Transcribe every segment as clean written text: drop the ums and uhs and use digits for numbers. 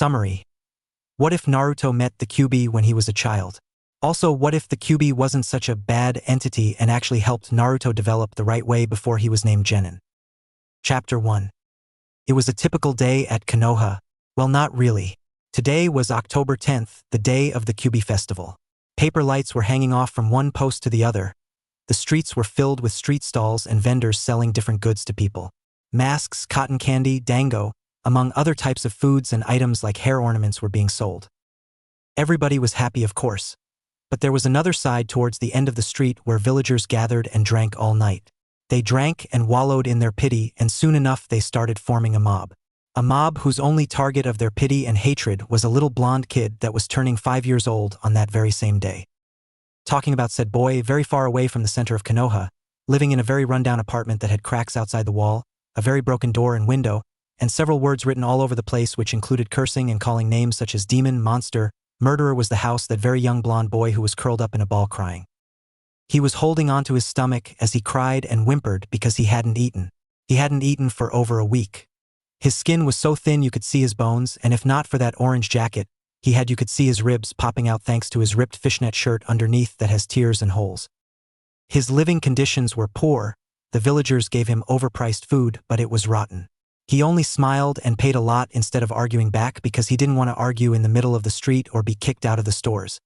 Summary. What if Naruto met the QB when he was a child? Also, what if the QB wasn't such a bad entity and actually helped Naruto develop the right way before he was named Genin? Chapter 1. It was a typical day at Konoha. Well, not really. Today was October 10th, the day of the QB festival. Paper lights were hanging off from one post to the other. The streets were filled with street stalls and vendors selling different goods to people. Masks, cotton candy, dango, among other types of foods and items like hair ornaments were being sold. Everybody was happy, of course. But there was another side towards the end of the street where villagers gathered and drank all night. They drank and wallowed in their pity, and soon enough they started forming a mob. A mob whose only target of their pity and hatred was a little blonde kid that was turning 5 years old on that very same day. Talking about said boy very far away from the center of Konoha, living in a very rundown apartment that had cracks outside the wall, a very broken door and window, and several words written all over the place which included cursing and calling names such as demon, monster, murderer was the house that very young blonde boy who was curled up in a ball crying. He was holding onto his stomach as he cried and whimpered because he hadn't eaten. He hadn't eaten for over a week. His skin was so thin you could see his bones, and if not for that orange jacket you could see his ribs popping out thanks to his ripped fishnet shirt underneath that has tears and holes. His living conditions were poor. The villagers gave him overpriced food, but it was rotten. He only smiled and paid a lot instead of arguing back because he didn't want to argue in the middle of the street or be kicked out of the stores.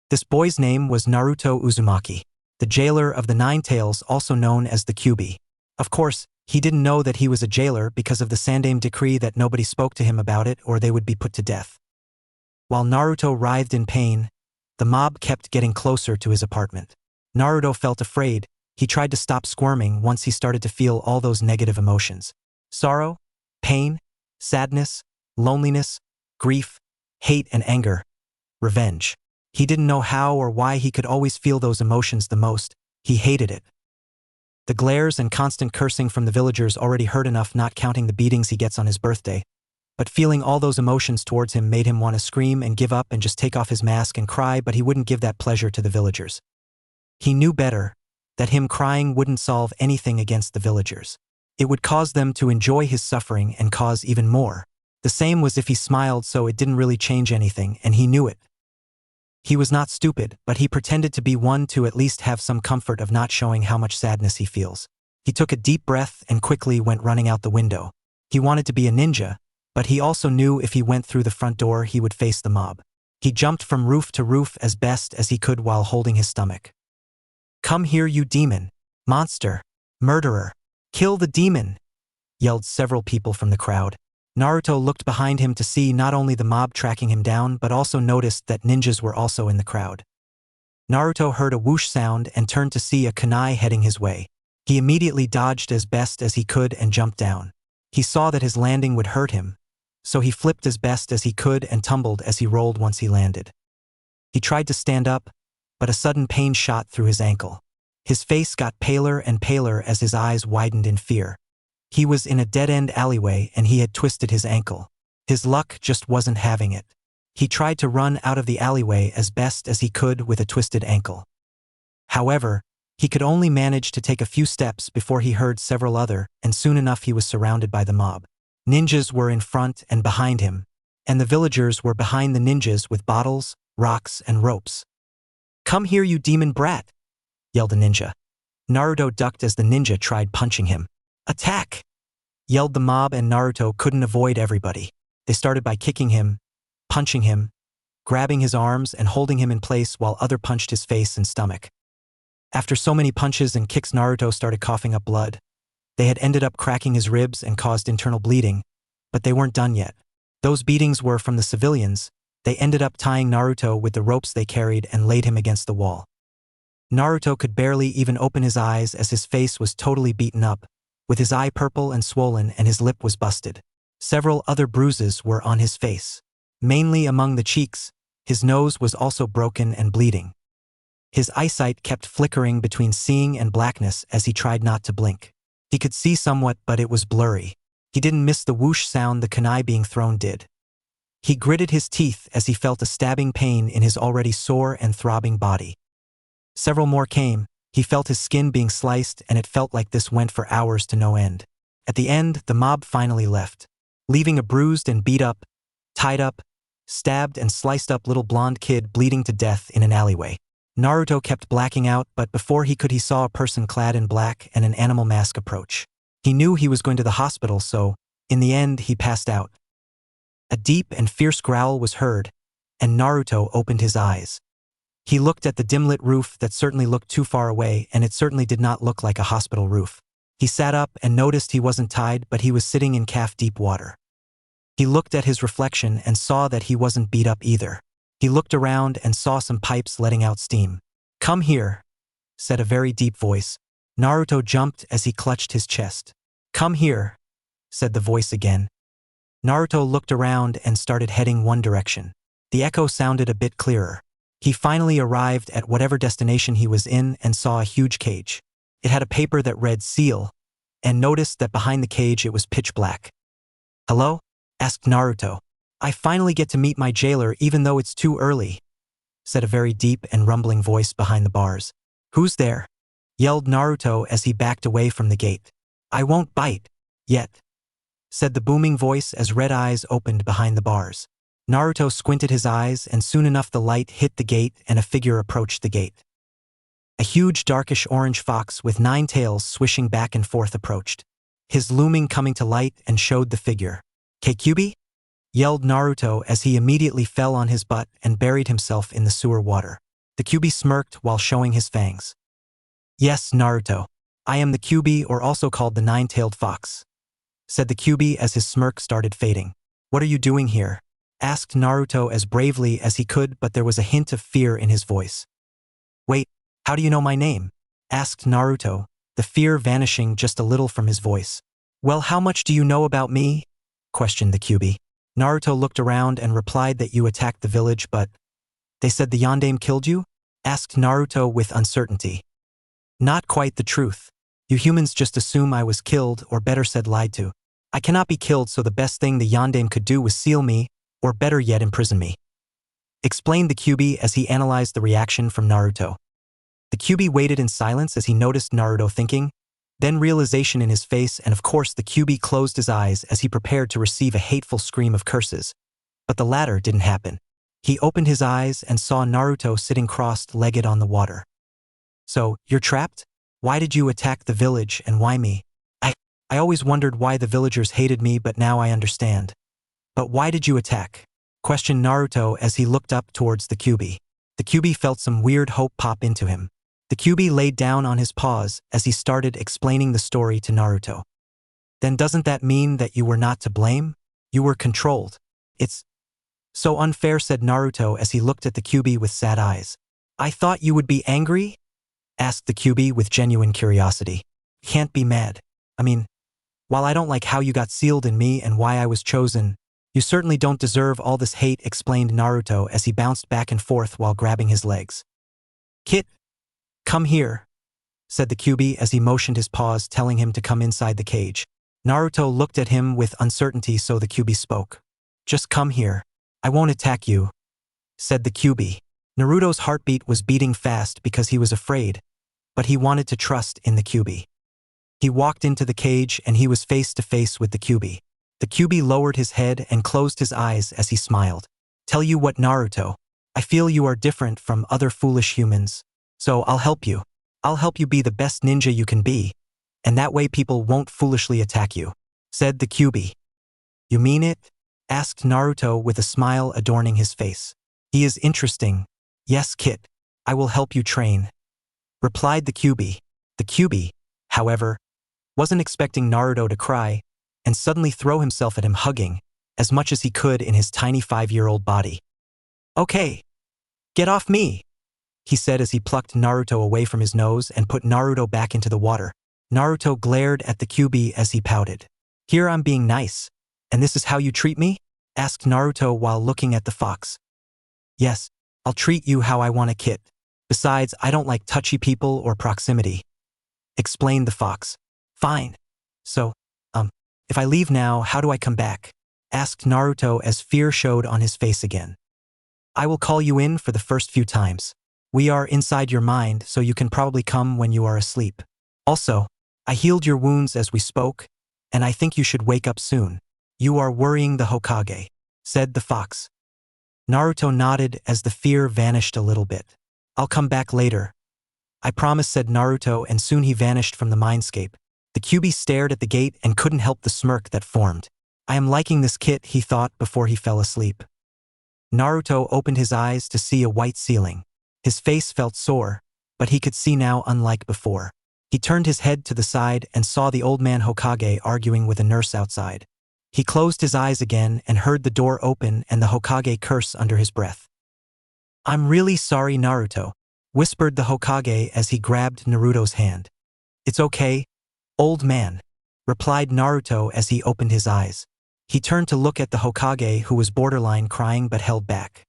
This boy's name was Naruto Uzumaki, the jailer of the Nine Tails, also known as the QB. Of course, he didn't know that he was a jailer because of the Sandaime decree that nobody spoke to him about it or they would be put to death. While Naruto writhed in pain, the mob kept getting closer to his apartment. Naruto felt afraid. He tried to stop squirming once he started to feel all those negative emotions. Sorrow, pain, sadness, loneliness, grief, hate and anger, revenge. He didn't know how or why he could always feel those emotions the most. He hated it. The glares and constant cursing from the villagers already hurt enough, not counting the beatings he gets on his birthday. But feeling all those emotions towards him made him want to scream and give up and just take off his mask and cry, but he wouldn't give that pleasure to the villagers. He knew better, that him crying wouldn't solve anything against the villagers. It would cause them to enjoy his suffering and cause even more. The same was if he smiled, so it didn't really change anything, and he knew it. He was not stupid, but he pretended to be one to at least have some comfort of not showing how much sadness he feels. He took a deep breath and quickly went running out the window. He wanted to be a ninja, but he also knew if he went through the front door he would face the mob. He jumped from roof to roof as best as he could while holding his stomach. "Come here, you demon, monster, murderer, kill the demon!" yelled several people from the crowd. Naruto looked behind him to see not only the mob tracking him down but also noticed that ninjas were also in the crowd. Naruto heard a whoosh sound and turned to see a kunai heading his way. He immediately dodged as best as he could and jumped down. He saw that his landing would hurt him, so he flipped as best as he could and tumbled as he rolled once he landed. He tried to stand up, but a sudden pain shot through his ankle. His face got paler and paler as his eyes widened in fear. He was in a dead-end alleyway and he had twisted his ankle. His luck just wasn't having it. He tried to run out of the alleyway as best as he could with a twisted ankle. However, he could only manage to take a few steps before he heard several other, and soon enough he was surrounded by the mob. Ninjas were in front and behind him, and the villagers were behind the ninjas with bottles, rocks, and ropes. "Come here, you demon brat!" yelled a ninja. Naruto ducked as the ninja tried punching him. "Attack!" yelled the mob, and Naruto couldn't avoid everybody. They started by kicking him, punching him, grabbing his arms and holding him in place while others punched his face and stomach. After so many punches and kicks, Naruto started coughing up blood. They had ended up cracking his ribs and caused internal bleeding, but they weren't done yet. Those beatings were from the civilians. They ended up tying Naruto with the ropes they carried and laid him against the wall. Naruto could barely even open his eyes as his face was totally beaten up, with his eye purple and swollen and his lip was busted. Several other bruises were on his face, mainly among the cheeks. His nose was also broken and bleeding. His eyesight kept flickering between seeing and blackness as he tried not to blink. He could see somewhat, but it was blurry. He didn't miss the whoosh sound the kunai being thrown did. He gritted his teeth as he felt a stabbing pain in his already sore and throbbing body. Several more came. He felt his skin being sliced, and it felt like this went for hours to no end. At the end, the mob finally left, leaving a bruised and beat up tied up, stabbed and sliced up little blonde kid bleeding to death in an alleyway. Naruto kept blacking out, but before he could, he saw a person clad in black and an animal mask approach. He knew he was going to the hospital, so, in the end, he passed out. A deep and fierce growl was heard, and Naruto opened his eyes. He looked at the dim-lit roof that certainly looked too far away, and it certainly did not look like a hospital roof. He sat up and noticed he wasn't tied, but he was sitting in calf-deep water. He looked at his reflection and saw that he wasn't beat up either. He looked around and saw some pipes letting out steam. "Come here," said a very deep voice. Naruto jumped as he clutched his chest. "Come here," said the voice again. Naruto looked around and started heading one direction. The echo sounded a bit clearer. He finally arrived at whatever destination he was in and saw a huge cage. It had a paper that read "Seal," and noticed that behind the cage it was pitch black. "Hello?" asked Naruto. "I finally get to meet my jailer even though it's too early," said a very deep and rumbling voice behind the bars. "Who's there?" yelled Naruto as he backed away from the gate. "I won't bite, yet," said the booming voice as red eyes opened behind the bars. Naruto squinted his eyes, and soon enough the light hit the gate and a figure approached the gate. A huge darkish orange fox with 9 tails swishing back and forth approached. His looming coming to light and showed the figure. "Kyubi?" yelled Naruto as he immediately fell on his butt and buried himself in the sewer water. The Kyubi smirked while showing his fangs. "Yes, Naruto. I am the Kyubi, or also called the 9-tailed fox," said the Kyubi as his smirk started fading. "What are you doing here?" asked Naruto as bravely as he could, but there was a hint of fear in his voice. "Wait, how do you know my name?" asked Naruto, the fear vanishing just a little from his voice. "Well, how much do you know about me?" questioned the Kyubi. Naruto looked around and replied that you attacked the village, but they said the Yondaime killed you? Asked Naruto with uncertainty. "Not quite the truth. You humans just assume I was killed, or better said lied to. I cannot be killed, so the best thing the Yondaime could do was seal me, or better yet imprison me," explained the Kyubi as he analyzed the reaction from Naruto. The Kyubi waited in silence as he noticed Naruto thinking, then realization in his face, and of course the Kyubi closed his eyes as he prepared to receive a hateful scream of curses. But the latter didn't happen. He opened his eyes and saw Naruto sitting crossed-legged on the water. "So, you're trapped? Why did you attack the village, and why me?" I always wondered why the villagers hated me, but now I understand." "But why did you attack?" questioned Naruto as he looked up towards the Kyubi. The Kyubi felt some weird hope pop into him. The Kyubi laid down on his paws as he started explaining the story to Naruto. "Then doesn't that mean that you were not to blame? You were controlled. It's so unfair," said Naruto as he looked at the Kyubi with sad eyes. "I thought you would be angry?" asked the Kyubi with genuine curiosity. "Can't be mad. I mean, while I don't like how you got sealed in me and why I was chosen, you certainly don't deserve all this hate," explained Naruto as he bounced back and forth while grabbing his legs. "Kit, come here," said the Kyubi as he motioned his paws, telling him to come inside the cage. Naruto looked at him with uncertainty, so the Kyubi spoke. "Just come here. I won't attack you," said the Kyubi. Naruto's heartbeat was beating fast because he was afraid, but he wanted to trust in the Kyubi. He walked into the cage and he was face to face with the Kyubi. The Kyubi lowered his head and closed his eyes as he smiled. "Tell you what, Naruto, I feel you are different from other foolish humans, so I'll help you. I'll help you be the best ninja you can be, and that way people won't foolishly attack you," said the Kyubi. "You mean it?" asked Naruto with a smile adorning his face. "He is interesting. Yes, Kit, I will help you train," replied the Kyubi. The Kyubi, however, wasn't expecting Naruto to cry and suddenly throw himself at him, hugging as much as he could in his tiny 5-year-old body. "Okay, get off me," he said as he plucked Naruto away from his nose and put Naruto back into the water. Naruto glared at the Kyubi as he pouted. "Here I'm being nice, and this is how you treat me?" asked Naruto while looking at the fox. "Yes, I'll treat you how I want a Kit. Besides, I don't like touchy people or proximity," explained the fox. "Fine. So, if I leave now, how do I come back?" asked Naruto as fear showed on his face again. "I will call you in for the first few times. We are inside your mind, so you can probably come when you are asleep. Also, I healed your wounds as we spoke, and I think you should wake up soon. You are worrying the Hokage." said the fox. Naruto nodded as the fear vanished a little bit. I'll come back later. I promise, said Naruto, and soon he vanished from the mindscape. The QB stared at the gate and couldn't help the smirk that formed. I am liking this kit, he thought before he fell asleep. Naruto opened his eyes to see a white ceiling. His face felt sore, but he could see now unlike before. He turned his head to the side and saw the old man Hokage arguing with a nurse outside. He closed his eyes again and heard the door open and the Hokage curse under his breath. I'm really sorry, Naruto, whispered the Hokage as he grabbed Naruto's hand. It's okay, old man, replied Naruto as he opened his eyes. He turned to look at the Hokage, who was borderline crying but held back.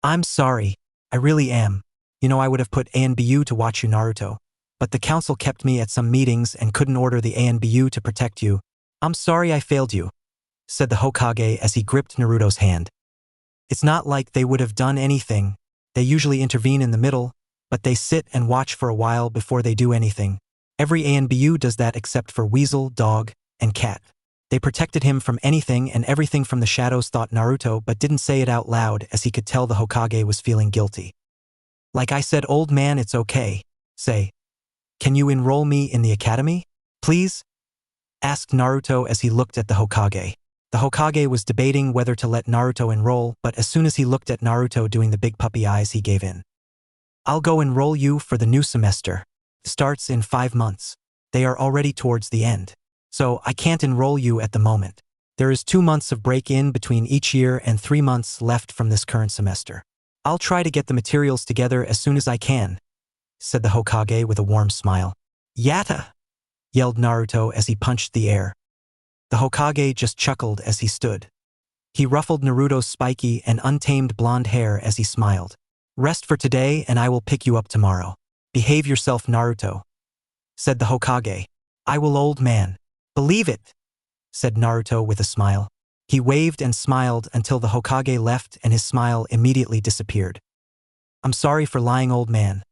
I'm sorry, I really am. You know, I would have put ANBU to watch you, Naruto, but the council kept me at some meetings and couldn't order the ANBU to protect you. I'm sorry I failed you, said the Hokage as he gripped Naruto's hand. It's not like they would have done anything. They usually intervene in the middle, but they sit and watch for a while before they do anything. Every ANBU does that except for Weasel, Dog, and Cat. They protected him from anything and everything from the shadows, thought Naruto, but didn't say it out loud as he could tell the Hokage was feeling guilty. Like I said, old man, it's okay. Say, can you enroll me in the academy, please? Asked Naruto as he looked at the Hokage. The Hokage was debating whether to let Naruto enroll, but as soon as he looked at Naruto doing the big puppy eyes, he gave in. I'll go enroll you for the new semester. Starts in 5 months. They are already towards the end. So I can't enroll you at the moment. There is 2 months of break-in between each year and 3 months left from this current semester. I'll try to get the materials together as soon as I can, said the Hokage with a warm smile. Yatta! Yelled Naruto as he punched the air. The Hokage just chuckled as he stood. He ruffled Naruto's spiky and untamed blonde hair as he smiled. Rest for today and I will pick you up tomorrow. Behave yourself, Naruto, said the Hokage. I will, old man. Believe it, said Naruto with a smile. He waved and smiled until the Hokage left and his smile immediately disappeared. I'm sorry for lying, old man,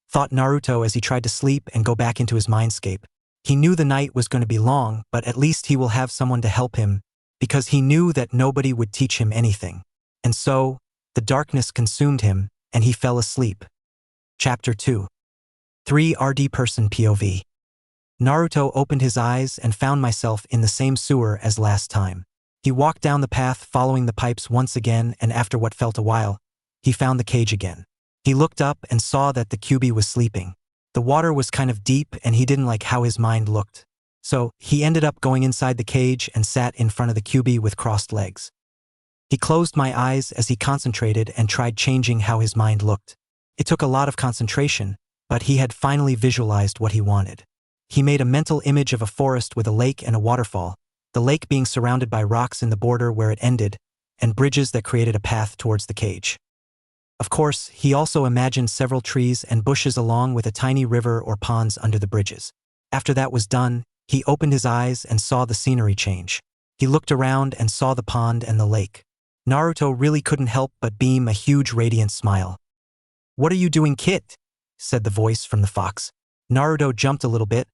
thought Naruto as he tried to sleep and go back into his mindscape. He knew the night was going to be long, but at least he will have someone to help him, because he knew that nobody would teach him anything. And so, the darkness consumed him, and he fell asleep. Chapter 2. 3rd Person POV. Naruto opened his eyes and found myself in the same sewer as last time. He walked down the path following the pipes once again, and after what felt a while, he found the cage again. He looked up and saw that the QB was sleeping. The water was kind of deep and he didn't like how his mind looked. So, he ended up going inside the cage and sat in front of the QB with crossed legs. He closed my eyes as he concentrated and tried changing how his mind looked. It took a lot of concentration, but he had finally visualized what he wanted. He made a mental image of a forest with a lake and a waterfall, the lake being surrounded by rocks in the border where it ended, and bridges that created a path towards the cage. Of course, he also imagined several trees and bushes along with a tiny river or ponds under the bridges. After that was done, he opened his eyes and saw the scenery change. He looked around and saw the pond and the lake. Naruto really couldn't help but beam a huge radiant smile. What are you doing, Kit? Said the voice from the fox. Naruto jumped a little bit,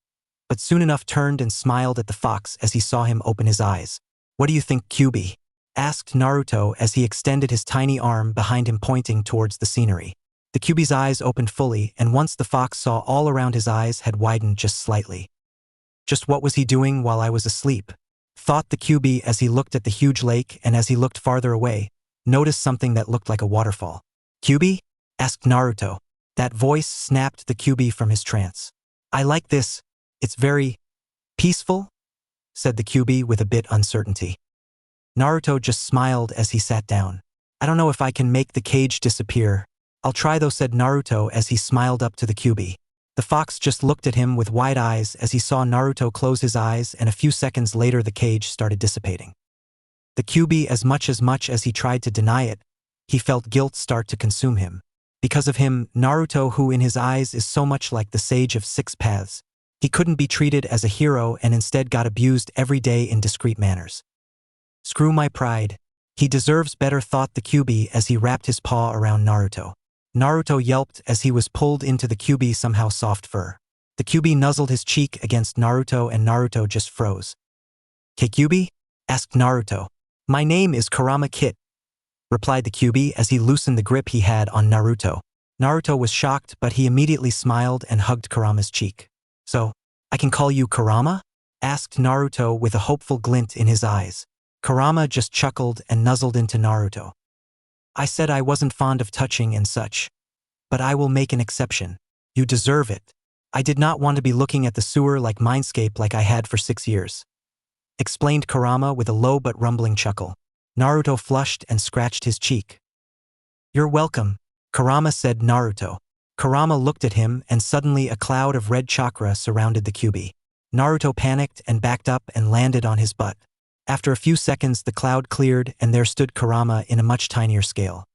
but soon enough turned and smiled at the fox as he saw him open his eyes. What do you think, QB? Asked Naruto as he extended his tiny arm behind him pointing towards the scenery. The QB's eyes opened fully, and once the fox saw all around his eyes had widened just slightly. Just what was he doing while I was asleep? Thought the QB as he looked at the huge lake, and as he looked farther away, noticed something that looked like a waterfall. QB? Asked Naruto. That voice snapped the QB from his trance. I like this. It's very peaceful, said the QB with a bit uncertainty. Naruto just smiled as he sat down. I don't know if I can make the cage disappear. I'll try though, said Naruto as he smiled up to the QB. The fox just looked at him with wide eyes as he saw Naruto close his eyes, and a few seconds later the cage started dissipating. The QB, as much as he tried to deny it, he felt guilt start to consume him. Because of him, Naruto, who in his eyes is so much like the Sage of Six Paths, he couldn't be treated as a hero and instead got abused every day in discreet manners. Screw my pride. He deserves better, thought the QB as he wrapped his paw around Naruto. Naruto yelped as he was pulled into the QB's somehow soft fur. The QB nuzzled his cheek against Naruto and Naruto just froze. "K QB?" asked Naruto. My name is Kurama Kit, replied the QB as he loosened the grip he had on Naruto. Naruto was shocked, but he immediately smiled and hugged Kurama's cheek. So, I can call you Kurama? Asked Naruto with a hopeful glint in his eyes. Kurama just chuckled and nuzzled into Naruto. I said I wasn't fond of touching and such. But I will make an exception. You deserve it. I did not want to be looking at the sewer like Mindscape like I had for 6 years. Explained Kurama with a low but rumbling chuckle. Naruto flushed and scratched his cheek. You're welcome, Kurama said Naruto. Kurama looked at him and suddenly a cloud of red chakra surrounded the QB. Naruto panicked and backed up and landed on his butt. After a few seconds the cloud cleared and there stood Kurama in a much tinier scale.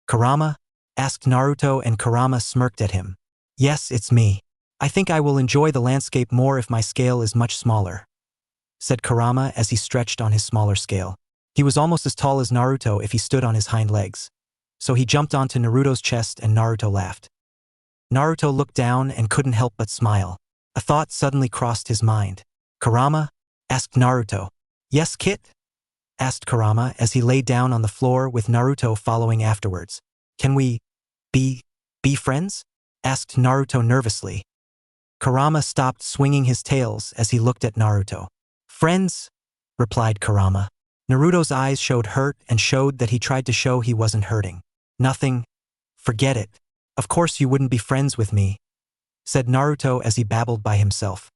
Kurama? Asked Naruto and Kurama smirked at him. Yes, it's me. I think I will enjoy the landscape more if my scale is much smaller, said Kurama as he stretched on his smaller scale. He was almost as tall as Naruto if he stood on his hind legs. So he jumped onto Naruto's chest and Naruto laughed. Naruto looked down and couldn't help but smile. A thought suddenly crossed his mind. Kurama? Asked Naruto. Yes, Kit? Asked Kurama as he lay down on the floor with Naruto following afterwards. Can we be friends? Asked Naruto nervously. Kurama stopped swinging his tails as he looked at Naruto. Friends? Replied Kurama. Naruto's eyes showed hurt and showed that he tried to show he wasn't hurting. Nothing. Forget it. Of course you wouldn't be friends with me, said Naruto as he babbled by himself.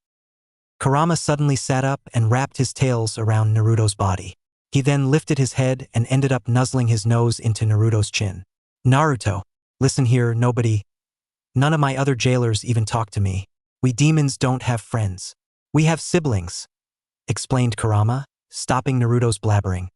Kurama suddenly sat up and wrapped his tails around Naruto's body. He then lifted his head and ended up nuzzling his nose into Naruto's chin. Naruto, listen here, none of my other jailers even talk to me. We demons don't have friends. We have siblings, explained Kurama, stopping Naruto's blabbering.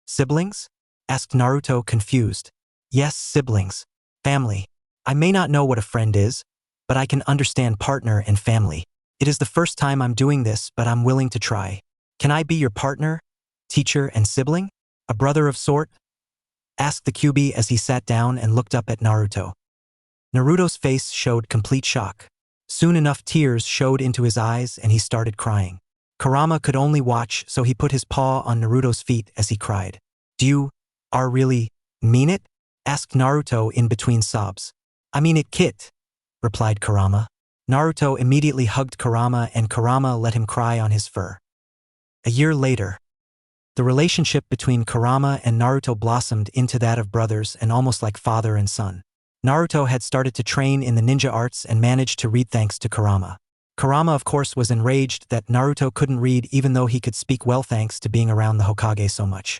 Siblings? Asked Naruto confused. Yes, siblings. Family. I may not know what a friend is, but I can understand partner and family. It is the first time I'm doing this, but I'm willing to try. Can I be your partner, teacher, and sibling? A brother of sort? Asked the QB as he sat down and looked up at Naruto. Naruto's face showed complete shock. Soon enough tears showed into his eyes and he started crying. Kurama could only watch, so he put his paw on Naruto's feet as he cried. Do you really mean it? Asked Naruto in between sobs. I mean it, Kit, replied Kurama. Naruto immediately hugged Kurama and Kurama let him cry on his fur. A year later, the relationship between Kurama and Naruto blossomed into that of brothers and almost like father and son. Naruto had started to train in the ninja arts and managed to read thanks to Kurama. Kurama of course was enraged that Naruto couldn't read even though he could speak well thanks to being around the Hokage so much.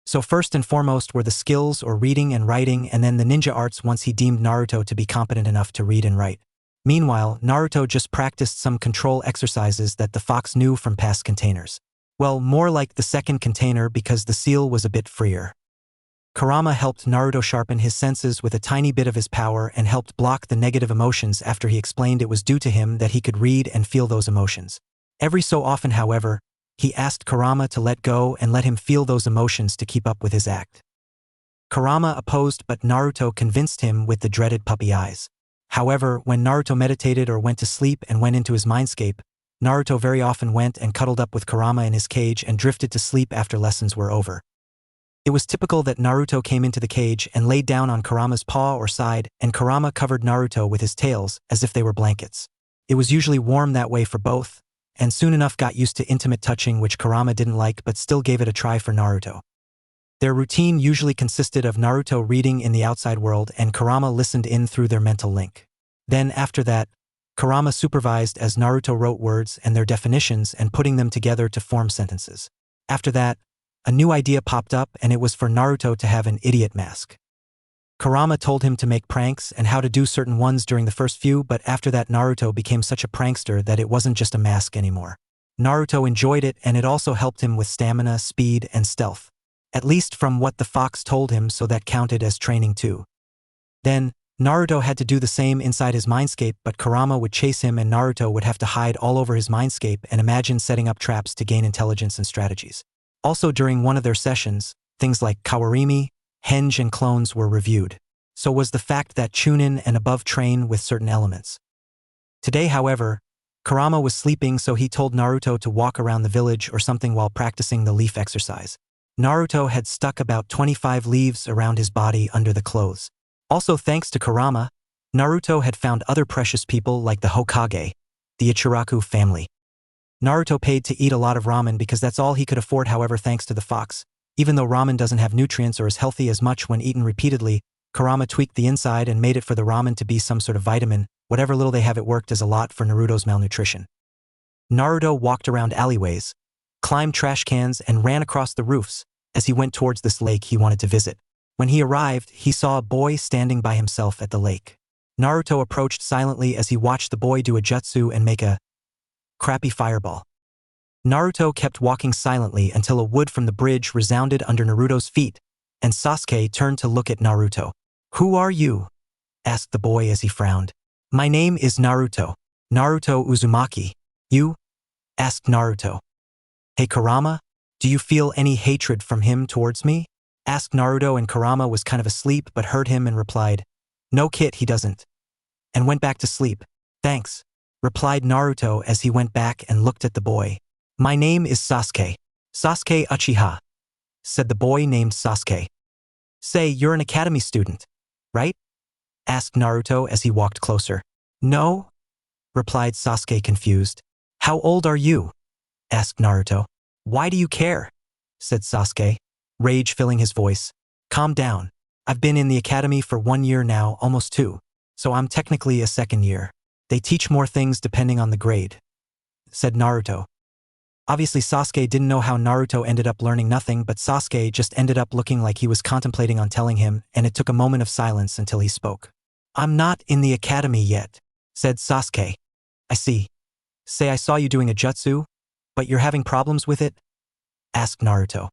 So first and foremost were the skills or reading and writing and then the ninja arts once he deemed Naruto to be competent enough to read and write. Meanwhile, Naruto just practiced some control exercises that the fox knew from past containers. Well, more like the second container because the seal was a bit freer. Kurama helped Naruto sharpen his senses with a tiny bit of his power and helped block the negative emotions after he explained it was due to him that he could read and feel those emotions. Every so often, however, he asked Kurama to let go and let him feel those emotions to keep up with his act. Kurama opposed, but Naruto convinced him with the dreaded puppy eyes. However, when Naruto meditated or went to sleep and went into his mindscape, Naruto very often went and cuddled up with Kurama in his cage and drifted to sleep after lessons were over. It was typical that Naruto came into the cage and laid down on Kurama's paw or side, and Kurama covered Naruto with his tails as if they were blankets. It was usually warm that way for both, and soon enough got used to intimate touching, which Kurama didn't like but still gave it a try for Naruto. Their routine usually consisted of Naruto reading in the outside world and Kurama listened in through their mental link. Then after that, Kurama supervised as Naruto wrote words and their definitions and putting them together to form sentences. After that, a new idea popped up and it was for Naruto to have an idiot mask. Kurama told him to make pranks and how to do certain ones during the first few, but after that Naruto became such a prankster that it wasn't just a mask anymore. Naruto enjoyed it and it also helped him with stamina, speed, and stealth. At least from what the fox told him, so that counted as training too. Then, Naruto had to do the same inside his mindscape, but Kurama would chase him and Naruto would have to hide all over his mindscape and imagine setting up traps to gain intelligence and strategies. Also during one of their sessions, things like Kawarimi, Henge and clones were reviewed. So was the fact that Chunin and above train with certain elements. Today, however, Kurama was sleeping, so he told Naruto to walk around the village or something while practicing the leaf exercise. Naruto had stuck about 25 leaves around his body under the clothes. Also thanks to Kurama, Naruto had found other precious people like the Hokage, the Ichiraku family. Naruto paid to eat a lot of ramen because that's all he could afford. However, thanks to the fox, even though ramen doesn't have nutrients or is healthy as much when eaten repeatedly, Kurama tweaked the inside and made it for the ramen to be some sort of vitamin. Whatever little they have, it worked as a lot for Naruto's malnutrition. Naruto walked around alleyways, climbed trash cans and ran across the roofs as he went towards this lake he wanted to visit. When he arrived, he saw a boy standing by himself at the lake. Naruto approached silently as he watched the boy do a jutsu and make a crappy fireball. Naruto kept walking silently until a wood from the bridge resounded under Naruto's feet, and Sasuke turned to look at Naruto. "Who are you?" asked the boy as he frowned. "My name is Naruto. Naruto Uzumaki." "You?" asked Naruto. "Hey Kurama, do you feel any hatred from him towards me?" asked Naruto, and Kurama was kind of asleep but heard him and replied, "No kid, he doesn't," and went back to sleep. "Thanks," replied Naruto as he went back and looked at the boy. "My name is Sasuke. Sasuke Uchiha," said the boy named Sasuke. "Say, you're an academy student, right?" asked Naruto as he walked closer. "No," replied Sasuke confused. "How old are you?" asked Naruto. "Why do you care?" said Sasuke, rage filling his voice. "Calm down. I've been in the academy for 1 year now, almost 2, so I'm technically a second year. They teach more things depending on the grade," said Naruto. Obviously Sasuke didn't know how Naruto ended up learning nothing, but Sasuke just ended up looking like he was contemplating on telling him, and it took a moment of silence until he spoke. "I'm not in the academy yet," said Sasuke. "I see. Say, I saw you doing a jutsu, but you're having problems with it?" asked Naruto.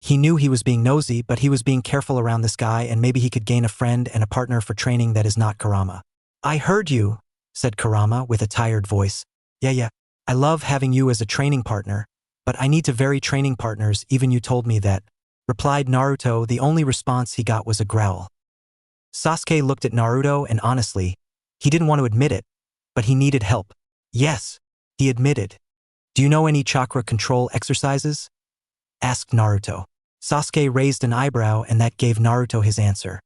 He knew he was being nosy, but he was being careful around this guy, and maybe he could gain a friend and a partner for training that is not Kurama. "I heard you," said Kurama with a tired voice. Yeah. I love having you as a training partner, but I need to vary training partners, even you told me that," replied Naruto. The only response he got was a growl. Sasuke looked at Naruto and honestly, he didn't want to admit it, but he needed help. "Yes," he admitted. "Do you know any chakra control exercises?" asked Naruto. Sasuke raised an eyebrow, and that gave Naruto his answer.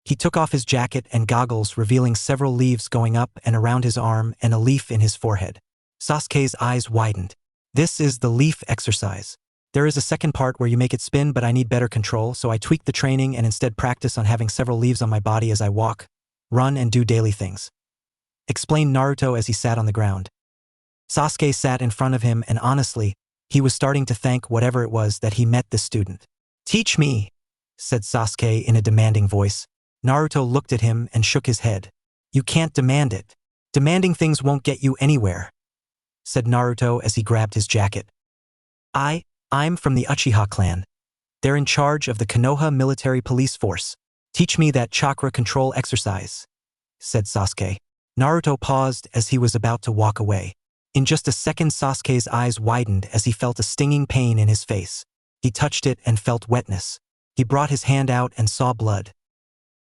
He took off his jacket and goggles, revealing several leaves going up and around his arm and a leaf in his forehead. Sasuke's eyes widened. "This is the leaf exercise. There is a second part where you make it spin, but I need better control, so I tweaked the training and instead practice on having several leaves on my body as I walk, run, and do daily things," explained Naruto as he sat on the ground. Sasuke sat in front of him, and honestly, he was starting to thank whatever it was that he met this student. "Teach me," said Sasuke in a demanding voice. Naruto looked at him and shook his head. "You can't demand it. Demanding things won't get you anywhere," said Naruto as he grabbed his jacket. I'm from the Uchiha clan. They're in charge of the Konoha military police force. Teach me that chakra control exercise," said Sasuke. Naruto paused as he was about to walk away. In just a second, Sasuke's eyes widened as he felt a stinging pain in his face. He touched it and felt wetness. He brought his hand out and saw blood.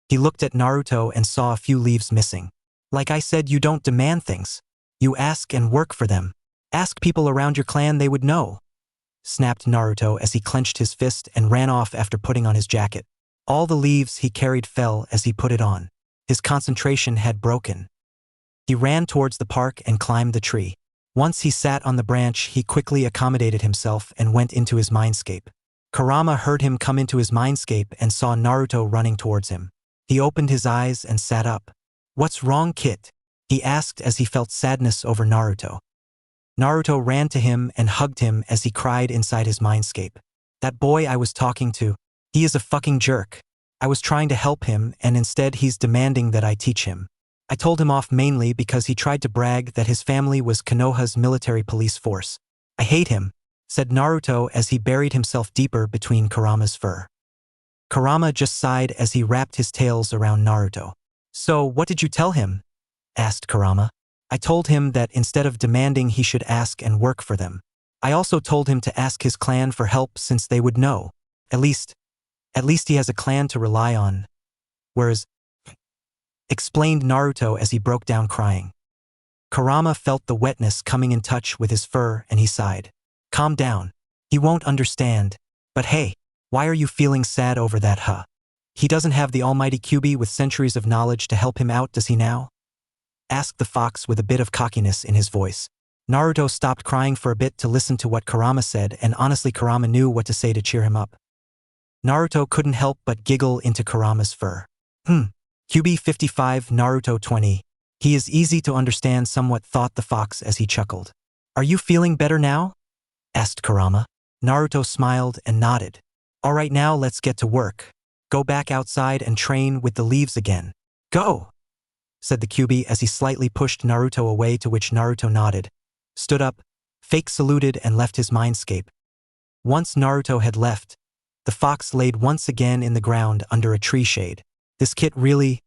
He looked at Naruto and saw a few leaves missing. "Like I said, you don't demand things. You ask and work for them. Ask people around your clan, they would know," snapped Naruto as he clenched his fist and ran off after putting on his jacket. All the leaves he carried fell as he put it on. His concentration had broken. He ran towards the park and climbed the tree. Once he sat on the branch, he quickly accommodated himself and went into his mindscape. Kurama heard him come into his mindscape and saw Naruto running towards him. He opened his eyes and sat up. "What's wrong, Kit?" he asked as he felt sadness over Naruto. Naruto ran to him and hugged him as he cried inside his mindscape. "That boy I was talking to, he is a fucking jerk. I was trying to help him, and instead he's demanding that I teach him. I told him off mainly because he tried to brag that his family was Konoha's military police force. I hate him," said Naruto as he buried himself deeper between Kurama's fur. Kurama just sighed as he wrapped his tails around Naruto. "So, what did you tell him?" asked Kurama. "I told him that instead of demanding, he should ask and work for them. I also told him to ask his clan for help since they would know. At least he has a clan to rely on. Whereas," explained Naruto as he broke down crying. Kurama felt the wetness coming in touch with his fur and he sighed. "Calm down. He won't understand," But hey, why are you feeling sad over that, huh? He doesn't have the almighty QB with centuries of knowledge to help him out, does he now? Asked the fox with a bit of cockiness in his voice. Naruto stopped crying for a bit to listen to what Kurama said, and honestly Kurama knew what to say to cheer him up. Naruto couldn't help but giggle into Kurama's fur. QB 55 Naruto 20. He is easy to understand somewhat, thought the fox as he chuckled. Are you feeling better now? Asked Kurama. Naruto smiled and nodded. Alright, now let's get to work. Go back outside and train with the leaves again. Go! Said the QB as he slightly pushed Naruto away, to which Naruto nodded, stood up, fake saluted and left his mindscape. Once Naruto had left, the fox laid once again in the ground under a tree shade. This kid really?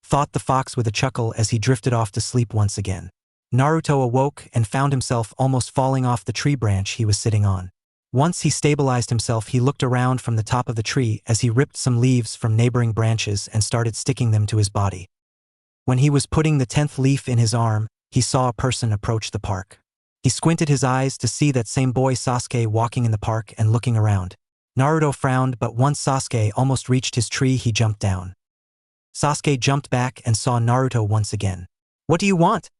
Thought the fox with a chuckle as he drifted off to sleep once again. Naruto awoke and found himself almost falling off the tree branch he was sitting on. Once he stabilized himself, he looked around from the top of the tree as he ripped some leaves from neighboring branches and started sticking them to his body. When he was putting the 10th leaf in his arm, he saw a person approach the park. He squinted his eyes to see that same boy Sasuke walking in the park and looking around. Naruto frowned, but once Sasuke almost reached his tree, he jumped down. Sasuke jumped back and saw Naruto once again. What do you want?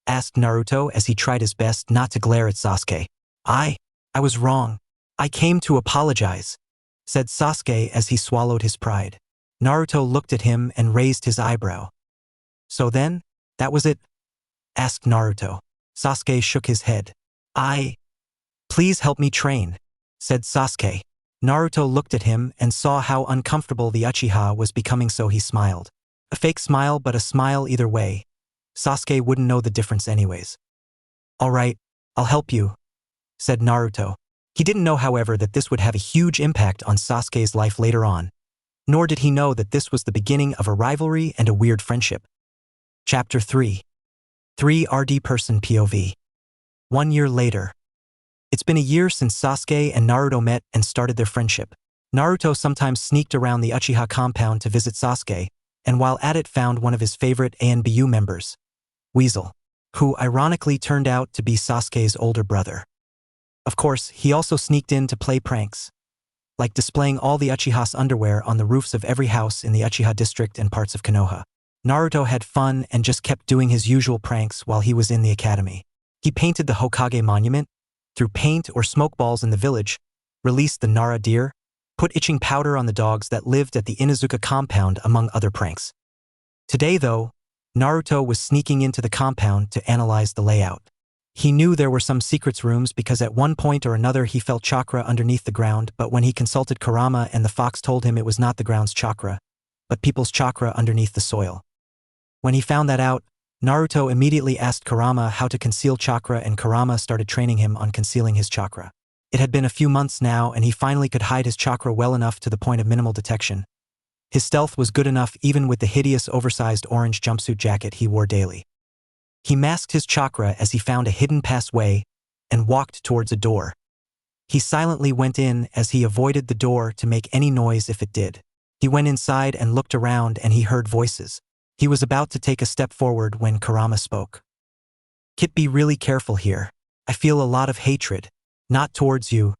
Asked Naruto as he tried his best not to glare at Sasuke. I was wrong. I came to apologize, said Sasuke as he swallowed his pride. Naruto looked at him and raised his eyebrow. So then, that was it? Asked Naruto. Sasuke shook his head. Please help me train, said Sasuke. Naruto looked at him and saw how uncomfortable the Uchiha was becoming, so he smiled. A fake smile, but a smile either way. Sasuke wouldn't know the difference anyways. Alright, I'll help you, said Naruto. He didn't know, however, that this would have a huge impact on Sasuke's life later on. Nor did he know that this was the beginning of a rivalry and a weird friendship. Chapter 3. 3rd Person POV. 1 year later. It's been a year since Sasuke and Naruto met and started their friendship. Naruto sometimes sneaked around the Uchiha compound to visit Sasuke, and while at it found one of his favorite ANBU members, Weasel, who ironically turned out to be Sasuke's older brother. Of course, he also sneaked in to play pranks, like displaying all the Uchiha's underwear on the roofs of every house in the Uchiha district and parts of Konoha. Naruto had fun and just kept doing his usual pranks while he was in the academy. He painted the Hokage monument, threw paint or smoke balls in the village, released the Nara deer, put itching powder on the dogs that lived at the Inuzuka compound, among other pranks. Today, though, Naruto was sneaking into the compound to analyze the layout. He knew there were some secrets rooms because at one point or another he felt chakra underneath the ground, but when he consulted Kurama and the fox told him it was not the ground's chakra, but people's chakra underneath the soil. When he found that out, Naruto immediately asked Kurama how to conceal chakra, and Kurama started training him on concealing his chakra. It had been a few months now and he finally could hide his chakra well enough to the point of minimal detection. His stealth was good enough even with the hideous oversized orange jumpsuit jacket he wore daily. He masked his chakra as he found a hidden passageway and walked towards a door. He silently went in as he avoided the door to make any noise if it did. He went inside and looked around and he heard voices. He was about to take a step forward when Kurama spoke. Kit, be really careful here. I feel a lot of hatred. Not towards you,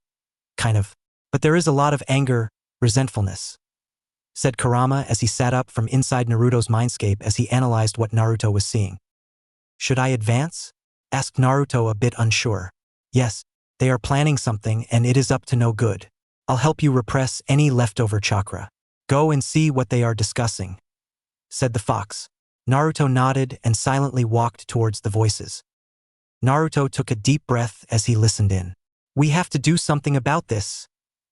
kind of. But there is a lot of anger, resentfulness, said Kurama as he sat up from inside Naruto's mindscape as he analyzed what Naruto was seeing. Should I advance? Asked Naruto, a bit unsure. Yes, they are planning something and it is up to no good. I'll help you repress any leftover chakra. Go and see what they are discussing, said the fox. Naruto nodded and silently walked towards the voices. Naruto took a deep breath as he listened in. We have to do something about this,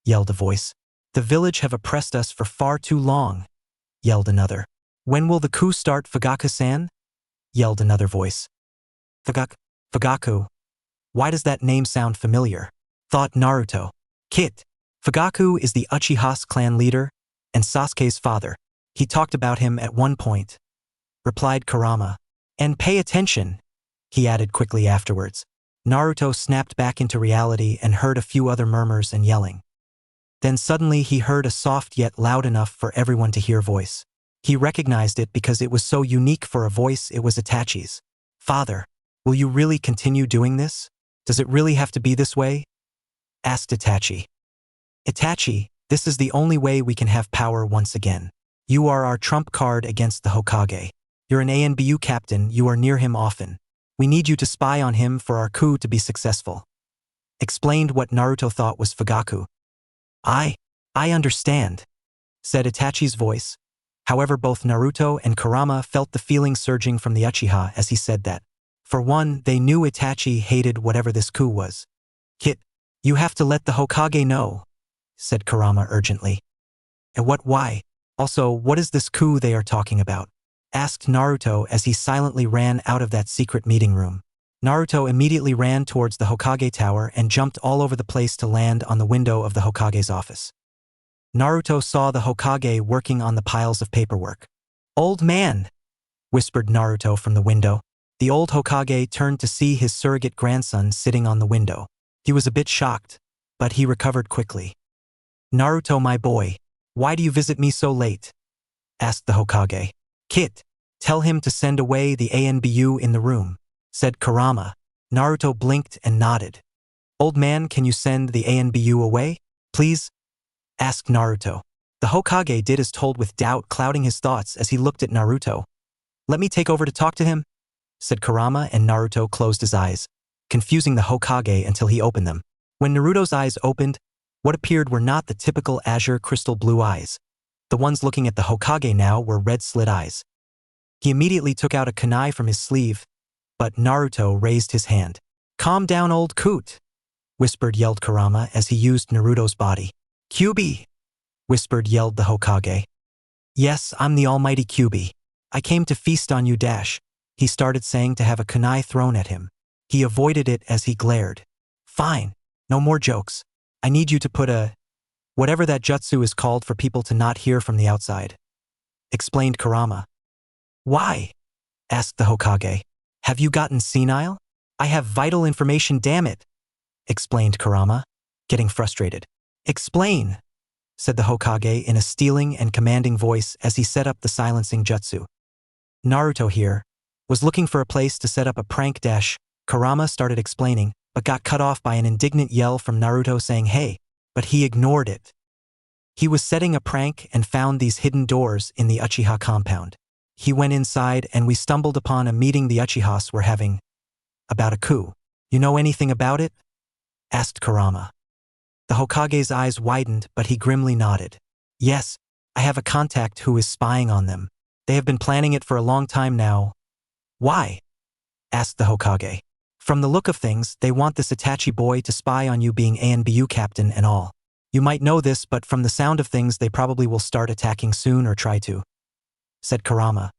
yelled a voice. The village have oppressed us for far too long, yelled another. When will the coup start, Fugaku-san? Yelled another voice. Fugaku. Why does that name sound familiar? Thought Naruto. Kit. Fugaku is the Uchiha's clan leader and Sasuke's father. He talked about him at one point, replied Kurama. And pay attention, he added quickly afterwards. Naruto snapped back into reality and heard a few other murmurs and yelling. Then suddenly he heard a soft yet loud enough for everyone to hear voice. He recognized it because it was so unique for a voice. It was Itachi's. Father, will you really continue doing this? Does it really have to be this way? Asked Itachi. Itachi, this is the only way we can have power once again. You are our trump card against the Hokage. You're an ANBU captain, you are near him often. We need you to spy on him for our coup to be successful. Explained what Naruto thought was Fugaku. I understand, said Itachi's voice. However, both Naruto and Kurama felt the feeling surging from the Uchiha as he said that. For one, they knew Itachi hated whatever this coup was. Kit, you have to let the Hokage know, said Kurama urgently. And why? Also, what is this coup they are talking about? Asked Naruto as he silently ran out of that secret meeting room. Naruto immediately ran towards the Hokage tower and jumped all over the place to land on the window of the Hokage's office. Naruto saw the Hokage working on the piles of paperwork. Old man, whispered Naruto from the window. The old Hokage turned to see his surrogate grandson sitting on the window. He was a bit shocked, but he recovered quickly. Naruto, my boy, why do you visit me so late? Asked the Hokage. Kit, tell him to send away the ANBU in the room, said Kurama. Naruto blinked and nodded. Old man, can you send the ANBU away, please? Asked Naruto. The Hokage did as told with doubt clouding his thoughts as he looked at Naruto. Let me take over to talk to him, said Kurama, and Naruto closed his eyes, confusing the Hokage until he opened them. When Naruto's eyes opened, what appeared were not the typical azure crystal blue eyes. The ones looking at the Hokage now were red slit eyes. He immediately took out a kunai from his sleeve, but Naruto raised his hand. Calm down, old coot, yelled Kurama as he used Naruto's body. Kyuubi, yelled the Hokage. Yes, I'm the almighty Kyuubi. I came to feast on you. He started saying to have a kunai thrown at him. He avoided it as he glared. Fine, no more jokes. I need you to put whatever that jutsu is called for people to not hear from the outside, explained Kurama. Why? Asked the Hokage. Have you gotten senile? I have vital information, damn it, explained Kurama, getting frustrated. Explain, said the Hokage in a stealing and commanding voice as he set up the silencing jutsu. Naruto here was looking for a place to set up a prank. Kurama started explaining, but got cut off by an indignant yell from Naruto saying hey, but he ignored it. He was setting a prank and found these hidden doors in the Uchiha compound. He went inside and we stumbled upon a meeting the Uchihas were having about a coup. You know anything about it? Asked Kurama. The Hokage's eyes widened, but he grimly nodded. Yes, I have a contact who is spying on them. They have been planning it for a long time now. Why? Asked the Hokage. From the look of things, they want this Itachi boy to spy on you being ANBU captain and all. You might know this, but from the sound of things they probably will start attacking soon or try to, said Kurama.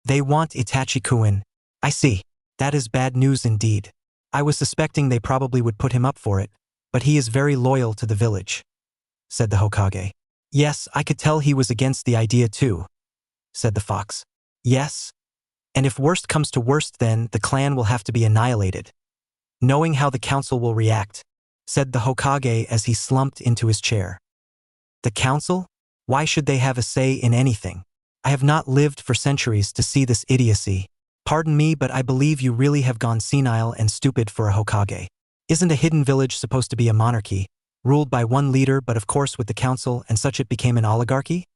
They want Itachi-kun. I see. That is bad news indeed. I was suspecting they probably would put him up for it, but he is very loyal to the village, said the Hokage. Yes, I could tell he was against the idea too, said the fox. Yes? And if worst comes to worst, then the clan will have to be annihilated. Knowing how the council will react, said the Hokage as he slumped into his chair. The council? Why should they have a say in anything? I have not lived for centuries to see this idiocy. Pardon me, but I believe you really have gone senile and stupid for a Hokage. Isn't a hidden village supposed to be a monarchy, ruled by one leader but of course with the council and such it became an oligarchy?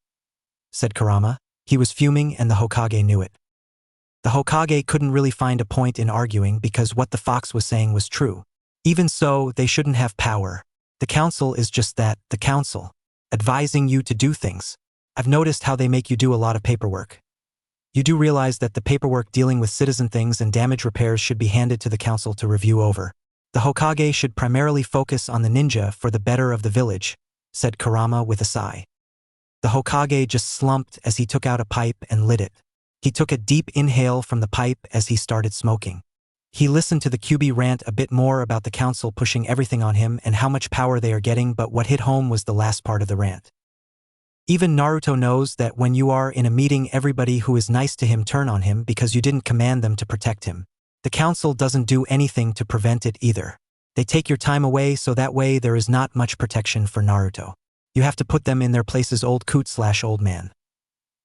Said Kurama. He was fuming and the Hokage knew it. The Hokage couldn't really find a point in arguing because what the fox was saying was true. Even so, they shouldn't have power. The council is just that, the council, advising you to do things. I've noticed how they make you do a lot of paperwork. You do realize that the paperwork dealing with citizen things and damage repairs should be handed to the council to review over. The Hokage should primarily focus on the ninja for the better of the village, said Kurama with a sigh. The Hokage just slumped as he took out a pipe and lit it. He took a deep inhale from the pipe as he started smoking. He listened to the Kyuubi rant a bit more about the council pushing everything on him and how much power they are getting, but what hit home was the last part of the rant. Even Naruto knows that when you are in a meeting, everybody who is nice to him turn on him because you didn't command them to protect him. The council doesn't do anything to prevent it either. They take your time away so that way there is not much protection for Naruto. You have to put them in their places, old coot/old man.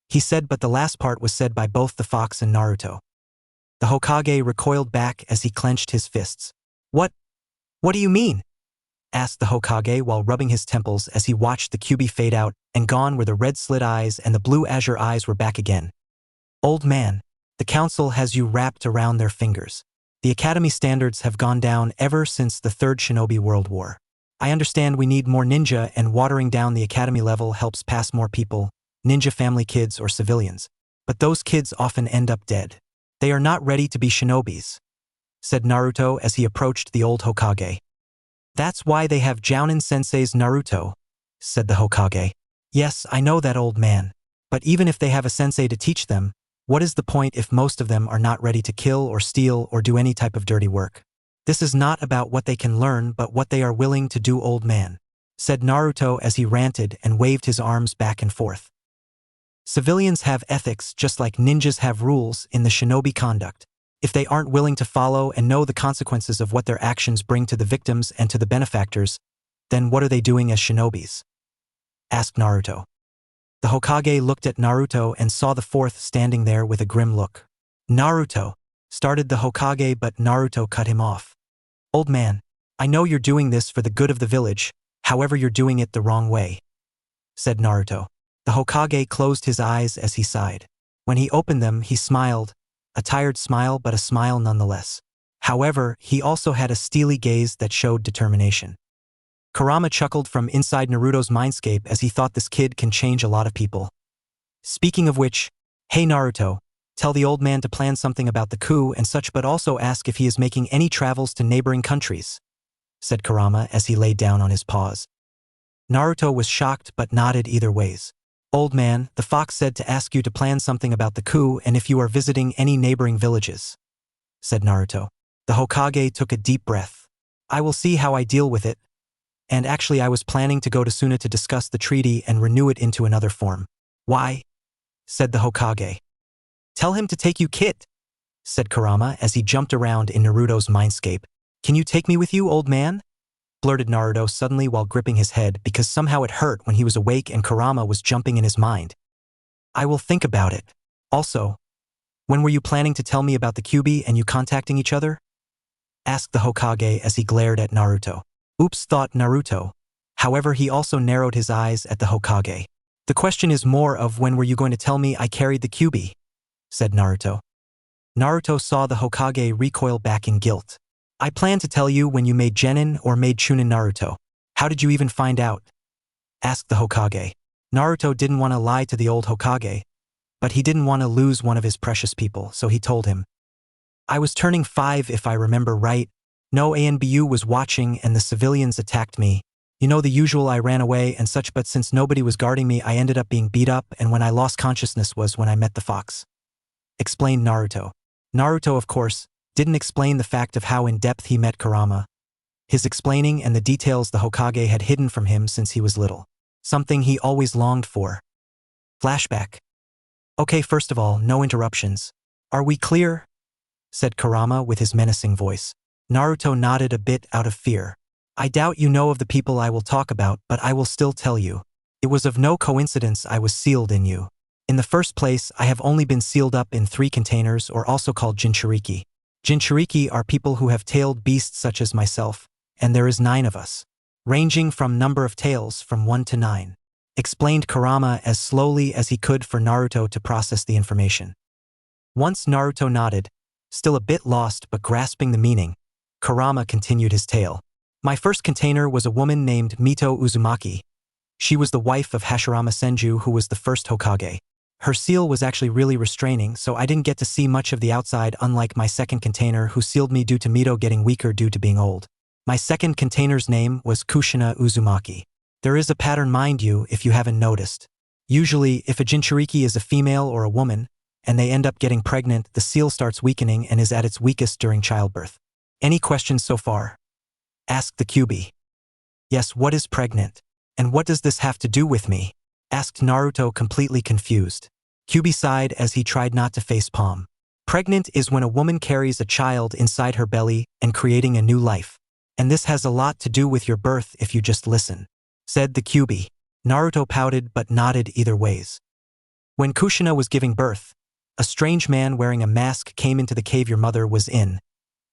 He said, but the last part was said by both the fox and Naruto. The Hokage recoiled back as he clenched his fists. What do you mean? asked the Hokage while rubbing his temples as he watched the Kyuubi fade out and gone were the red slit eyes and the blue azure eyes were back again. Old man, the council has you wrapped around their fingers. The academy standards have gone down ever since the Third Shinobi World War. I understand we need more ninja and watering down the academy level helps pass more people, ninja family kids or civilians. But those kids often end up dead. They are not ready to be shinobis, said Naruto as he approached the old Hokage. That's why they have Jounin Sensei's Naruto, said the Hokage. Yes, I know that, old man. But even if they have a sensei to teach them, what is the point if most of them are not ready to kill or steal or do any type of dirty work? This is not about what they can learn but what they are willing to do, old man, said Naruto as he ranted and waved his arms back and forth. Civilians have ethics just like ninjas have rules in the shinobi conduct. If they aren't willing to follow and know the consequences of what their actions bring to the victims and to the benefactors, then what are they doing as shinobis? Asked Naruto. The Hokage looked at Naruto and saw the fourth standing there with a grim look. Naruto, started the Hokage but Naruto cut him off. Old man, I know you're doing this for the good of the village, however you're doing it the wrong way, said Naruto. The Hokage closed his eyes as he sighed. When he opened them, he smiled, a tired smile but a smile nonetheless. However, he also had a steely gaze that showed determination. Kurama chuckled from inside Naruto's mindscape as he thought this kid can change a lot of people. Speaking of which, hey Naruto, tell the old man to plan something about the coup and such but also ask if he is making any travels to neighboring countries, said Kurama as he laid down on his paws. Naruto was shocked but nodded either ways. Old man, the fox said to ask you to plan something about the coup and if you are visiting any neighboring villages, said Naruto. The Hokage took a deep breath. I will see how I deal with it. And actually I was planning to go to Suna to discuss the treaty and renew it into another form. Why? Said the Hokage. Tell him to take you, kid, said Kurama as he jumped around in Naruto's mindscape. Can you take me with you, old man? Blurted Naruto suddenly while gripping his head because somehow it hurt when he was awake and Kurama was jumping in his mind. I will think about it. Also, when were you planning to tell me about the Kyuubi and you contacting each other? Asked the Hokage as he glared at Naruto. Oops, thought Naruto. However, he also narrowed his eyes at the Hokage. The question is more of when were you going to tell me I carried the Kyuubi, said Naruto. Naruto saw the Hokage recoil back in guilt. I plan to tell you when you made Genin or made Chunin, Naruto. How did you even find out? Asked the Hokage. Naruto didn't want to lie to the old Hokage, but he didn't want to lose one of his precious people, so he told him. I was turning 5 if I remember right. No, Anbu was watching and the civilians attacked me. You know the usual, I ran away and such, but since nobody was guarding me I ended up being beat up and when I lost consciousness was when I met the fox. Explained Naruto. Naruto, of course, didn't explain the fact of how in depth he met Kurama. His explaining and the details the Hokage had hidden from him since he was little. Something he always longed for. Flashback. Okay, first of all, no interruptions. Are we clear? Said Kurama with his menacing voice. Naruto nodded a bit out of fear. I doubt you know of the people I will talk about, but I will still tell you. It was of no coincidence I was sealed in you. In the first place, I have only been sealed up in 3 containers or also called Jinchuriki. Jinchuriki are people who have tailed beasts such as myself, and there is 9 of us, ranging from number of tails from 1 to 9. Explained Kurama as slowly as he could for Naruto to process the information. Once Naruto nodded, still a bit lost but grasping the meaning, Kurama continued his tale. My first container was a woman named Mito Uzumaki. She was the wife of Hashirama Senju, who was the first Hokage. Her seal was actually really restraining, so I didn't get to see much of the outside, unlike my second container who sealed me due to Mito getting weaker due to being old. My second container's name was Kushina Uzumaki. There is a pattern, mind you, if you haven't noticed. Usually, if a Jinchuriki is a female or a woman, and they end up getting pregnant, the seal starts weakening and is at its weakest during childbirth. Any questions so far? Asked the Kyuubi. Yes, what is pregnant? And what does this have to do with me? Asked Naruto, completely confused. Kyuubi sighed as he tried not to facepalm. Pregnant is when a woman carries a child inside her belly and creating a new life. And this has a lot to do with your birth if you just listen, said the Kyuubi. Naruto pouted but nodded either ways. When Kushina was giving birth, a strange man wearing a mask came into the cave your mother was in,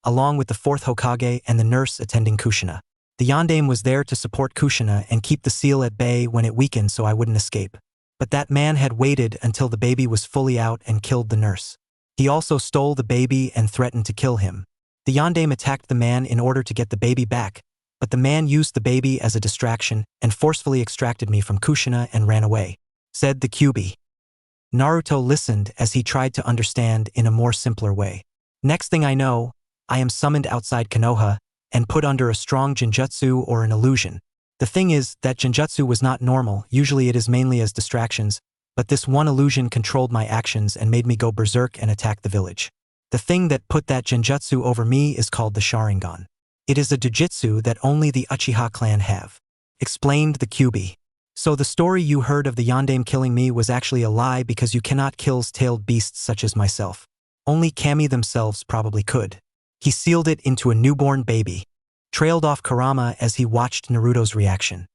along with the 4th Hokage and the nurse attending Kushina. The yondaime was there to support Kushina and keep the seal at bay when it weakened so I wouldn't escape. But that man had waited until the baby was fully out and killed the nurse. He also stole the baby and threatened to kill him. The yondaime attacked the man in order to get the baby back, but the man used the baby as a distraction and forcefully extracted me from Kushina and ran away, said the Kyuubi. Naruto listened as he tried to understand in a more simpler way. Next thing I know, I am summoned outside Konoha and put under a strong genjutsu or an illusion. The thing is that genjutsu was not normal, usually it is mainly as distractions, but this one illusion controlled my actions and made me go berserk and attack the village. The thing that put that genjutsu over me is called the Sharingan. It is a jujitsu that only the Uchiha clan have, explained the Kyuubi. So the story you heard of the yondaime killing me was actually a lie because you cannot kill tailed beasts such as myself. Only kami themselves probably could. He sealed it into a newborn baby. Trailed off Kurama as he watched Naruto's reaction.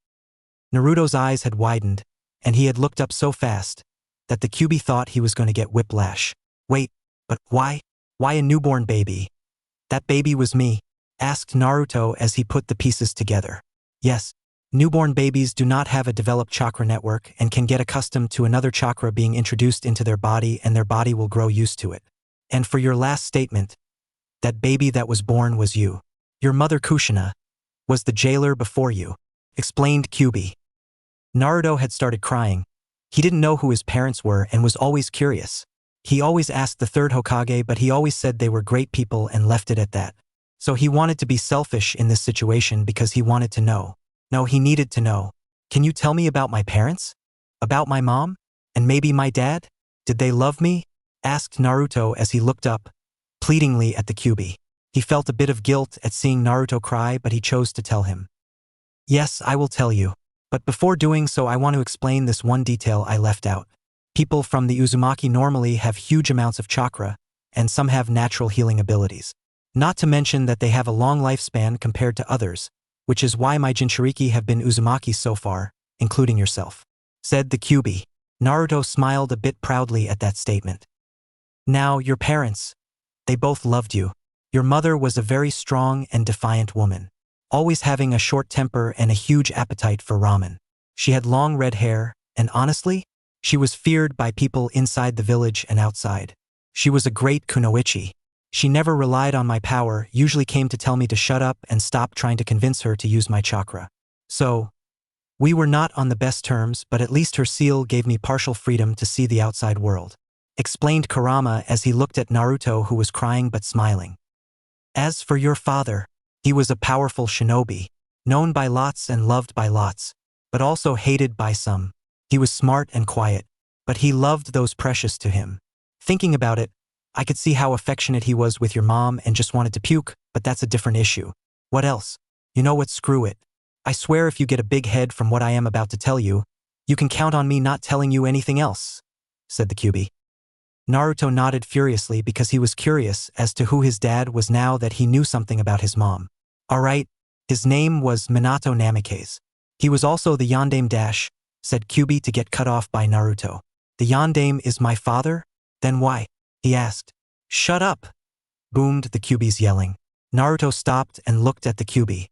Naruto's eyes had widened, and he had looked up so fast that the Kyuubi thought he was going to get whiplash. Wait, but why? Why a newborn baby? That baby was me, asked Naruto as he put the pieces together. Yes, newborn babies do not have a developed chakra network and can get accustomed to another chakra being introduced into their body and their body will grow used to it. And for your last statement, that baby that was born was you. Your mother Kushina was the jailer before you, explained Kyuubi. Naruto had started crying. He didn't know who his parents were and was always curious. He always asked the third Hokage, but he always said they were great people and left it at that. So he wanted to be selfish in this situation because he wanted to know. No, he needed to know. Can you tell me about my parents? About my mom? And maybe my dad? Did they love me? Asked Naruto as he looked up, pleadingly at the Kyuubi. He felt a bit of guilt at seeing Naruto cry, but he chose to tell him. Yes, I will tell you. But before doing so, I want to explain this one detail I left out. People from the Uzumaki normally have huge amounts of chakra, and some have natural healing abilities. Not to mention that they have a long lifespan compared to others, which is why my Jinchuriki have been Uzumaki so far, including yourself, said the Kyuubi. Naruto smiled a bit proudly at that statement. Now, your parents, they both loved you. Your mother was a very strong and defiant woman, always having a short temper and a huge appetite for ramen. She had long red hair, and honestly, she was feared by people inside the village and outside. She was a great kunoichi. She never relied on my power, usually came to tell me to shut up and stop trying to convince her to use my chakra. So, we were not on the best terms, but at least her seal gave me partial freedom to see the outside world, explained Kurama as he looked at Naruto, who was crying but smiling. As for your father, he was a powerful shinobi, known by lots and loved by lots, but also hated by some. He was smart and quiet, but he loved those precious to him. Thinking about it, I could see how affectionate he was with your mom and just wanted to puke, but that's a different issue. What else? You know what, screw it. I swear if you get a big head from what I am about to tell you, you can count on me not telling you anything else, said the Kyuubi. Naruto nodded furiously because he was curious as to who his dad was now that he knew something about his mom. Alright, his name was Minato Namikaze. He was also the yondaime dash, said Kyuubi to get cut off by Naruto. The yondaime is my father? Then why? He asked. Shut up! Boomed the Kyuubi's yelling. Naruto stopped and looked at the Kyuubi.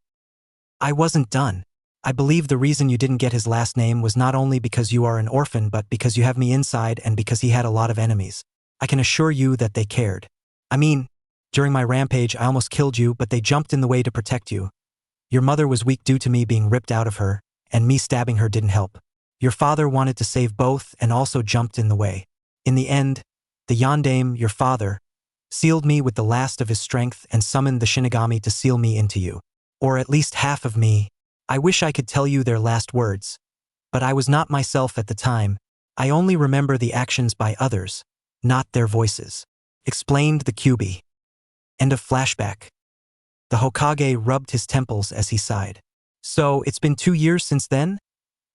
I wasn't done. I believe the reason you didn't get his last name was not only because you are an orphan but because you have me inside and because he had a lot of enemies. I can assure you that they cared. I mean, during my rampage I almost killed you, but they jumped in the way to protect you. Your mother was weak due to me being ripped out of her, and me stabbing her didn't help. Your father wanted to save both and also jumped in the way. In the end, the yondaime, your father, sealed me with the last of his strength and summoned the Shinigami to seal me into you. Or at least half of me. I wish I could tell you their last words. But I was not myself at the time. I only remember the actions by others, not their voices, explained the Kyuubi. End of flashback. The Hokage rubbed his temples as he sighed. So, it's been 2 years since then?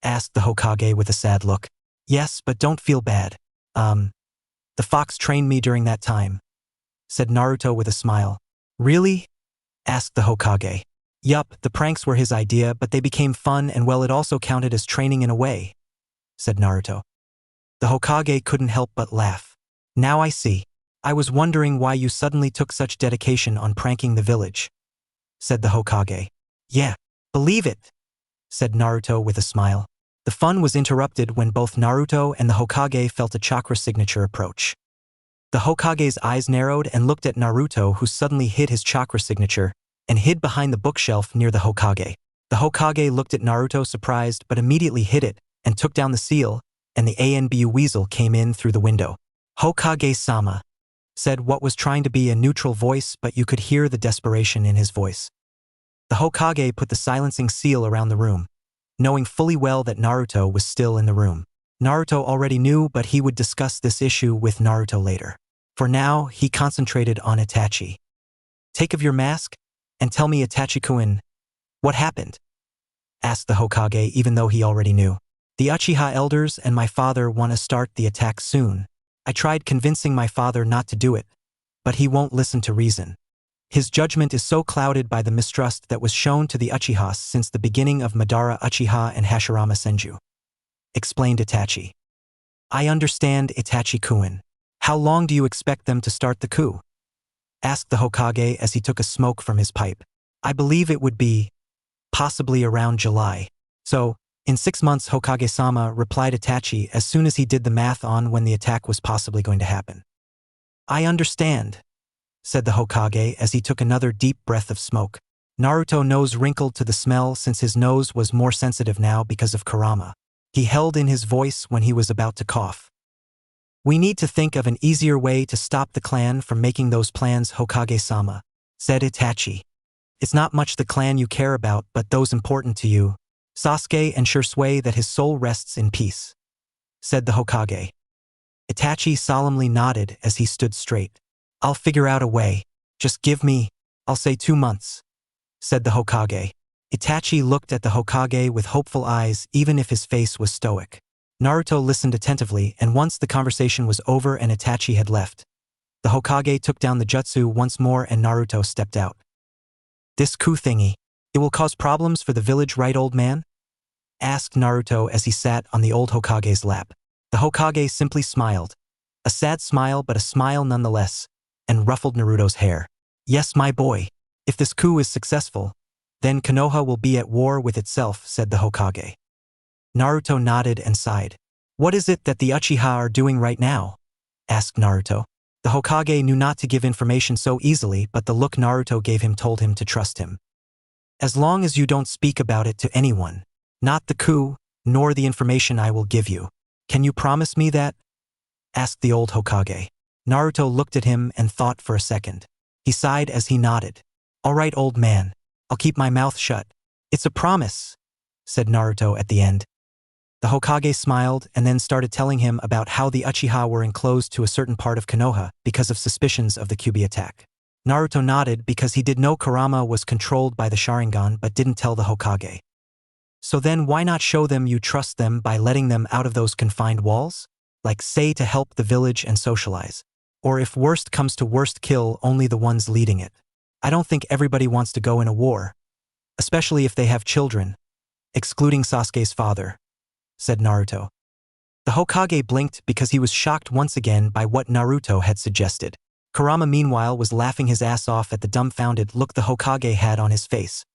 Asked the Hokage with a sad look. Yes, but don't feel bad. The fox trained me during that time, said Naruto with a smile. Really? Asked the Hokage. Yup, the pranks were his idea, but they became fun and well, it also counted as training in a way, said Naruto. The Hokage couldn't help but laugh. Now I see. I was wondering why you suddenly took such dedication on pranking the village, said the Hokage. Yeah, Believe it, said Naruto with a smile. The fun was interrupted when both Naruto and the Hokage felt a chakra signature approach. The Hokage's eyes narrowed and looked at Naruto, who suddenly hid his chakra signature and hid behind the bookshelf near the Hokage. The Hokage looked at Naruto surprised but immediately hid it and took down the seal, and the Anbu weasel came in through the window. Hokage-sama, said what was trying to be a neutral voice, but you could hear the desperation in his voice. The Hokage put the silencing seal around the room, knowing fully well that Naruto was still in the room. Naruto already knew, but he would discuss this issue with Naruto later. For now, he concentrated on Itachi. Take off your mask and tell me, Itachi-kun, what happened? Asked the Hokage, even though he already knew. The Uchiha elders and my father want to start the attack soon. I tried convincing my father not to do it, but he won't listen to reason. His judgment is so clouded by the mistrust that was shown to the Uchihas since the beginning of Madara Uchiha and Hashirama Senju, explained Itachi. I understand, Itachi-kun. How long do you expect them to start the coup? Asked the Hokage as he took a smoke from his pipe. I believe it would be possibly around July. So, in 6 months, Hokage-sama, replied Itachi as soon as he did the math on when the attack was possibly going to happen. I understand, said the Hokage as he took another deep breath of smoke. Naruto's nose wrinkled to the smell since his nose was more sensitive now because of Kurama. He held in his voice when he was about to cough. We need to think of an easier way to stop the clan from making those plans, Hokage-sama, said Itachi. It's not much the clan you care about, but those important to you. Sasuke, ensure Sui that his soul rests in peace, said the Hokage. Itachi solemnly nodded as he stood straight. I'll figure out a way. Just give me, I'll say 2 months, said the Hokage. Itachi looked at the Hokage with hopeful eyes, even if his face was stoic. Naruto listened attentively, and once the conversation was over and Itachi had left, the Hokage took down the jutsu once more and Naruto stepped out. This coup thingy, it will cause problems for the village, right, old man? Asked Naruto as he sat on the old Hokage's lap. The Hokage simply smiled. A sad smile, but a smile nonetheless, and ruffled Naruto's hair. Yes, my boy. If this coup is successful, then Konoha will be at war with itself, said the Hokage. Naruto nodded and sighed. What is it that the Uchiha are doing right now? Asked Naruto. The Hokage knew not to give information so easily, but the look Naruto gave him told him to trust him. As long as you don't speak about it to anyone, not the coup, nor the information I will give you. Can you promise me that? Asked the old Hokage. Naruto looked at him and thought for a second. He sighed as he nodded. All right, old man. I'll keep my mouth shut. It's a promise, said Naruto at the end. The Hokage smiled and then started telling him about how the Uchiha were enclosed to a certain part of Konoha because of suspicions of the Kyuubi attack. Naruto nodded because he did know Kurama was controlled by the Sharingan but didn't tell the Hokage. So then why not show them you trust them by letting them out of those confined walls? Like, say, to help the village and socialize. Or if worst comes to worst, kill only the ones leading it. I don't think everybody wants to go in a war, especially if they have children, excluding Sasuke's father, said Naruto. The Hokage blinked because he was shocked once again by what Naruto had suggested. Kurama meanwhile was laughing his ass off at the dumbfounded look the Hokage had on his face,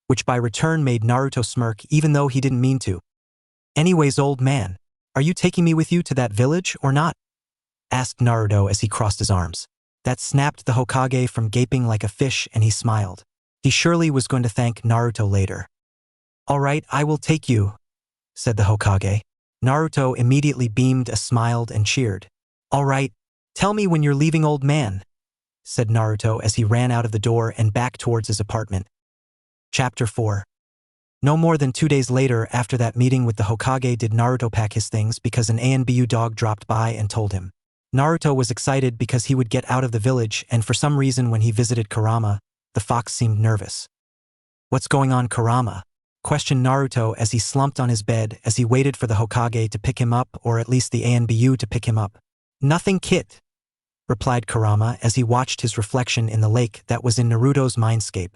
which by return made Naruto smirk even though he didn't mean to. Anyways, old man, are you taking me with you to that village or not? Asked Naruto as he crossed his arms. That snapped the Hokage from gaping like a fish, and he smiled. He surely was going to thank Naruto later. All right, I will take you, said the Hokage. Naruto immediately beamed, smiled, and cheered. All right, tell me when you're leaving, old man, said Naruto as he ran out of the door and back towards his apartment. Chapter 4. No more than 2 days later, after that meeting with the Hokage, did Naruto pack his things because an Anbu dog dropped by and told him. Naruto was excited because he would get out of the village, and for some reason when he visited Kurama, the fox seemed nervous. What's going on, Kurama? Questioned Naruto as he slumped on his bed as he waited for the Hokage to pick him up, or at least the Anbu to pick him up. Nothing, kit, replied Kurama as he watched his reflection in the lake that was in Naruto's mindscape.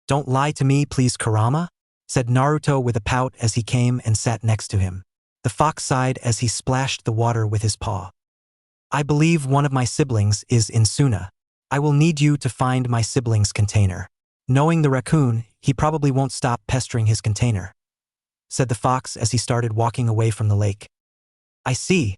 Don't lie to me, please, Kurama, said Naruto with a pout as he came and sat next to him. The fox sighed as he splashed the water with his paw. I believe one of my siblings is in Suna. I will need you to find my sibling's container. Knowing the raccoon, he probably won't stop pestering his container," said the fox as he started walking away from the lake. "I see.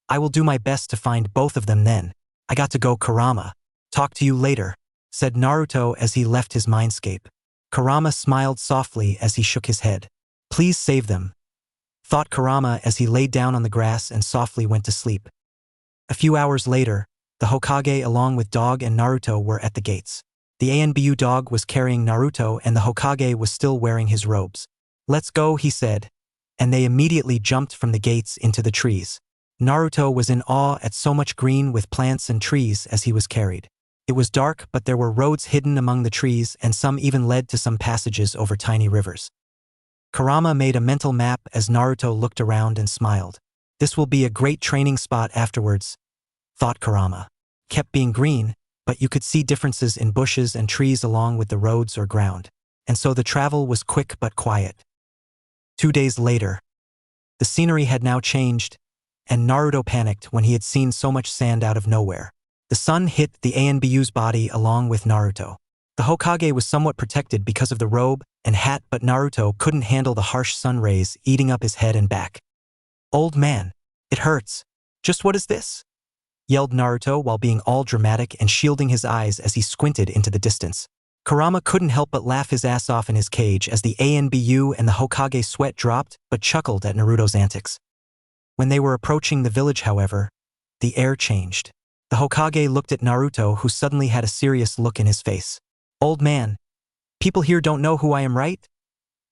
I will do my best to find both of them then. I got to go, Kurama. Talk to you later," said Naruto as he left his mindscape. Kurama smiled softly as he shook his head. "Please save them," thought Kurama as he laid down on the grass and softly went to sleep. A few hours later, the Hokage along with Dog and Naruto were at the gates. The ANBU dog was carrying Naruto and the Hokage was still wearing his robes. "Let's go," he said, and they immediately jumped from the gates into the trees. Naruto was in awe at so much green with plants and trees as he was carried. It was dark, but there were roads hidden among the trees and some even led to some passages over tiny rivers. Kurama made a mental map as Naruto looked around and smiled. "This will be a great training spot afterwards," thought Kurama. Kept being green, but you could see differences in bushes and trees along with the roads or ground. And so the travel was quick but quiet. 2 days later, the scenery had now changed, and Naruto panicked when he had seen so much sand out of nowhere. The sun hit the ANBU's body along with Naruto. The Hokage was somewhat protected because of the robe and hat, but Naruto couldn't handle the harsh sun rays eating up his head and back. "Old man, it hurts. Just what is this?" yelled Naruto while being all dramatic and shielding his eyes as he squinted into the distance. Kurama couldn't help but laugh his ass off in his cage as the ANBU and the Hokage sweat dropped but chuckled at Naruto's antics. When they were approaching the village, however, the air changed. The Hokage looked at Naruto, who suddenly had a serious look in his face. "Old man, people here don't know who I am, right?"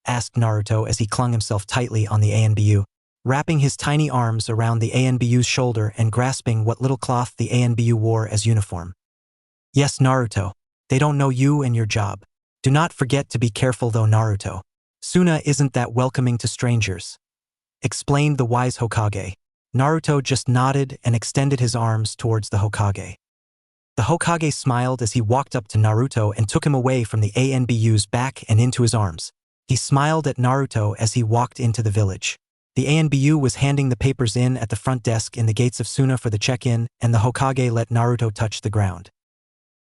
asked Naruto as he clung himself tightly on the ANBU, wrapping his tiny arms around the ANBU's shoulder and grasping what little cloth the ANBU wore as uniform. "Yes, Naruto. They don't know you and your job. Do not forget to be careful though, Naruto. Suna isn't that welcoming to strangers," explained the wise Hokage. Naruto just nodded and extended his arms towards the Hokage. The Hokage smiled as he walked up to Naruto and took him away from the ANBU's back and into his arms. He smiled at Naruto as he walked into the village. The ANBU was handing the papers in at the front desk in the gates of Suna for the check-in, and the Hokage let Naruto touch the ground.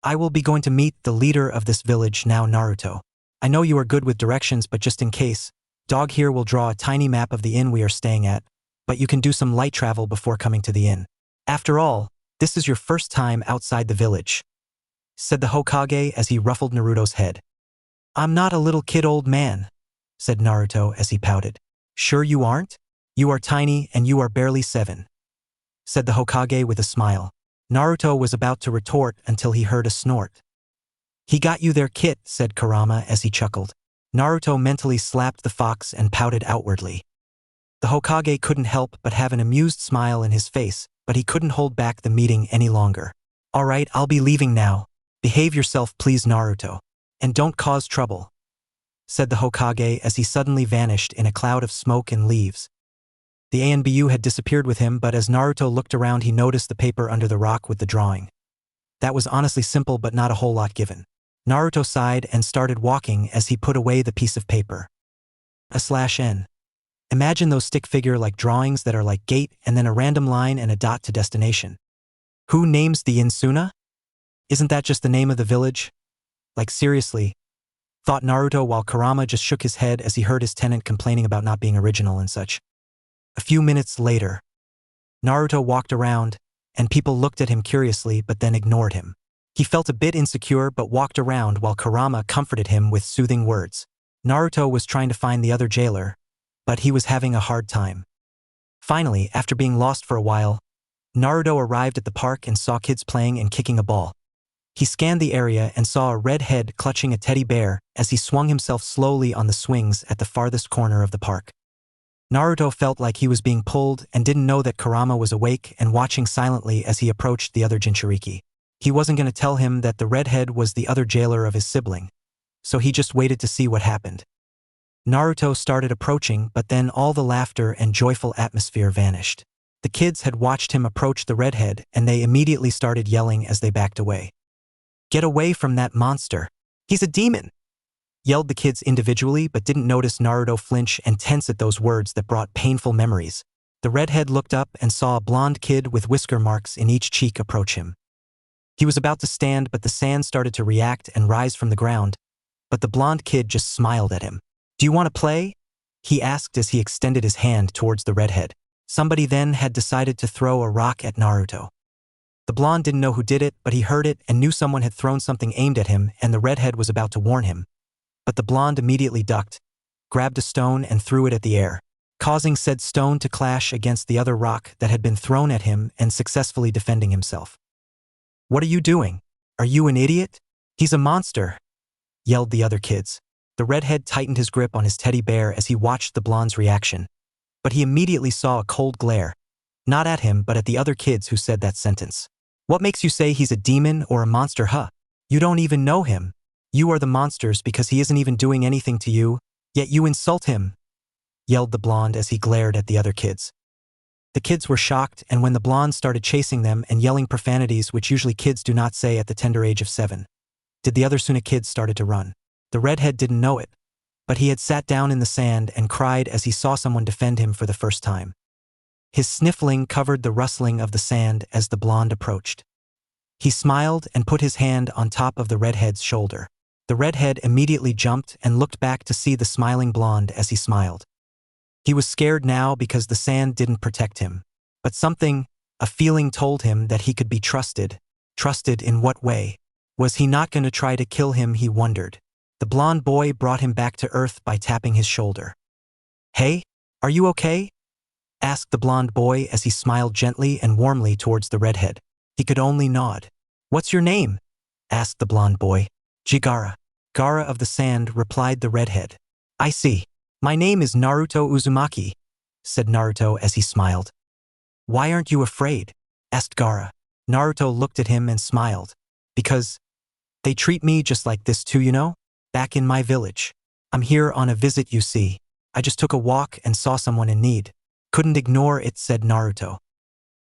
"I will be going to meet the leader of this village now, Naruto. I know you are good with directions, but just in case, Dog here will draw a tiny map of the inn we are staying at, but you can do some light travel before coming to the inn. After all, this is your first time outside the village," said the Hokage as he ruffled Naruto's head. "I'm not a little kid, old man," said Naruto as he pouted. "Sure you aren't? You are tiny and you are barely 7, said the Hokage with a smile. Naruto was about to retort until he heard a snort. "He got you there, Kit," said Kurama as he chuckled. Naruto mentally slapped the fox and pouted outwardly. The Hokage couldn't help but have an amused smile in his face, but he couldn't hold back the meeting any longer. "All right, I'll be leaving now. Behave yourself, please, Naruto. And don't cause trouble," said the Hokage as he suddenly vanished in a cloud of smoke and leaves. The ANBU had disappeared with him, but as Naruto looked around he noticed the paper under the rock with the drawing. That was honestly simple but not a whole lot given. Naruto sighed and started walking as he put away the piece of paper. /N. Imagine those stick figure-like drawings that are like gate and then a random line and a dot to destination. Who names the inn Suna? Isn't that just the name of the village? Like seriously, thought Naruto while Kurama just shook his head as he heard his tenant complaining about not being original and such. A few minutes later, Naruto walked around, and people looked at him curiously but then ignored him. He felt a bit insecure but walked around while Kurama comforted him with soothing words. Naruto was trying to find the other jailer, but he was having a hard time. Finally, after being lost for a while, Naruto arrived at the park and saw kids playing and kicking a ball. He scanned the area and saw a red head clutching a teddy bear as he swung himself slowly on the swings at the farthest corner of the park. Naruto felt like he was being pulled and didn't know that Kurama was awake and watching silently as he approached the other Jinchuriki. He wasn't going to tell him that the redhead was the other jailer of his sibling, so he just waited to see what happened. Naruto started approaching, but then all the laughter and joyful atmosphere vanished. The kids had watched him approach the redhead and they immediately started yelling as they backed away. "Get away from that monster! He's a demon!" yelled the kids individually but didn't notice Naruto flinch and tense at those words that brought painful memories. The redhead looked up and saw a blonde kid with whisker marks in each cheek approach him. He was about to stand, but the sand started to react and rise from the ground, but the blonde kid just smiled at him. "Do you want to play?" he asked as he extended his hand towards the redhead. Somebody then had decided to throw a rock at Naruto. The blonde didn't know who did it, but he heard it and knew someone had thrown something aimed at him, and the redhead was about to warn him. But the blonde immediately ducked, grabbed a stone and threw it at the air, causing said stone to clash against the other rock that had been thrown at him and successfully defending himself. "What are you doing? Are you an idiot? He's a monster," yelled the other kids. The redhead tightened his grip on his teddy bear as he watched the blonde's reaction, but he immediately saw a cold glare, not at him but at the other kids who said that sentence. "What makes you say he's a demon or a monster, huh? You don't even know him. You are the monsters because he isn't even doing anything to you, yet you insult him," yelled the blonde as he glared at the other kids. The kids were shocked, and when the blonde started chasing them and yelling profanities which usually kids do not say at the tender age of 7, did the other Suna kids started to run. The redhead didn't know it, but he had sat down in the sand and cried as he saw someone defend him for the first time. His sniffling covered the rustling of the sand as the blonde approached. He smiled and put his hand on top of the redhead's shoulder. The redhead immediately jumped and looked back to see the smiling blonde as he smiled. He was scared now because the sand didn't protect him, but something, a feeling told him that he could be trusted. Trusted in what way? Was he not going to try to kill him, he wondered. The blonde boy brought him back to earth by tapping his shoulder. "Hey, are you okay?" asked the blonde boy as he smiled gently and warmly towards the redhead. He could only nod. "What's your name?" asked the blonde boy. "Jigara." "Gara of the sand," replied the redhead. "I see. My name is Naruto Uzumaki," said Naruto as he smiled. "Why aren't you afraid?" asked Gara. Naruto looked at him and smiled. "Because they treat me just like this too, you know? Back in my village. I'm here on a visit, you see. I just took a walk and saw someone in need. Couldn't ignore it," said Naruto.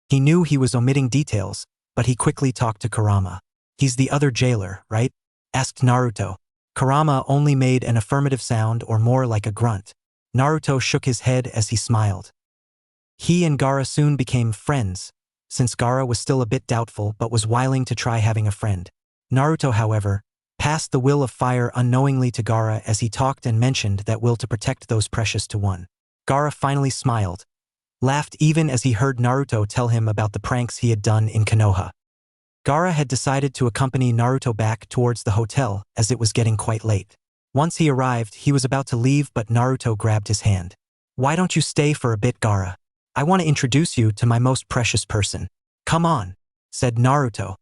He knew he was omitting details, but he quickly talked to Kurama. "He's the other jailer, right?" asked Naruto. Kurama only made an affirmative sound or more like a grunt. Naruto shook his head as he smiled. He and Gara soon became friends, since Gara was still a bit doubtful but was willing to try having a friend. Naruto, however, passed the will of fire unknowingly to Gara as he talked and mentioned that will to protect those precious to one. Gara finally smiled, laughed even as he heard Naruto tell him about the pranks he had done in Konoha. Gara had decided to accompany Naruto back towards the hotel as it was getting quite late. Once he arrived, he was about to leave but Naruto grabbed his hand. "Why don't you stay for a bit, Gara? I want to introduce you to my most precious person." "Come on," said Naruto.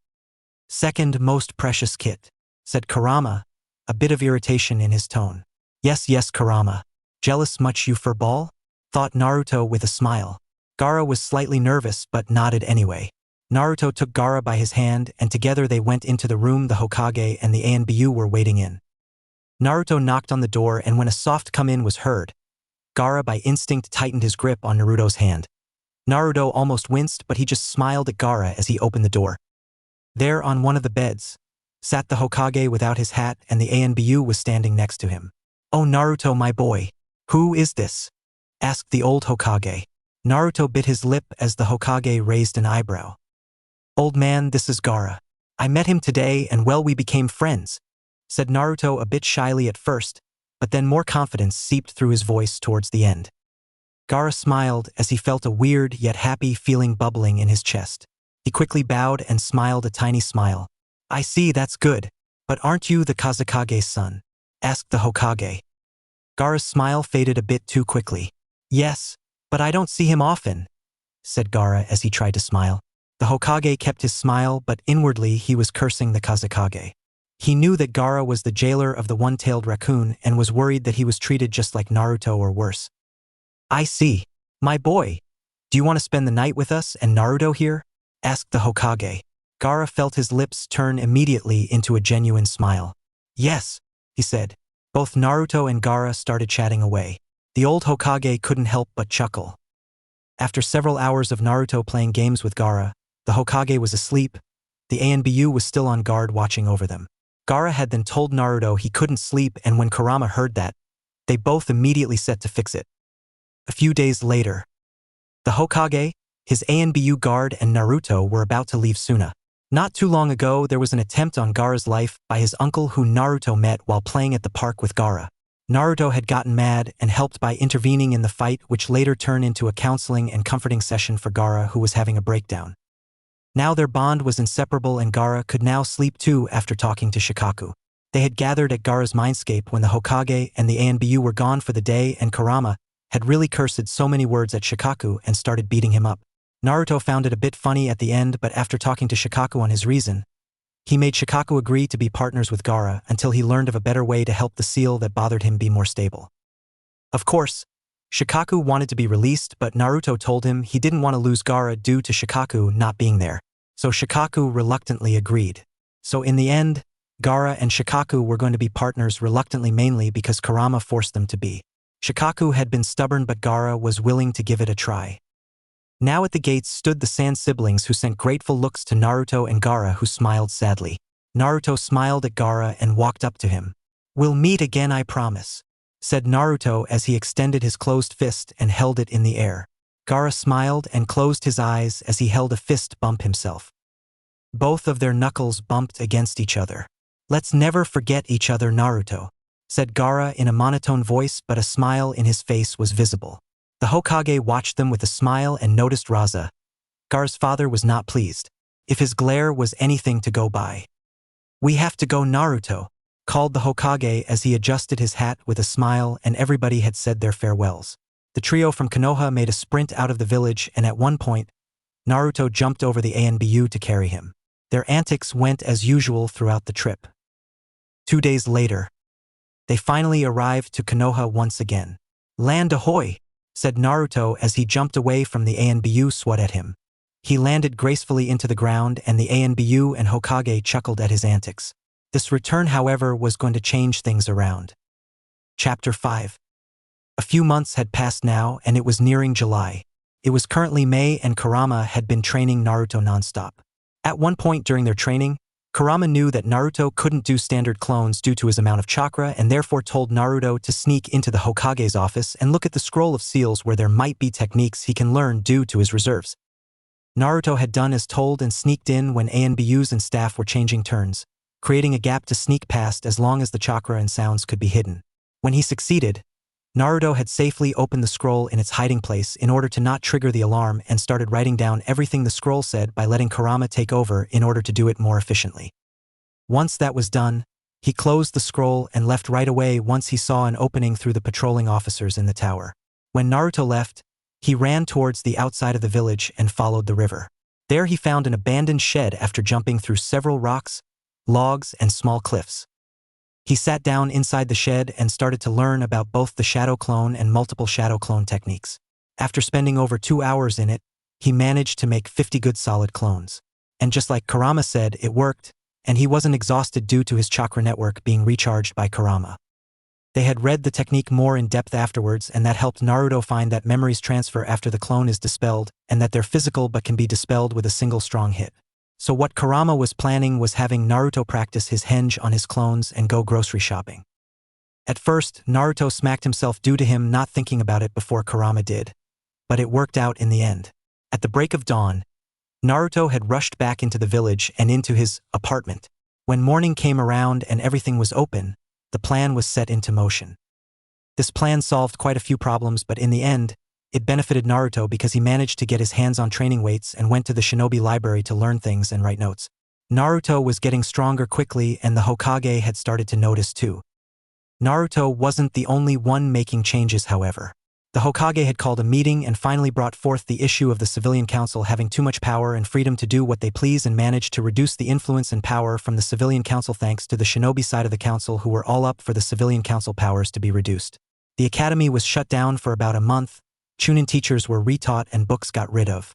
"Second most precious kit," said Kurama, a bit of irritation in his tone. Yes, Kurama. Jealous much you for ball?" thought Naruto with a smile. Gara was slightly nervous but nodded anyway. Naruto took Gara by his hand and together they went into the room the Hokage and the ANBU were waiting in. Naruto knocked on the door and when a soft come-in was heard, Gara by instinct tightened his grip on Naruto's hand. Naruto almost winced but he just smiled at Gara as he opened the door. There on one of the beds sat the Hokage without his hat and the ANBU was standing next to him. "Oh Naruto, my boy. Who is this?" asked the old Hokage. Naruto bit his lip as the Hokage raised an eyebrow. "Old man, this is Gara. I met him today and well we became friends," said Naruto a bit shyly at first, but then more confidence seeped through his voice towards the end. Gara smiled as he felt a weird yet happy feeling bubbling in his chest. He quickly bowed and smiled a tiny smile. "I see, that's good. But aren't you the Kazekage's son?" asked the Hokage. Gara's smile faded a bit too quickly. "Yes, but I don't see him often," said Gara as he tried to smile. The Hokage kept his smile but inwardly he was cursing the Kazekage. He knew that Gara was the jailer of the one-tailed raccoon and was worried that he was treated just like Naruto or worse. "I see. My boy, do you want to spend the night with us and Naruto here?" asked the Hokage. Gara felt his lips turn immediately into a genuine smile. "Yes," he said. Both Naruto and Gara started chatting away. The old Hokage couldn't help but chuckle. After several hours of Naruto playing games with Gara, the Hokage was asleep. The ANBU was still on guard watching over them. Gara had then told Naruto he couldn't sleep and when Kurama heard that, they both immediately set to fix it. A few days later, the Hokage, his ANBU guard and Naruto were about to leave Suna. Not too long ago, there was an attempt on Gaara's life by his uncle who Naruto met while playing at the park with Gaara. Naruto had gotten mad and helped by intervening in the fight, which later turned into a counseling and comforting session for Gaara, who was having a breakdown. Now their bond was inseparable and Gaara could now sleep too after talking to Shikaku. They had gathered at Gaara's mindscape when the Hokage and the ANBU were gone for the day, and Kurama had really cursed so many words at Shikaku and started beating him up. Naruto found it a bit funny at the end, but after talking to Shikaku on his reason, he made Shikaku agree to be partners with Gaara until he learned of a better way to help the seal that bothered him be more stable. Of course, Shikaku wanted to be released, but Naruto told him he didn't want to lose Gaara due to Shikaku not being there. So Shikaku reluctantly agreed. So in the end, Gaara and Shikaku were going to be partners reluctantly, mainly because Kurama forced them to be. Shikaku had been stubborn, but Gaara was willing to give it a try. Now at the gates stood the Sand siblings, who sent grateful looks to Naruto and Gaara, who smiled sadly. Naruto smiled at Gaara and walked up to him. "We'll meet again, I promise," said Naruto as he extended his closed fist and held it in the air. Gaara smiled and closed his eyes as he held a fist bump himself. Both of their knuckles bumped against each other. "Let's never forget each other, Naruto," said Gaara in a monotone voice, but a smile in his face was visible. The Hokage watched them with a smile and noticed Raza. Gaara's father was not pleased, if his glare was anything to go by. "We have to go, Naruto," called the Hokage as he adjusted his hat with a smile, and everybody had said their farewells. The trio from Konoha made a sprint out of the village, and at one point, Naruto jumped over the ANBU to carry him. Their antics went as usual throughout the trip. 2 days later, they finally arrived to Konoha once again. "Land ahoy," said Naruto as he jumped away from the ANBU SWAT at him. He landed gracefully into the ground, and the ANBU and Hokage chuckled at his antics. This return, however, was going to change things around. Chapter 5. A few months had passed now, and it was nearing July. It was currently May, and Kurama had been training Naruto nonstop. At one point during their training, Kurama knew that Naruto couldn't do standard clones due to his amount of chakra, and therefore told Naruto to sneak into the Hokage's office and look at the scroll of seals where there might be techniques he can learn due to his reserves. Naruto had done as told and sneaked in when ANBUs and staff were changing turns, creating a gap to sneak past as long as the chakra and sounds could be hidden. When he succeeded, Naruto had safely opened the scroll in its hiding place in order to not trigger the alarm, and started writing down everything the scroll said by letting Kurama take over in order to do it more efficiently. Once that was done, he closed the scroll and left right away once he saw an opening through the patrolling officers in the tower. When Naruto left, he ran towards the outside of the village and followed the river. There he found an abandoned shed after jumping through several rocks, logs, and small cliffs. He sat down inside the shed and started to learn about both the shadow clone and multiple shadow clone techniques. After spending over 2 hours in it, he managed to make 50 good solid clones. And just like Kurama said, it worked, and he wasn't exhausted due to his chakra network being recharged by Kurama. They had read the technique more in depth afterwards, and that helped Naruto find that memories transfer after the clone is dispelled, and that they're physical but can be dispelled with a single strong hit. So what Kurama was planning was having Naruto practice his henge on his clones and go grocery shopping. At first, Naruto smacked himself due to him not thinking about it before Kurama did, but it worked out in the end. At the break of dawn, Naruto had rushed back into the village and into his apartment. When morning came around and everything was open, the plan was set into motion. This plan solved quite a few problems, but in the end, it benefited Naruto because he managed to get his hands on training weights and went to the shinobi library to learn things and write notes. Naruto was getting stronger quickly, and the Hokage had started to notice too. Naruto wasn't the only one making changes, however. The Hokage had called a meeting and finally brought forth the issue of the civilian council having too much power and freedom to do what they please, and managed to reduce the influence and power from the civilian council thanks to the shinobi side of the council, who were all up for the civilian council powers to be reduced. The academy was shut down for about a month, Chunin teachers were retaught, and books got rid of.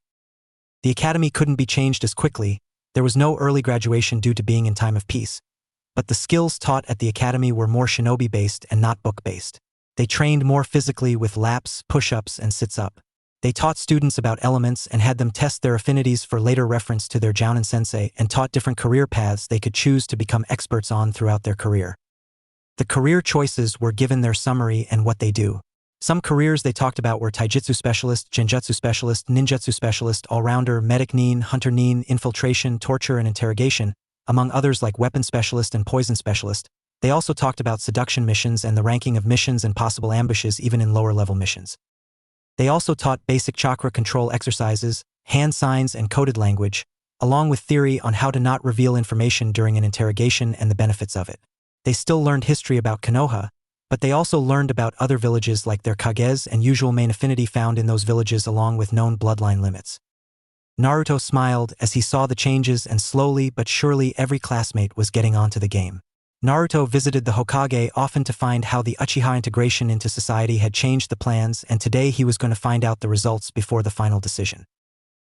The academy couldn't be changed as quickly, there was no early graduation due to being in time of peace, but the skills taught at the academy were more shinobi-based and not book-based. They trained more physically with laps, push-ups, and sits-up. They taught students about elements and had them test their affinities for later reference to their Jounin sensei, and taught different career paths they could choose to become experts on throughout their career. The career choices were given their summary and what they do. Some careers they talked about were taijutsu specialist, genjutsu specialist, ninjutsu specialist, all-rounder, medic nin, hunter nin, infiltration, torture and interrogation, among others like weapon specialist and poison specialist. They also talked about seduction missions and the ranking of missions and possible ambushes even in lower-level missions. They also taught basic chakra control exercises, hand signs and coded language, along with theory on how to not reveal information during an interrogation and the benefits of it. They still learned history about Konoha, but they also learned about other villages like their kages and usual main affinity found in those villages along with known bloodline limits. Naruto smiled as he saw the changes and slowly but surely every classmate was getting onto the game. Naruto visited the Hokage often to find how the Uchiha integration into society had changed the plans, and today he was going to find out the results before the final decision.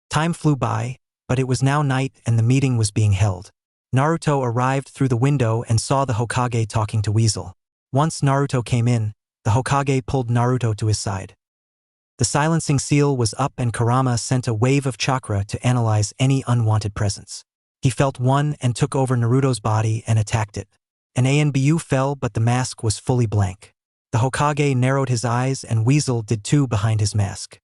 Time flew by, but it was now night and the meeting was being held. Naruto arrived through the window and saw the Hokage talking to Weasel. Once Naruto came in, the Hokage pulled Naruto to his side. The silencing seal was up and Kurama sent a wave of chakra to analyze any unwanted presence. He felt one and took over Naruto's body and attacked it. An ANBU fell, but the mask was fully blank. The Hokage narrowed his eyes and Weasel did too behind his mask.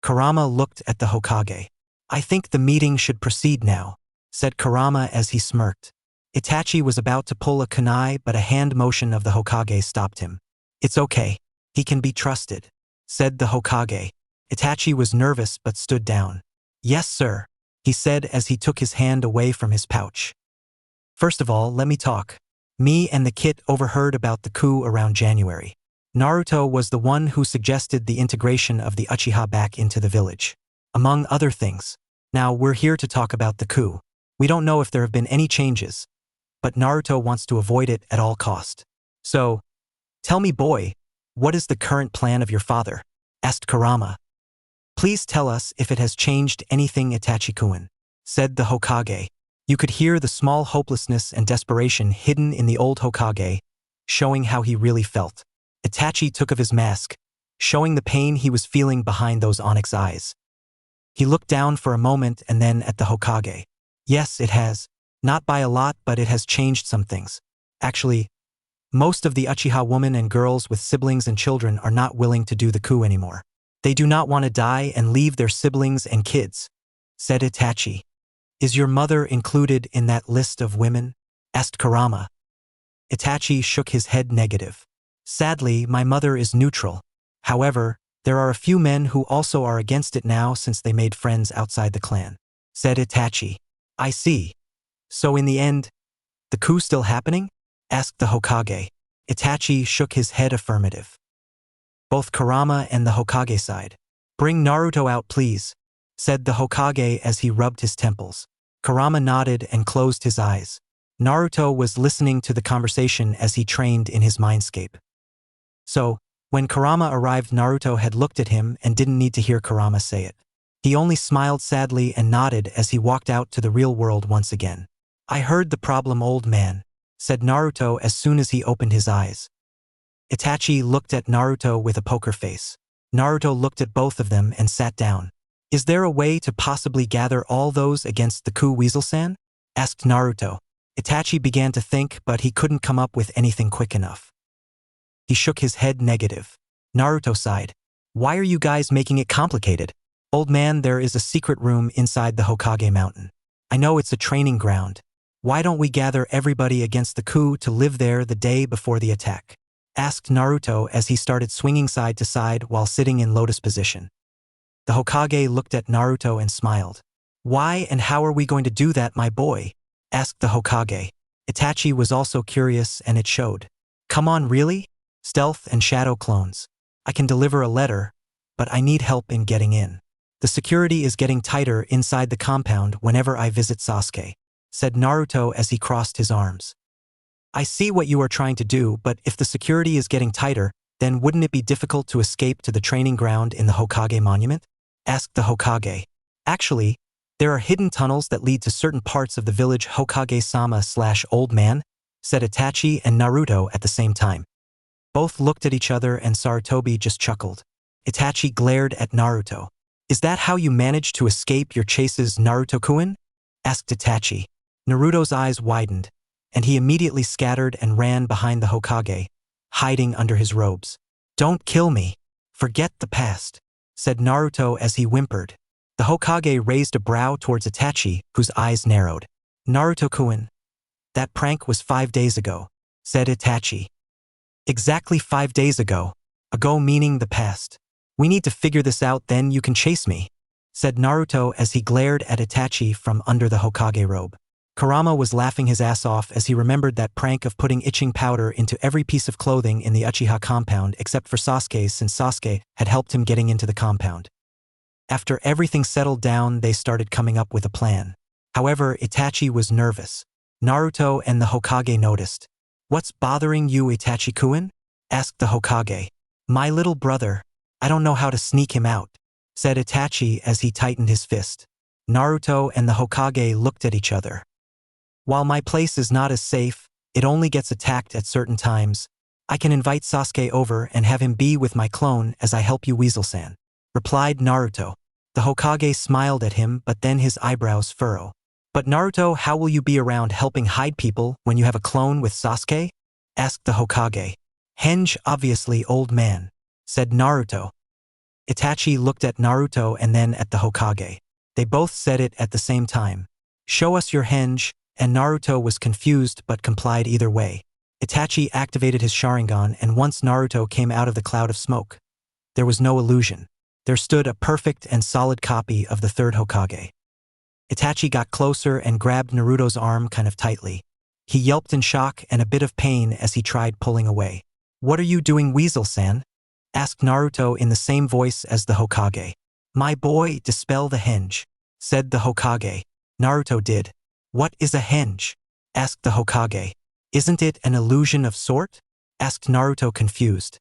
Kurama looked at the Hokage. "I think the meeting should proceed now," said Kurama as he smirked. Itachi was about to pull a kunai, but a hand motion of the Hokage stopped him. "It's okay. He can be trusted," said the Hokage. Itachi was nervous but stood down. "Yes, sir," he said as he took his hand away from his pouch. "First of all, let me talk. Me and the kid overheard about the coup around January. Naruto was the one who suggested the integration of the Uchiha back into the village, among other things. Now we're here to talk about the coup. We don't know if there have been any changes, but Naruto wants to avoid it at all cost. So, tell me, boy, what is the current plan of your father?" asked Kurama. "Please tell us if it has changed anything, Itachi-kun," said the Hokage. You could hear the small hopelessness and desperation hidden in the old Hokage, showing how he really felt. Itachi took off his mask, showing the pain he was feeling behind those onyx eyes. He looked down for a moment and then at the Hokage. "Yes, it has. Not by a lot, but it has changed some things. Actually, most of the Uchiha women and girls with siblings and children are not willing to do the coup anymore. They do not want to die and leave their siblings and kids," said Itachi. "Is your mother included in that list of women?" asked Kurama. Itachi shook his head negative. "Sadly, my mother is neutral. However, there are a few men who also are against it now since they made friends outside the clan," said Itachi. "I see. So in the end, the coup still happening?" asked the Hokage. Itachi shook his head affirmative. Both Kurama and the Hokage sighed. "Bring Naruto out, please," said the Hokage as he rubbed his temples. Kurama nodded and closed his eyes. Naruto was listening to the conversation as he trained in his mindscape. So, when Kurama arrived, Naruto had looked at him and didn't need to hear Kurama say it. He only smiled sadly and nodded as he walked out to the real world once again. "I heard the problem, old man," said Naruto as soon as he opened his eyes. Itachi looked at Naruto with a poker face. Naruto looked at both of them and sat down. "Is there a way to possibly gather all those against the coup, Weasel-san?" asked Naruto. Itachi began to think, but he couldn't come up with anything quick enough. He shook his head negative. Naruto sighed. "Why are you guys making it complicated? Old man, there is a secret room inside the Hokage mountain. I know it's a training ground. Why don't we gather everybody against the coup to live there the day before the attack?" asked Naruto as he started swinging side to side while sitting in lotus position. The Hokage looked at Naruto and smiled. "Why and how are we going to do that, my boy?" asked the Hokage. Itachi was also curious and it showed. "Come on, really? Stealth and shadow clones. I can deliver a letter, but I need help in getting in. The security is getting tighter inside the compound whenever I visit Sasuke," said Naruto as he crossed his arms. "I see what you are trying to do, but if the security is getting tighter, then wouldn't it be difficult to escape to the training ground in the Hokage monument?" asked the Hokage. "Actually, there are hidden tunnels that lead to certain parts of the village, Hokage-sama/old man," said Itachi and Naruto at the same time. Both looked at each other and Sarutobi just chuckled. Itachi glared at Naruto. "Is that how you managed to escape your chases, Naruto-kun?" asked Itachi. Naruto's eyes widened, and he immediately scattered and ran behind the Hokage, hiding under his robes. "Don't kill me," Forget the past, said Naruto as he whimpered. The Hokage raised a brow towards Itachi, whose eyes narrowed. Naruto-kun, that prank was 5 days ago, said Itachi. Exactly 5 days ago. Ago meaning the past. We need to figure this out, then you can chase me, said Naruto as he glared at Itachi from under the Hokage robe. Kurama was laughing his ass off as he remembered that prank of putting itching powder into every piece of clothing in the Uchiha compound except for Sasuke, since Sasuke had helped him getting into the compound. After everything settled down, they started coming up with a plan. However, Itachi was nervous. Naruto and the Hokage noticed. What's bothering you, Itachi-kun? Asked the Hokage. My little brother. I don't know how to sneak him out, said Itachi as he tightened his fist. Naruto and the Hokage looked at each other. While my place is not as safe, it only gets attacked at certain times. I can invite Sasuke over and have him be with my clone as I help you, Weasel-san, replied Naruto. The Hokage smiled at him, but then his eyebrows furrowed. But Naruto, how will you be around helping hide people when you have a clone with Sasuke? Asked the Hokage. Henge, obviously, old man, said Naruto. Itachi looked at Naruto and then at the Hokage. They both said it at the same time. Show us your henge, and Naruto was confused but complied either way. Itachi activated his Sharingan, and once Naruto came out of the cloud of smoke, there was no illusion. There stood a perfect and solid copy of the third Hokage. Itachi got closer and grabbed Naruto's arm kind of tightly. He yelped in shock and a bit of pain as he tried pulling away. What are you doing, Weasel-san? Asked Naruto in the same voice as the Hokage. My boy, dispel the henge, said the Hokage. Naruto did. What is a henge? Asked the Hokage. Isn't it an illusion of sort? Asked Naruto confused.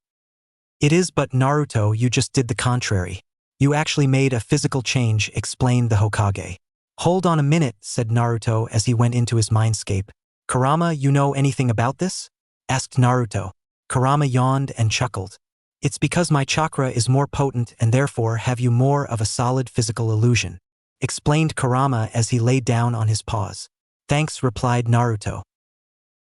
It is, but Naruto, you just did the contrary. You actually made a physical change, explained the Hokage. Hold on a minute, said Naruto as he went into his mindscape. Kurama, you know anything about this? Asked Naruto. Kurama yawned and chuckled. It's because my chakra is more potent and therefore have you more of a solid physical illusion, explained Kurama as he laid down on his paws. Thanks, replied Naruto.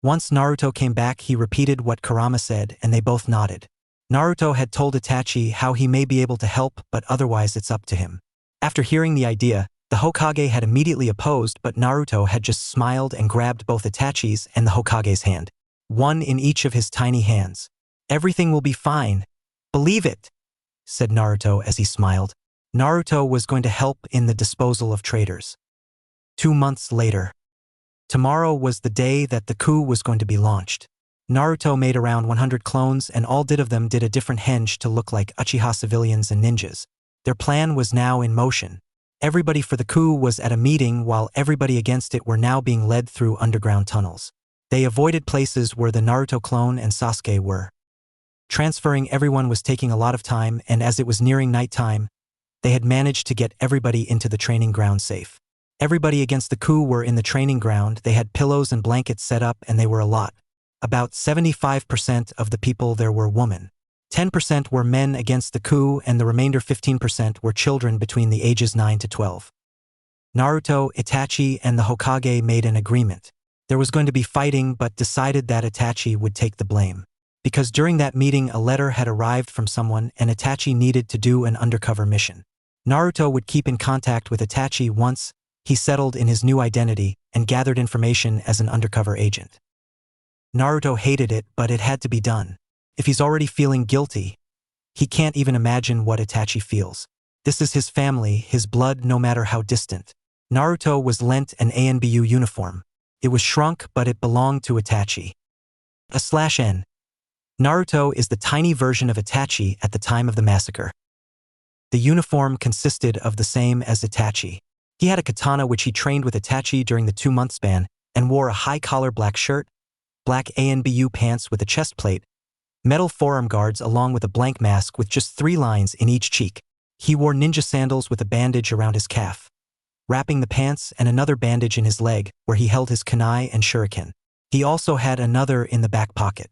Once Naruto came back, he repeated what Kurama said and they both nodded. Naruto had told Itachi how he may be able to help, but otherwise it's up to him. After hearing the idea, the Hokage had immediately opposed, but Naruto had just smiled and grabbed both Itachi's and the Hokage's hand, one in each of his tiny hands. Everything will be fine. Believe it, said Naruto as he smiled. Naruto was going to help in the disposal of traitors. 2 months later. Tomorrow was the day that the coup was going to be launched. Naruto made around 100 clones and all of them did a different henge to look like Uchiha civilians and ninjas. Their plan was now in motion. Everybody for the coup was at a meeting while everybody against it were now being led through underground tunnels. They avoided places where the Naruto clone and Sasuke were. Transferring everyone was taking a lot of time, and as it was nearing nighttime, they had managed to get everybody into the training ground safe. Everybody against the coup were in the training ground. They had pillows and blankets set up and they were a lot. About 75% of the people there were women. 10% were men against the coup and the remainder 15% were children between the ages 9 to 12. Naruto, Itachi, and the Hokage made an agreement. There was going to be fighting but decided that Itachi would take the blame. Because during that meeting a letter had arrived from someone and Itachi needed to do an undercover mission. Naruto would keep in contact with Itachi once he settled in his new identity and gathered information as an undercover agent. Naruto hated it, but it had to be done. If he's already feeling guilty, he can't even imagine what Itachi feels. This is his family, his blood, no matter how distant. Naruto was lent an ANBU uniform. It was shrunk, but it belonged to Itachi. /N. Naruto is the tiny version of Itachi at the time of the massacre. The uniform consisted of the same as Itachi. He had a katana which he trained with Itachi during the 2-month span and wore a high-collar black shirt, black ANBU pants with a chest plate, metal forearm guards along with a blank mask with just 3 lines in each cheek. He wore ninja sandals with a bandage around his calf, wrapping the pants, and another bandage in his leg where he held his kunai and shuriken. He also had another in the back pocket.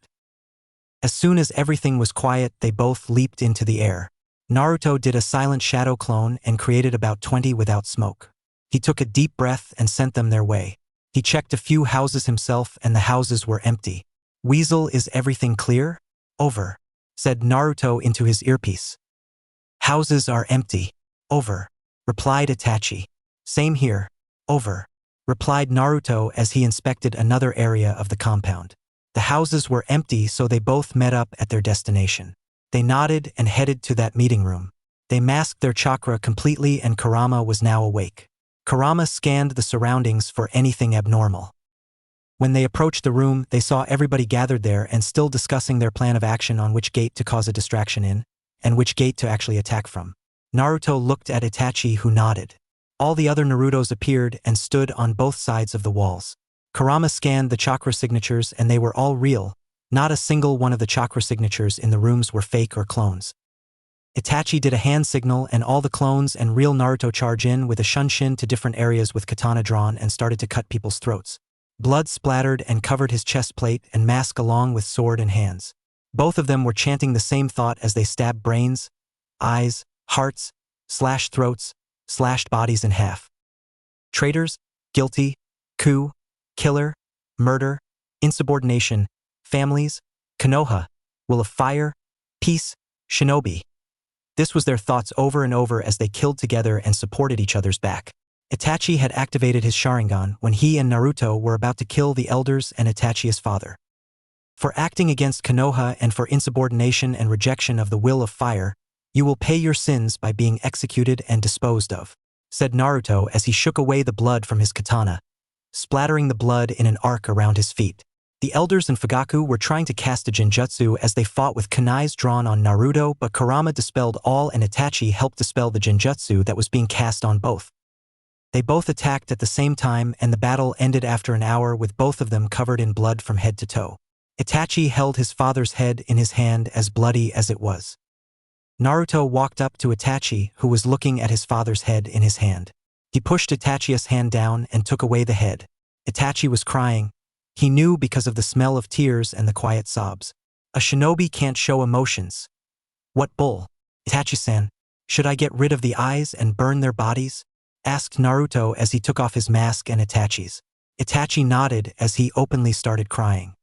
As soon as everything was quiet, they both leaped into the air. Naruto did a silent shadow clone and created about 20 without smoke. He took a deep breath and sent them their way. He checked a few houses himself and the houses were empty. Weasel, is everything clear? Over, said Naruto into his earpiece. Houses are empty. Over, replied Itachi. Same here. Over, replied Naruto as he inspected another area of the compound. The houses were empty, so they both met up at their destination. They nodded and headed to that meeting room. They masked their chakra completely and Kurama was now awake. Kurama scanned the surroundings for anything abnormal. When they approached the room, they saw everybody gathered there and still discussing their plan of action on which gate to cause a distraction in, and which gate to actually attack from. Naruto looked at Itachi, who nodded. All the other Narutos appeared and stood on both sides of the walls. Kurama scanned the chakra signatures and they were all real. Not a single one of the chakra signatures in the rooms were fake or clones. Itachi did a hand signal and all the clones and real Naruto charge in with a shunshin to different areas with katana drawn and started to cut people's throats. Blood splattered and covered his chest plate and mask along with sword and hands. Both of them were chanting the same thought as they stabbed brains, eyes, hearts, slashed throats, slashed bodies in half. Traitors, guilty, coup, killer, murder, insubordination, families, Konoha, will of fire, peace, shinobi. This was their thoughts over and over as they killed together and supported each other's back. Itachi had activated his Sharingan when he and Naruto were about to kill the elders and Itachi's father. For acting against Konoha and for insubordination and rejection of the will of fire, you will pay your sins by being executed and disposed of, said Naruto as he shook away the blood from his katana, splattering the blood in an arc around his feet. The elders and Fugaku were trying to cast a genjutsu as they fought with kunais drawn on Naruto, but Kurama dispelled all and Itachi helped dispel the genjutsu that was being cast on both. They both attacked at the same time and the battle ended after an hour with both of them covered in blood from head to toe. Itachi held his father's head in his hand as bloody as it was. Naruto walked up to Itachi, who was looking at his father's head in his hand. He pushed Itachi's hand down and took away the head. Itachi was crying. He knew because of the smell of tears and the quiet sobs. A shinobi can't show emotions. What bull? Itachi-san, should I get rid of the eyes and burn their bodies? Asked Naruto as he took off his mask and Itachi's. Itachi nodded as he openly started crying.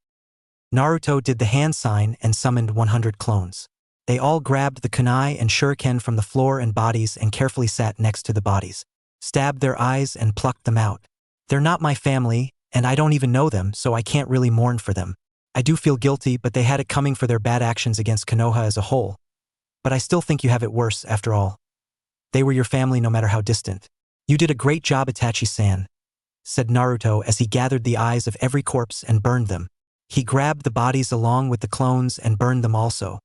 Naruto did the hand sign and summoned 100 clones. They all grabbed the kunai and shuriken from the floor and bodies and carefully sat next to the bodies, stabbed their eyes and plucked them out. They're not my family, and I don't even know them, so I can't really mourn for them. I do feel guilty, but they had it coming for their bad actions against Konoha as a whole. But I still think you have it worse, after all. They were your family no matter how distant. You did a great job, Itachi-san, said Naruto as he gathered the eyes of every corpse and burned them. He grabbed the bodies along with the clones and burned them also.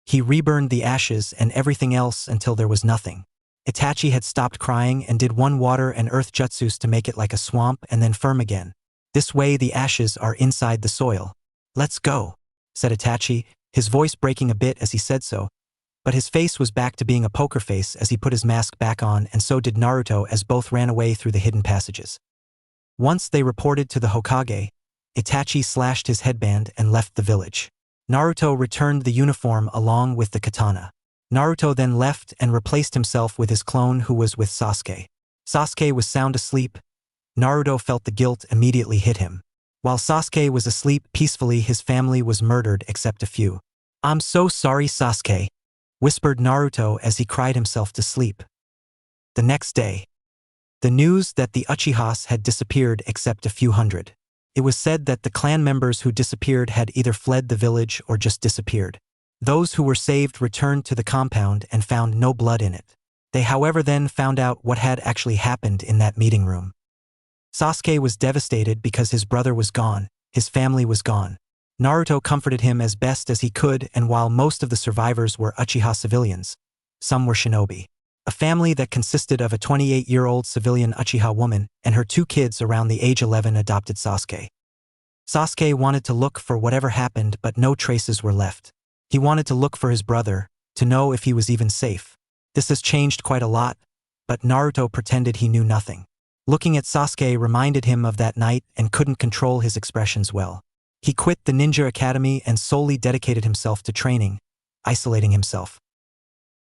He reburned the ashes and everything else until there was nothing. Itachi had stopped crying and did one water and earth jutsus to make it like a swamp and then firm again. This way the ashes are inside the soil. Let's go, said Itachi, his voice breaking a bit as he said so, but his face was back to being a poker face as he put his mask back on, and so did Naruto as both ran away through the hidden passages. Once they reported to the Hokage, Itachi slashed his headband and left the village. Naruto returned the uniform along with the katana. Naruto then left and replaced himself with his clone who was with Sasuke. Sasuke was sound asleep. Naruto felt the guilt immediately hit him. While Sasuke was asleep peacefully, his family was murdered except a few. I'm so sorry, Sasuke, whispered Naruto as he cried himself to sleep. The next day, the news that the Uchihas had disappeared except a few hundred. It was said that the clan members who disappeared had either fled the village or just disappeared. Those who were saved returned to the compound and found no blood in it. They, however, then found out what had actually happened in that meeting room. Sasuke was devastated because his brother was gone, his family was gone. Naruto comforted him as best as he could, and while most of the survivors were Uchiha civilians, some were shinobi. A family that consisted of a 28-year-old civilian Uchiha woman and her 2 kids around the age 11 adopted Sasuke. Sasuke wanted to look for whatever happened, but no traces were left. He wanted to look for his brother, to know if he was even safe. This has changed quite a lot, but Naruto pretended he knew nothing. Looking at Sasuke reminded him of that night and couldn't control his expressions well. He quit the ninja academy and solely dedicated himself to training, isolating himself.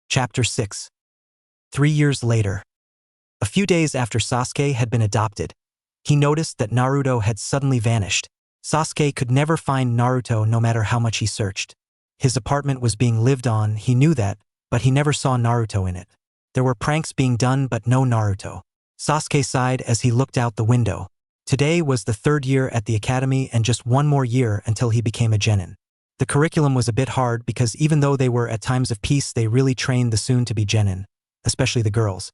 Chapter 6. 3 years later. A few days after Sasuke had been adopted, he noticed that Naruto had suddenly vanished. Sasuke could never find Naruto no matter how much he searched. His apartment was being lived on, he knew that, but he never saw Naruto in it. There were pranks being done but no Naruto. Sasuke sighed as he looked out the window. Today was the 3rd year at the academy and just one more year until he became a genin. The curriculum was a bit hard because even though they were at times of peace, they really trained the soon-to-be genin, especially the girls.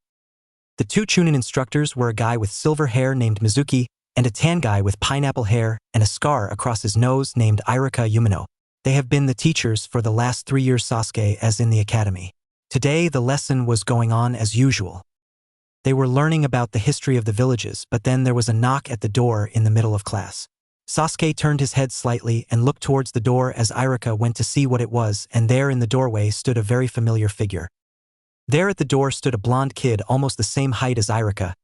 The 2 Chunin instructors were a guy with silver hair named Mizuki and a tan guy with pineapple hair and a scar across his nose named Irika Yumino. They have been the teachers for the last 3 years Sasuke as in the academy. Today the lesson was going on as usual. They were learning about the history of the villages, but then there was a knock at the door in the middle of class. Sasuke turned his head slightly and looked towards the door as Irika went to see what it was, and there in the doorway stood a very familiar figure. There at the door stood a blonde kid almost the same height as Irika.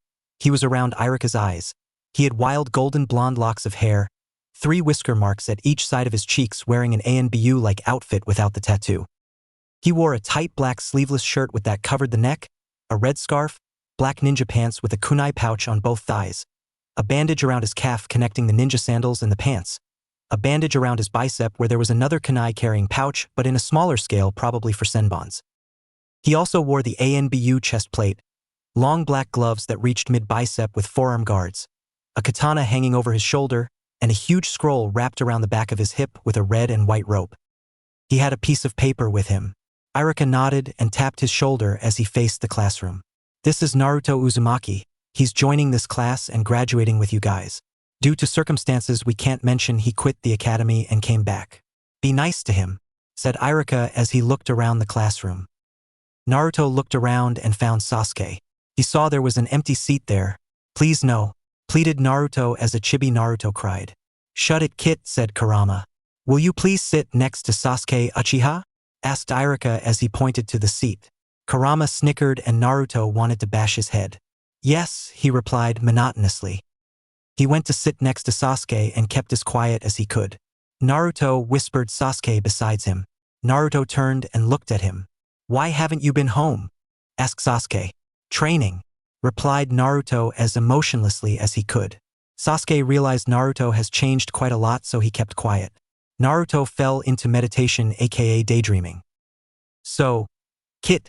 He was around Irika's eyes. He had wild golden blonde locks of hair, 3 whisker marks at each side of his cheeks, wearing an ANBU-like outfit without the tattoo. He wore a tight black sleeveless shirt with that covered the neck, a red scarf, black ninja pants with a kunai pouch on both thighs, a bandage around his calf connecting the ninja sandals and the pants, a bandage around his bicep where there was another kunai carrying pouch but in a smaller scale probably for senbons. He also wore the ANBU chest plate, long black gloves that reached mid-bicep with forearm guards, a katana hanging over his shoulder, and a huge scroll wrapped around the back of his hip with a red and white rope. He had a piece of paper with him. Irika nodded and tapped his shoulder as he faced the classroom. This is Naruto Uzumaki. He's joining this class and graduating with you guys. Due to circumstances we can't mention, he quit the academy and came back. Be nice to him, said Irika as he looked around the classroom. Naruto looked around and found Sasuke. He saw there was an empty seat there. Please no, pleaded Naruto as a chibi Naruto cried. Shut it, Kit, said Kurama. Will you please sit next to Sasuke Uchiha? Asked Irika as he pointed to the seat. Kurama snickered and Naruto wanted to bash his head. Yes, he replied monotonously. He went to sit next to Sasuke and kept as quiet as he could. Naruto whispered Sasuke beside him. Naruto turned and looked at him. Why haven't you been home? Asked Sasuke. Training, replied Naruto as emotionlessly as he could. Sasuke realized Naruto has changed quite a lot, so he kept quiet. Naruto fell into meditation, aka daydreaming. So, Kit,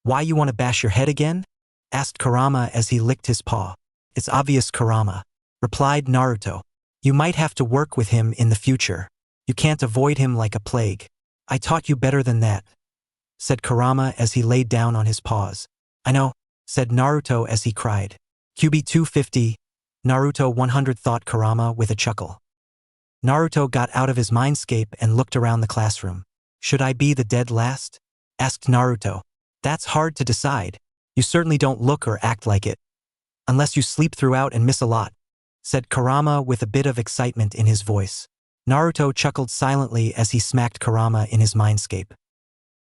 why you want to bash your head again? Asked Kurama as he licked his paw. It's obvious, Kurama, replied Naruto. You might have to work with him in the future. You can't avoid him like a plague. I taught you better than that, said Kurama as he laid down on his paws. I know, said Naruto as he cried. QB 250, Naruto 100, thought Kurama with a chuckle. Naruto got out of his mindscape and looked around the classroom. Should I be the dead last? Asked Naruto. That's hard to decide. You certainly don't look or act like it. Unless you sleep throughout and miss a lot, said Kurama with a bit of excitement in his voice. Naruto chuckled silently as he smacked Kurama in his mindscape.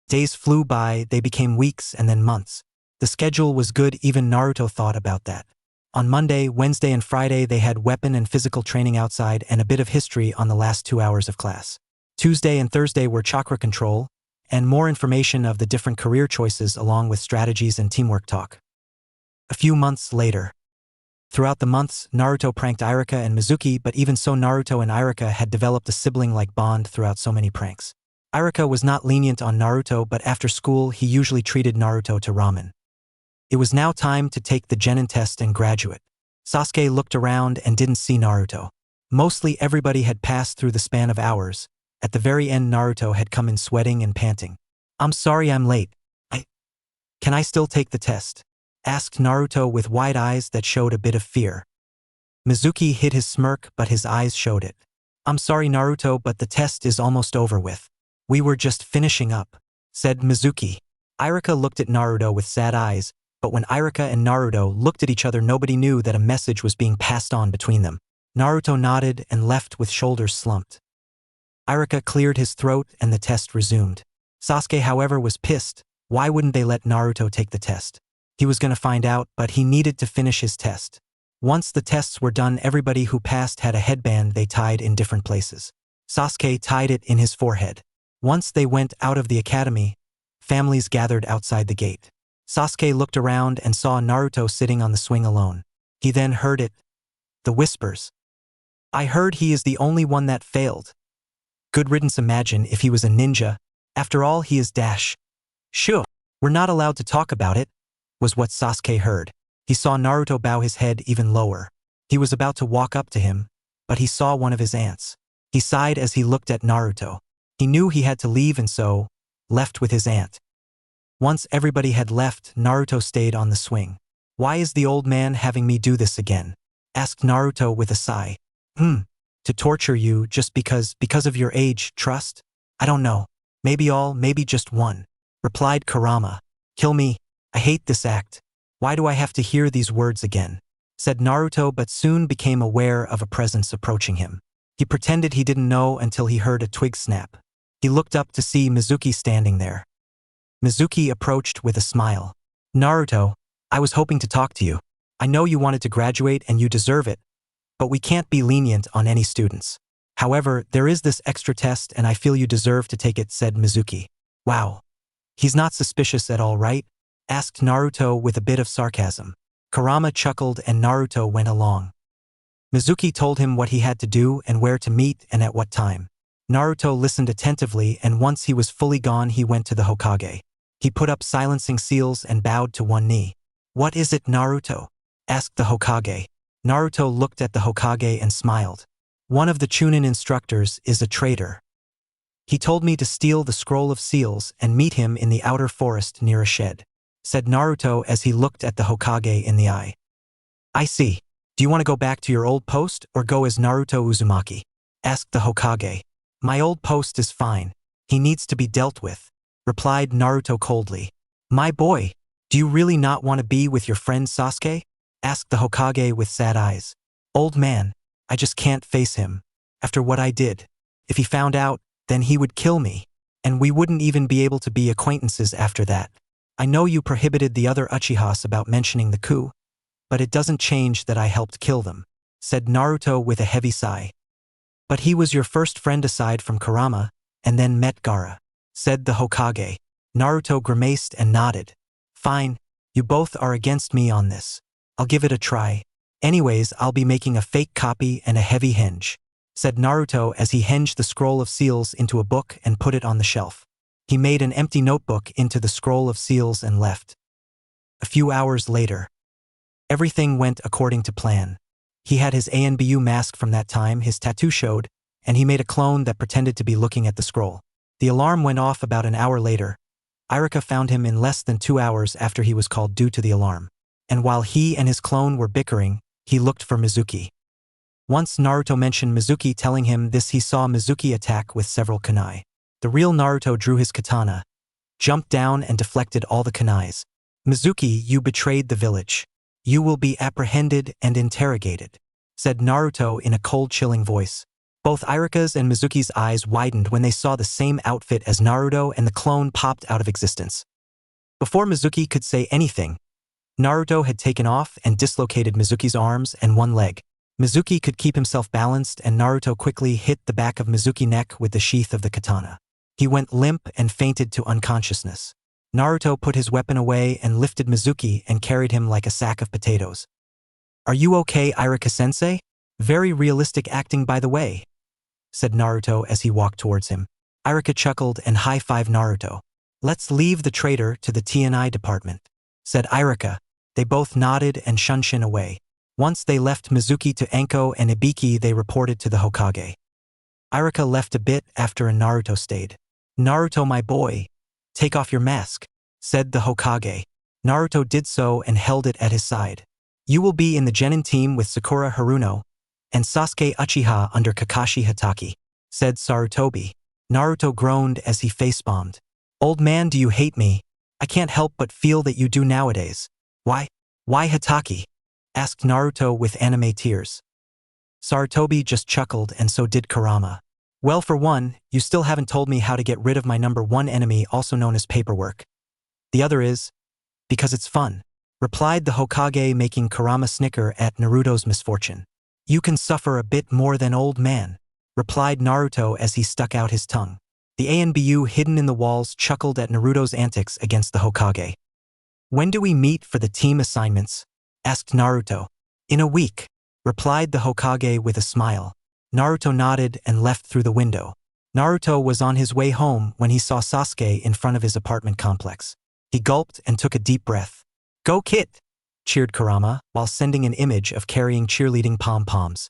Days flew by, they became weeks and then months. The schedule was good, even Naruto thought about that. On Monday, Wednesday and Friday they had weapon and physical training outside and a bit of history on the last 2 hours of class. Tuesday and Thursday were chakra control and more information of the different career choices along with strategies and teamwork talk. A few months later. Throughout the months, Naruto pranked Irika and Mizuki, but even so Naruto and Irika had developed a sibling-like bond throughout so many pranks. Irika was not lenient on Naruto, but after school he usually treated Naruto to ramen. It was now time to take the Genin test and graduate. Sasuke looked around and didn't see Naruto. Mostly everybody had passed through the span of hours. At the very end Naruto had come in sweating and panting. I'm sorry I'm late. Can I still take the test? Asked Naruto with wide eyes that showed a bit of fear. Mizuki hid his smirk but his eyes showed it. I'm sorry Naruto, but the test is almost over with. We were just finishing up, said Mizuki. Irika looked at Naruto with sad eyes, but when Irika and Naruto looked at each other nobody knew that a message was being passed on between them. Naruto nodded and left with shoulders slumped. Irika cleared his throat and the test resumed. Sasuke, however, was pissed. Why wouldn't they let Naruto take the test? He was going to find out, but he needed to finish his test. Once the tests were done, everybody who passed had a headband they tied in different places. Sasuke tied it in his forehead. Once they went out of the academy, families gathered outside the gate. Sasuke looked around and saw Naruto sitting on the swing alone. He then heard it. The whispers. I heard he is the only one that failed. Good riddance. Imagine if he was a ninja. After all, he is dash. Sure. We're not allowed to talk about it, was what Sasuke heard. He saw Naruto bow his head even lower. He was about to walk up to him, but he saw one of his aunts. He sighed as he looked at Naruto. He knew he had to leave and so, left with his aunt. Once everybody had left, Naruto stayed on the swing. Why is the old man having me do this again? Asked Naruto with a sigh. To torture you just because of your age, trust? I don't know. Maybe just one. Replied Kurama. Kill me. I hate this act. Why do I have to hear these words again? Said Naruto, but soon became aware of a presence approaching him. He pretended he didn't know until he heard a twig snap. He looked up to see Mizuki standing there. Mizuki approached with a smile. Naruto, I was hoping to talk to you. I know you wanted to graduate and you deserve it, but we can't be lenient on any students. However, there is this extra test and I feel you deserve to take it, said Mizuki. Wow. He's not suspicious at all, right? Asked Naruto with a bit of sarcasm. Kurama chuckled and Naruto went along. Mizuki told him what he had to do and where to meet and at what time. Naruto listened attentively and once he was fully gone he went to the Hokage. He put up silencing seals and bowed to one knee. What is it, Naruto? Asked the Hokage. Naruto looked at the Hokage and smiled. One of the Chunin instructors is a traitor. He told me to steal the scroll of seals and meet him in the outer forest near a shed, said Naruto as he looked at the Hokage in the eye. I see. Do you want to go back to your old post or go as Naruto Uzumaki? Asked the Hokage. My old post is fine. He needs to be dealt with, replied Naruto coldly. My boy, do you really not want to be with your friend Sasuke? Asked the Hokage with sad eyes. Old man, I just can't face him. After what I did. If he found out, then he would kill me. And we wouldn't even be able to be acquaintances after that. I know you prohibited the other Uchihas about mentioning the coup, but it doesn't change that I helped kill them, said Naruto with a heavy sigh. But he was your first friend aside from Kurama, and then met Gaara, said the Hokage. Naruto grimaced and nodded. Fine, you both are against me on this. I'll give it a try. Anyways, I'll be making a fake copy and a heavy henge, said Naruto as he henged the scroll of seals into a book and put it on the shelf. He made an empty notebook into the scroll of seals and left. A few hours later. Everything went according to plan. He had his ANBU mask from that time, his tattoo showed, and he made a clone that pretended to be looking at the scroll. The alarm went off about an hour later. Irika found him in less than 2 hours after he was called due to the alarm. And while he and his clone were bickering, he looked for Mizuki. Once Naruto mentioned Mizuki telling him this, he saw Mizuki attack with several kunai. The real Naruto drew his katana, jumped down and deflected all the kunais. Mizuki, you betrayed the village. You will be apprehended and interrogated, said Naruto in a cold, chilling voice. Both Irika's and Mizuki's eyes widened when they saw the same outfit as Naruto and the clone popped out of existence. Before Mizuki could say anything, Naruto had taken off and dislocated Mizuki's arms and one leg. Mizuki could keep himself balanced and Naruto quickly hit the back of Mizuki's neck with the sheath of the katana. He went limp and fainted to unconsciousness. Naruto put his weapon away and lifted Mizuki and carried him like a sack of potatoes. Are you okay, Irika-sensei? Very realistic acting, by the way, said Naruto as he walked towards him. Irika chuckled and high-fived Naruto. Let's leave the traitor to the T&I department, said Irika. They both nodded and shunshin away. Once they left Mizuki to Anko and Ibiki, they reported to the Hokage. Irika left a bit after and Naruto stayed. Naruto, my boy, take off your mask, said the Hokage. Naruto did so and held it at his side. You will be in the Genin team with Sakura Haruno and Sasuke Uchiha under Kakashi Hatake, said Sarutobi. Naruto groaned as he face-bombed. Old man, do you hate me? I can't help but feel that you do nowadays. Why? Why Hatake? Asked Naruto with anime tears. Sarutobi just chuckled and so did Kurama. Well, for one, you still haven't told me how to get rid of my #1 enemy, also known as paperwork. The other is, because it's fun, replied the Hokage, making Kurama snicker at Naruto's misfortune. You can suffer a bit more than old man, replied Naruto as he stuck out his tongue. The ANBU hidden in the walls chuckled at Naruto's antics against the Hokage. When do we meet for the team assignments? Asked Naruto. In a week, replied the Hokage with a smile. Naruto nodded and left through the window. Naruto was on his way home when he saw Sasuke in front of his apartment complex. He gulped and took a deep breath. "Go kid!" cheered Kurama, while sending an image of carrying cheerleading pom-poms.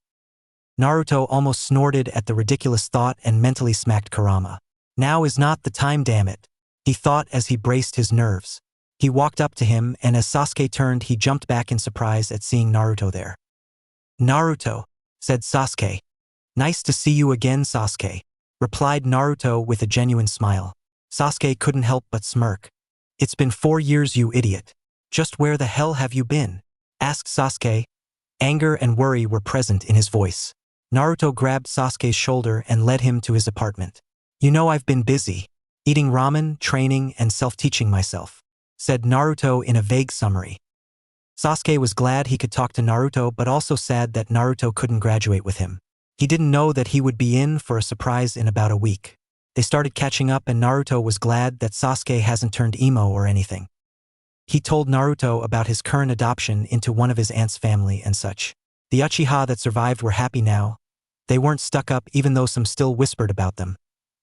Naruto almost snorted at the ridiculous thought and mentally smacked Kurama. "Now is not the time, damn it," he thought as he braced his nerves. He walked up to him, and as Sasuke turned, he jumped back in surprise at seeing Naruto there. "Naruto," said Sasuke. "Nice to see you again, Sasuke," replied Naruto with a genuine smile. Sasuke couldn't help but smirk. "It's been 4 years, you idiot. Just where the hell have you been?" asked Sasuke. Anger and worry were present in his voice. Naruto grabbed Sasuke's shoulder and led him to his apartment. "You know I've been busy, eating ramen, training, and self-teaching myself," said Naruto in a vague summary. Sasuke was glad he could talk to Naruto, but also sad that Naruto couldn't graduate with him. He didn't know that he would be in for a surprise in about a week. They started catching up, and Naruto was glad that Sasuke hasn't turned emo or anything. He told Naruto about his current adoption into one of his aunt's family and such. The Uchiha that survived were happy now. They weren't stuck up, even though some still whispered about them.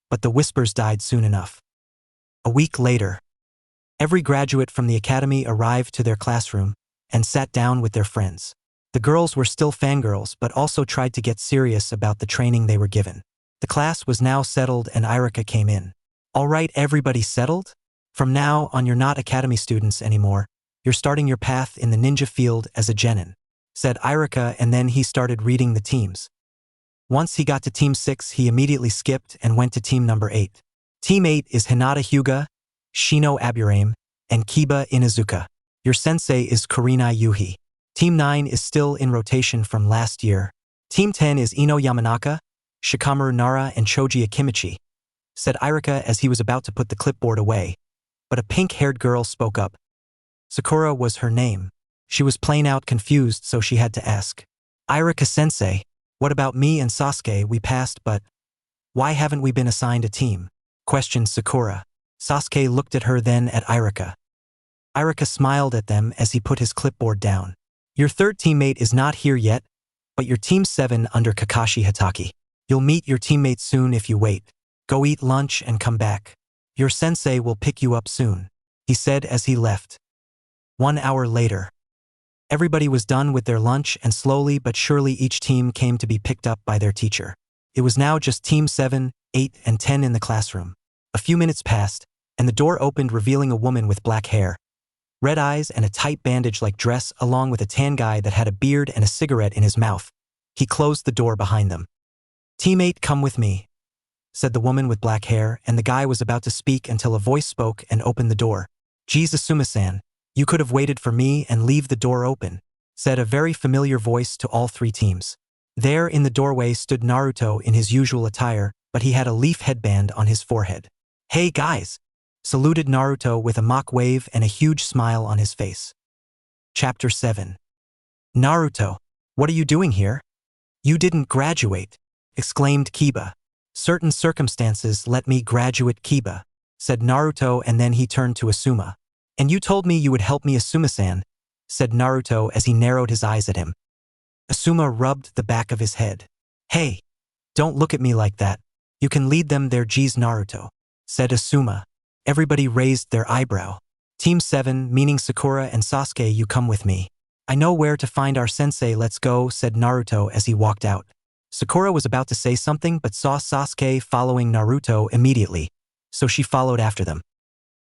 But the whispers died soon enough. A week later, every graduate from the academy arrived to their classroom and sat down with their friends. The girls were still fangirls, but also tried to get serious about the training they were given. The class was now settled, and Irika came in. "All right, everybody settled? From now on, you're not academy students anymore. You're starting your path in the ninja field as a genin," said Irika, and then he started reading the teams. Once he got to Team 6, he immediately skipped and went to Team number 8. Team 8 is Hinata Hyuga, Shino Aburame, and Kiba Inuzuka. Your sensei is Kurenai Yuhi. Team 9 is still in rotation from last year. Team 10 is Ino Yamanaka, Shikamaru Nara, and Choji Akimichi, said Irika as he was about to put the clipboard away. But a pink-haired girl spoke up. Sakura was her name. She was plain out confused, so she had to ask. "Irika-sensei, what about me and Sasuke? We passed, but why haven't we been assigned a team?" questioned Sakura. Sasuke looked at her, then at Irika. Irika smiled at them as he put his clipboard down. "Your third teammate is not here yet, but you're Team 7 under Kakashi Hatake. You'll meet your teammate soon if you wait. Go eat lunch and come back. Your sensei will pick you up soon," he said as he left. 1 hour later, everybody was done with their lunch, and slowly but surely each team came to be picked up by their teacher. It was now just Team 7, 8, and 10 in the classroom. A few minutes passed, and the door opened, revealing a woman with black hair, red eyes, and a tight bandage-like dress, along with a tan guy that had a beard and a cigarette in his mouth. He closed the door behind them. "Team 8, come with me," said the woman with black hair, and the guy was about to speak until a voice spoke and opened the door. "Geez, Asuma-san, you could have waited for me and leave the door open," said a very familiar voice to all 3 teams. There in the doorway stood Naruto in his usual attire, but he had a leaf headband on his forehead. "Hey guys," saluted Naruto with a mock wave and a huge smile on his face. Chapter 7. "Naruto, what are you doing here? You didn't graduate," exclaimed Kiba. "Certain circumstances let me graduate, Kiba," said Naruto, and then he turned to Asuma. "And you told me you would help me, Asuma-san," said Naruto as he narrowed his eyes at him. Asuma rubbed the back of his head. "Hey, don't look at me like that. You can lead them there, geez, Naruto," said Asuma. Everybody raised their eyebrow. "Team 7, meaning Sakura and Sasuke, you come with me. I know where to find our sensei, let's go," said Naruto as he walked out. Sakura was about to say something but saw Sasuke following Naruto immediately, so she followed after them.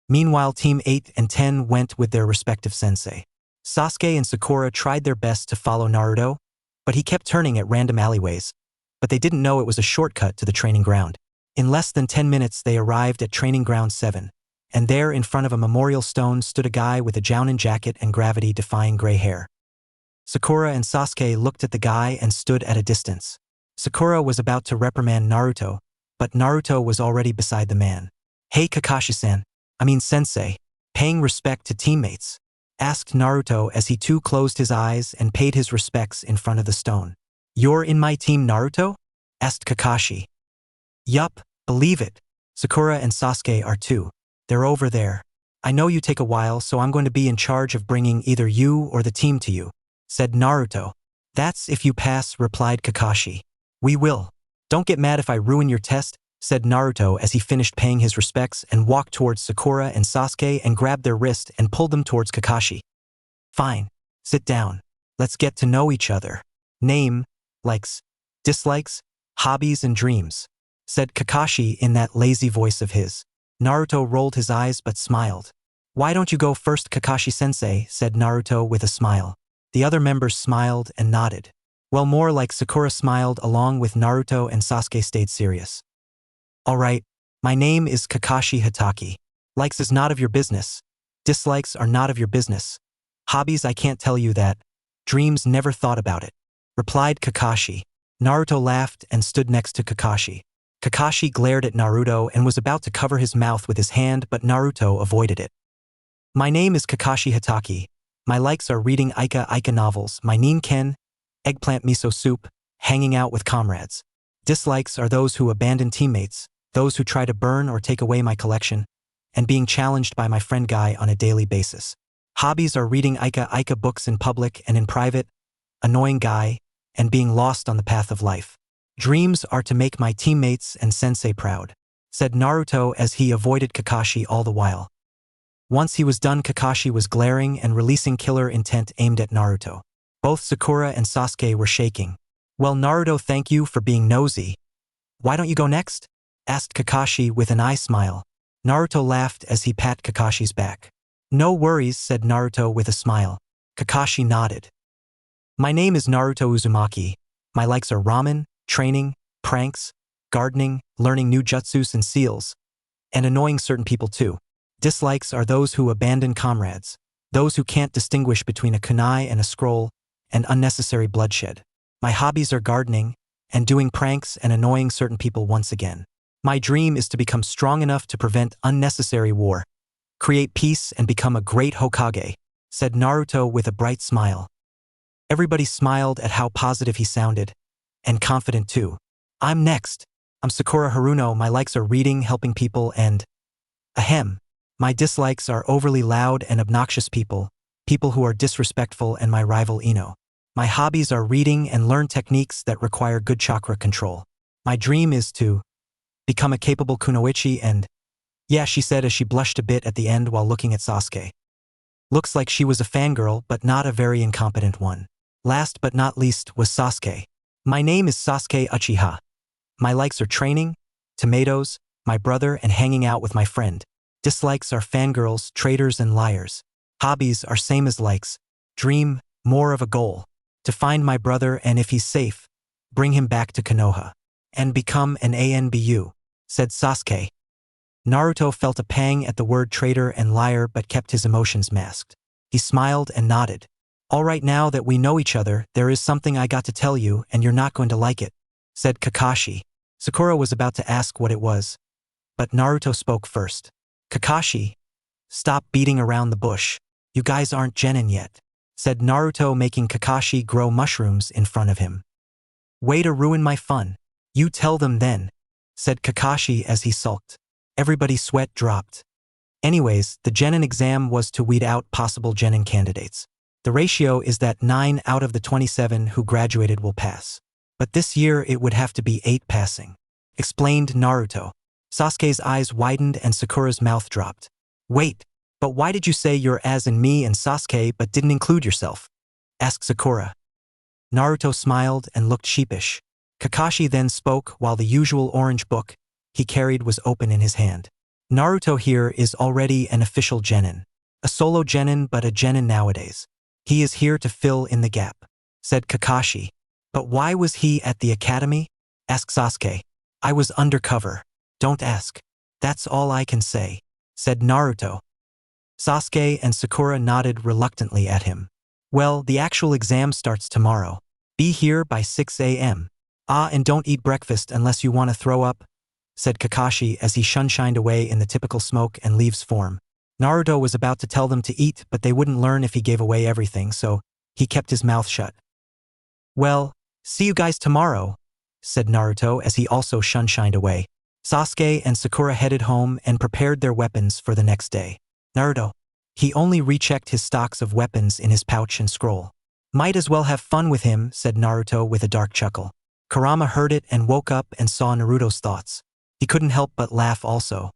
Meanwhile, Team 8 and 10 went with their respective sensei. Sasuke and Sakura tried their best to follow Naruto, but he kept turning at random alleyways. But they didn't know it was a shortcut to the training ground. In less than 10 minutes they arrived at Training Ground 7, and there in front of a memorial stone stood a guy with a jounin jacket and gravity-defying gray hair. Sakura and Sasuke looked at the guy and stood at a distance. Sakura was about to reprimand Naruto, but Naruto was already beside the man. "Hey Kakashi-san, I mean sensei, paying respect to teammates," asked Naruto as he too closed his eyes and paid his respects in front of the stone. "You're in my team, Naruto?" asked Kakashi. "Yup, believe it. Sakura and Sasuke are too. They're over there. I know you take a while, so I'm going to be in charge of bringing either you or the team to you," said Naruto. "That's if you pass," replied Kakashi. "We will. Don't get mad if I ruin your test," said Naruto as he finished paying his respects and walked towards Sakura and Sasuke and grabbed their wrist and pulled them towards Kakashi. Fine. Sit down. Let's get to know each other. Name, likes, dislikes, hobbies and dreams, said Kakashi in that lazy voice of his. Naruto rolled his eyes but smiled. Why don't you go first, Kakashi-sensei, said Naruto with a smile. The other members smiled and nodded. Well, more like Sakura smiled along with Naruto and Sasuke stayed serious. All right, my name is Kakashi Hatake. Likes is not of your business. Dislikes are not of your business. Hobbies, I can't tell you that. Dreams, never thought about it, replied Kakashi. Naruto laughed and stood next to Kakashi. Kakashi glared at Naruto and was about to cover his mouth with his hand, but Naruto avoided it. My name is Kakashi Hatake. My likes are reading Ika novels, my Ninken, eggplant miso soup, hanging out with comrades. Dislikes are those who abandon teammates, those who try to burn or take away my collection, and being challenged by my friend Guy on a daily basis. Hobbies are reading Ika books in public and in private, annoying Guy, and being lost on the path of life. Dreams are to make my teammates and sensei proud, said Naruto as he avoided Kakashi all the while. Once he was done, Kakashi was glaring and releasing killer intent aimed at Naruto. Both Sakura and Sasuke were shaking. Well, Naruto, thank you for being nosy. Why don't you go next? Asked Kakashi with an eye smile. Naruto laughed as he pat Kakashi's back. No worries, said Naruto with a smile. Kakashi nodded. My name is Naruto Uzumaki. My likes are ramen, training, pranks, gardening, learning new jutsus and seals, and annoying certain people too. Dislikes are those who abandon comrades, those who can't distinguish between a kunai and a scroll, and unnecessary bloodshed. My hobbies are gardening, and doing pranks and annoying certain people once again. My dream is to become strong enough to prevent unnecessary war, create peace and become a great Hokage, said Naruto with a bright smile. Everybody smiled at how positive he sounded, and confident too. I'm next. I'm Sakura Haruno. My likes are reading, helping people, and ahem. My dislikes are overly loud and obnoxious people, people who are disrespectful, and my rival Ino. My hobbies are reading and learn techniques that require good chakra control. My dream is to become a capable kunoichi and… Yeah, she said as she blushed a bit at the end while looking at Sasuke. Looks like she was a fangirl, but not a very incompetent one. Last but not least was Sasuke. My name is Sasuke Uchiha. My likes are training, tomatoes, my brother, and hanging out with my friend. Dislikes are fangirls, traitors, and liars. Hobbies are same as likes. Dream, more of a goal. To find my brother and if he's safe, bring him back to Konoha. And become an ANBU, said Sasuke. Naruto felt a pang at the word traitor and liar but kept his emotions masked. He smiled and nodded. All right, now that we know each other, there is something I got to tell you and you're not going to like it, said Kakashi. Sakura was about to ask what it was, but Naruto spoke first. Kakashi, stop beating around the bush. You guys aren't genin yet, said Naruto, making Kakashi grow mushrooms in front of him. Way to ruin my fun. You tell them then, said Kakashi as he sulked. Everybody's sweat dropped. Anyways, the genin exam was to weed out possible genin candidates. The ratio is that 9 out of the 27 who graduated will pass. But this year it would have to be 8 passing, explained Naruto. Sasuke's eyes widened and Sakura's mouth dropped. Wait, but why did you say you're as in me and Sasuke but didn't include yourself? Asked Sakura. Naruto smiled and looked sheepish. Kakashi then spoke while the usual orange book he carried was open in his hand. Naruto here is already an official genin. A solo genin, but a genin nowadays. He is here to fill in the gap, said Kakashi. But why was he at the academy? Asked Sasuke. I was undercover. Don't ask. That's all I can say, said Naruto. Sasuke and Sakura nodded reluctantly at him. Well, the actual exam starts tomorrow. Be here by 6 a.m. Ah, and don't eat breakfast unless you want to throw up, said Kakashi as he shunshined away in the typical smoke and leaves form. Naruto was about to tell them to eat, but they wouldn't learn if he gave away everything, so he kept his mouth shut. Well, see you guys tomorrow, said Naruto as he also shunshined away. Sasuke and Sakura headed home and prepared their weapons for the next day. Naruto. He only rechecked his stocks of weapons in his pouch and scroll. Might as well have fun with him, said Naruto with a dark chuckle. Kurama heard it and woke up and saw Naruto's thoughts. He He couldn't help but laugh also.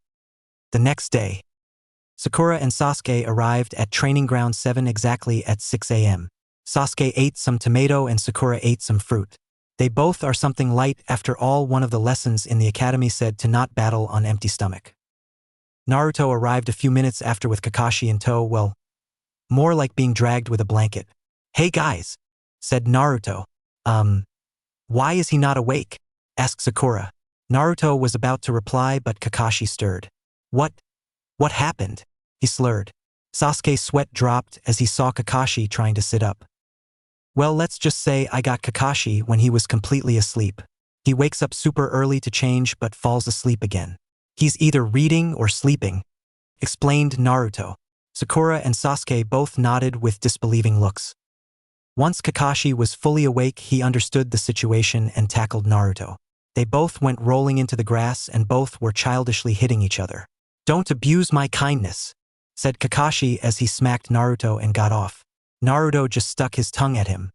The next day, Sakura and Sasuke arrived at Training Ground 7 exactly at 6 a.m. Sasuke ate some tomato and Sakura ate some fruit. They both are something light. After all, one of the lessons in the academy said to not battle on empty stomach. Naruto arrived a few minutes after with Kakashi in tow, well, more like being dragged with a blanket. "Hey guys," said Naruto. Why is he not awake?" asked Sakura. Naruto was about to reply, but Kakashi stirred. What happened?" he slurred. Sasuke's sweat dropped as he saw Kakashi trying to sit up. "Well, let's just say I got Kakashi when he was completely asleep. He wakes up super early to change but falls asleep again. He's either reading or sleeping," explained Naruto. Sakura and Sasuke both nodded with disbelieving looks. Once Kakashi was fully awake, he understood the situation and tackled Naruto. They both went rolling into the grass and both were childishly hitting each other. "Don't abuse my kindness," said Kakashi as he smacked Naruto and got off. Naruto just stuck his tongue at him.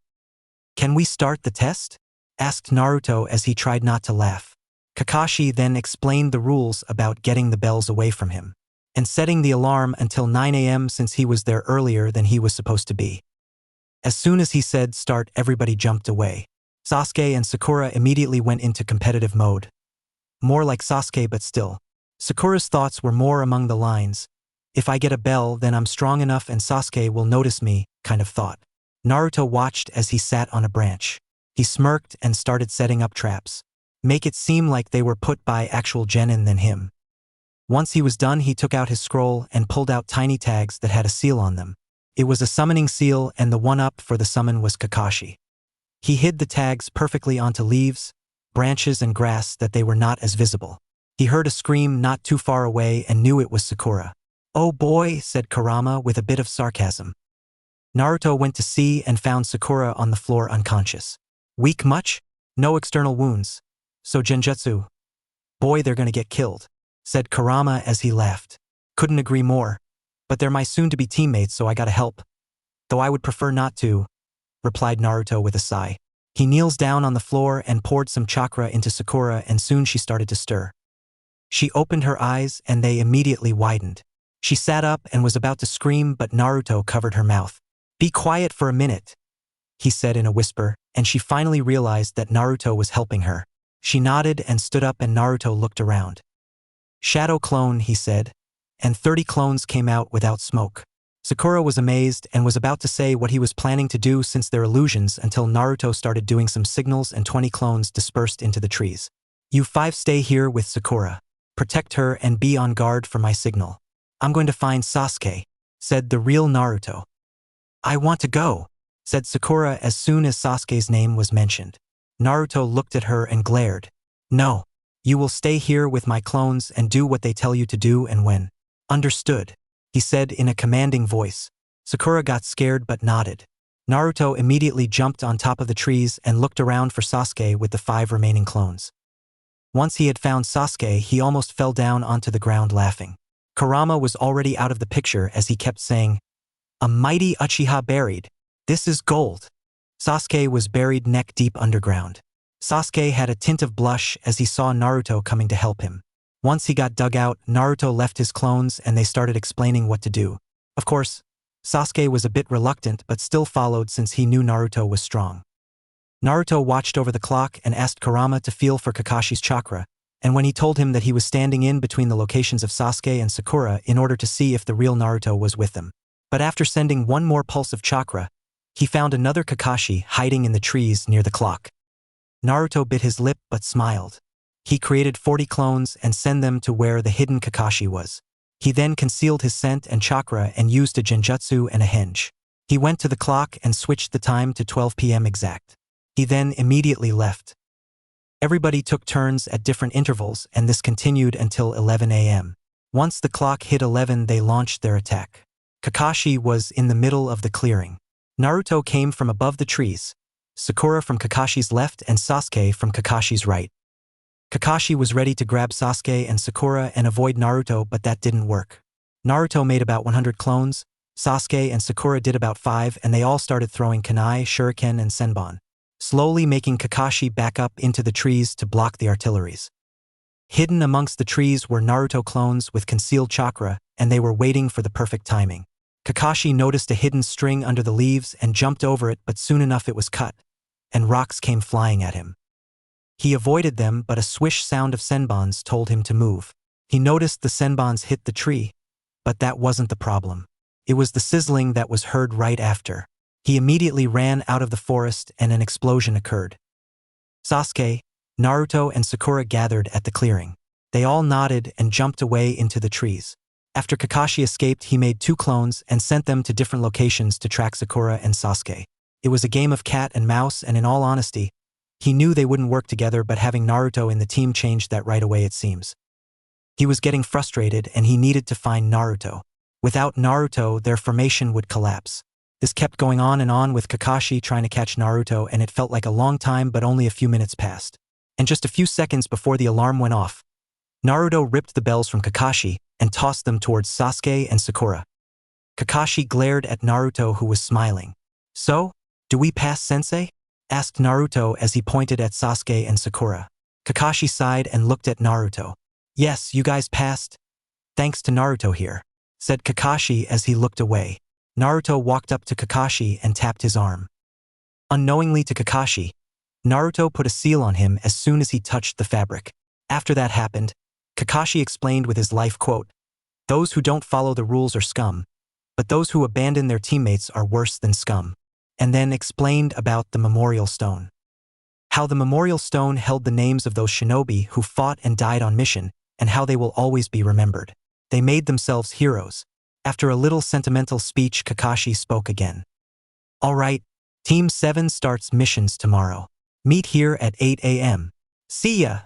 "Can we start the test?" asked Naruto as he tried not to laugh. Kakashi then explained the rules about getting the bells away from him and setting the alarm until 9 a.m. since he was there earlier than he was supposed to be. As soon as he said start, everybody jumped away. Sasuke and Sakura immediately went into competitive mode. More like Sasuke, but still. Sakura's thoughts were more among the lines. "If I get a bell, then I'm strong enough and Sasuke will notice me," kind of thought. Naruto watched as he sat on a branch. He smirked and started setting up traps. Make it seem like they were put by actual genin than him. Once he was done, he took out his scroll and pulled out tiny tags that had a seal on them. It was a summoning seal, and the one up for the summon was Kakashi. He hid the tags perfectly onto leaves, branches and grass that they were not as visible. He heard a scream not too far away and knew it was Sakura. "Oh boy," said Kurama with a bit of sarcasm. Naruto went to see and found Sakura on the floor unconscious. "Weak much? No external wounds. So genjutsu. Boy, they're gonna get killed," said Kurama as he laughed. "Couldn't agree more. But they're my soon-to-be teammates, so I gotta help. Though I would prefer not to," replied Naruto with a sigh. He kneels down on the floor and poured some chakra into Sakura, and soon she started to stir. She opened her eyes and they immediately widened. She sat up and was about to scream, but Naruto covered her mouth. "Be quiet for a minute," he said in a whisper, and she finally realized that Naruto was helping her. She nodded and stood up, and Naruto looked around. "Shadow clone," he said, and 30 clones came out without smoke. Sakura was amazed and was about to say what he was planning to do since they're illusions until Naruto started doing some signals and 20 clones dispersed into the trees. "You 5 stay here with Sakura. Protect her and be on guard for my signal. I'm going to find Sasuke," said the real Naruto. "I want to go," said Sakura as soon as Sasuke's name was mentioned. Naruto looked at her and glared. "No. You will stay here with my clones and do what they tell you to do and when." "Understood," he said in a commanding voice. Sakura got scared but nodded. Naruto immediately jumped on top of the trees and looked around for Sasuke with the 5 remaining clones. Once he had found Sasuke, he almost fell down onto the ground laughing. Kurama was already out of the picture as he kept saying, "A mighty Uchiha buried. This is gold." Sasuke was buried neck deep underground. Sasuke had a tint of blush as he saw Naruto coming to help him. Once he got dug out, Naruto left his clones and they started explaining what to do. Of course, Sasuke was a bit reluctant but still followed since he knew Naruto was strong. Naruto watched over the clock and asked Kurama to feel for Kakashi's chakra, and when he told him that he was standing in between the locations of Sasuke and Sakura in order to see if the real Naruto was with them. But after sending one more pulse of chakra, he found another Kakashi hiding in the trees near the clock. Naruto bit his lip but smiled. He created 40 clones and sent them to where the hidden Kakashi was. He then concealed his scent and chakra and used a genjutsu and a henge. He went to the clock and switched the time to 12 p.m. exact. He then immediately left. Everybody took turns at different intervals and this continued until 11 a.m. Once the clock hit 11, they launched their attack. Kakashi was in the middle of the clearing. Naruto came from above the trees, Sakura from Kakashi's left and Sasuke from Kakashi's right. Kakashi was ready to grab Sasuke and Sakura and avoid Naruto, but that didn't work. Naruto made about 100 clones, Sasuke and Sakura did about 5, and they all started throwing kunai, shuriken and senbon, slowly making Kakashi back up into the trees to block the artilleries. Hidden amongst the trees were Naruto clones with concealed chakra, and they were waiting for the perfect timing. Kakashi noticed a hidden string under the leaves and jumped over it, but soon enough it was cut, and rocks came flying at him. He avoided them, but a swish sound of senbons told him to move. He noticed the senbons hit the tree, but that wasn't the problem. It was the sizzling that was heard right after. He immediately ran out of the forest and an explosion occurred. Sasuke, Naruto, and Sakura gathered at the clearing. They all nodded and jumped away into the trees. After Kakashi escaped, he made 2 clones and sent them to different locations to track Sakura and Sasuke. It was a game of cat and mouse, and in all honesty, he knew they wouldn't work together, but having Naruto in the team changed that right away, it seems. He was getting frustrated and he needed to find Naruto. Without Naruto, their formation would collapse. This kept going on and on with Kakashi trying to catch Naruto, and it felt like a long time, but only a few minutes passed. And just a few seconds before the alarm went off, Naruto ripped the bells from Kakashi and tossed them towards Sasuke and Sakura. Kakashi glared at Naruto, who was smiling. "So, do we pass, sensei?" asked Naruto as he pointed at Sasuke and Sakura. Kakashi sighed and looked at Naruto. "Yes, you guys passed. Thanks to Naruto here," said Kakashi as he looked away. Naruto walked up to Kakashi and tapped his arm. Unknowingly to Kakashi, Naruto put a seal on him as soon as he touched the fabric. After that happened, Kakashi explained with his life quote, "Those who don't follow the rules are scum, but those who abandon their teammates are worse than scum," and then explained about the Memorial Stone. How the Memorial Stone held the names of those shinobi who fought and died on mission, and how they will always be remembered. They made themselves heroes. After a little sentimental speech, Kakashi spoke again. "All right, Team 7 starts missions tomorrow. Meet here at 8 a.m. See ya,"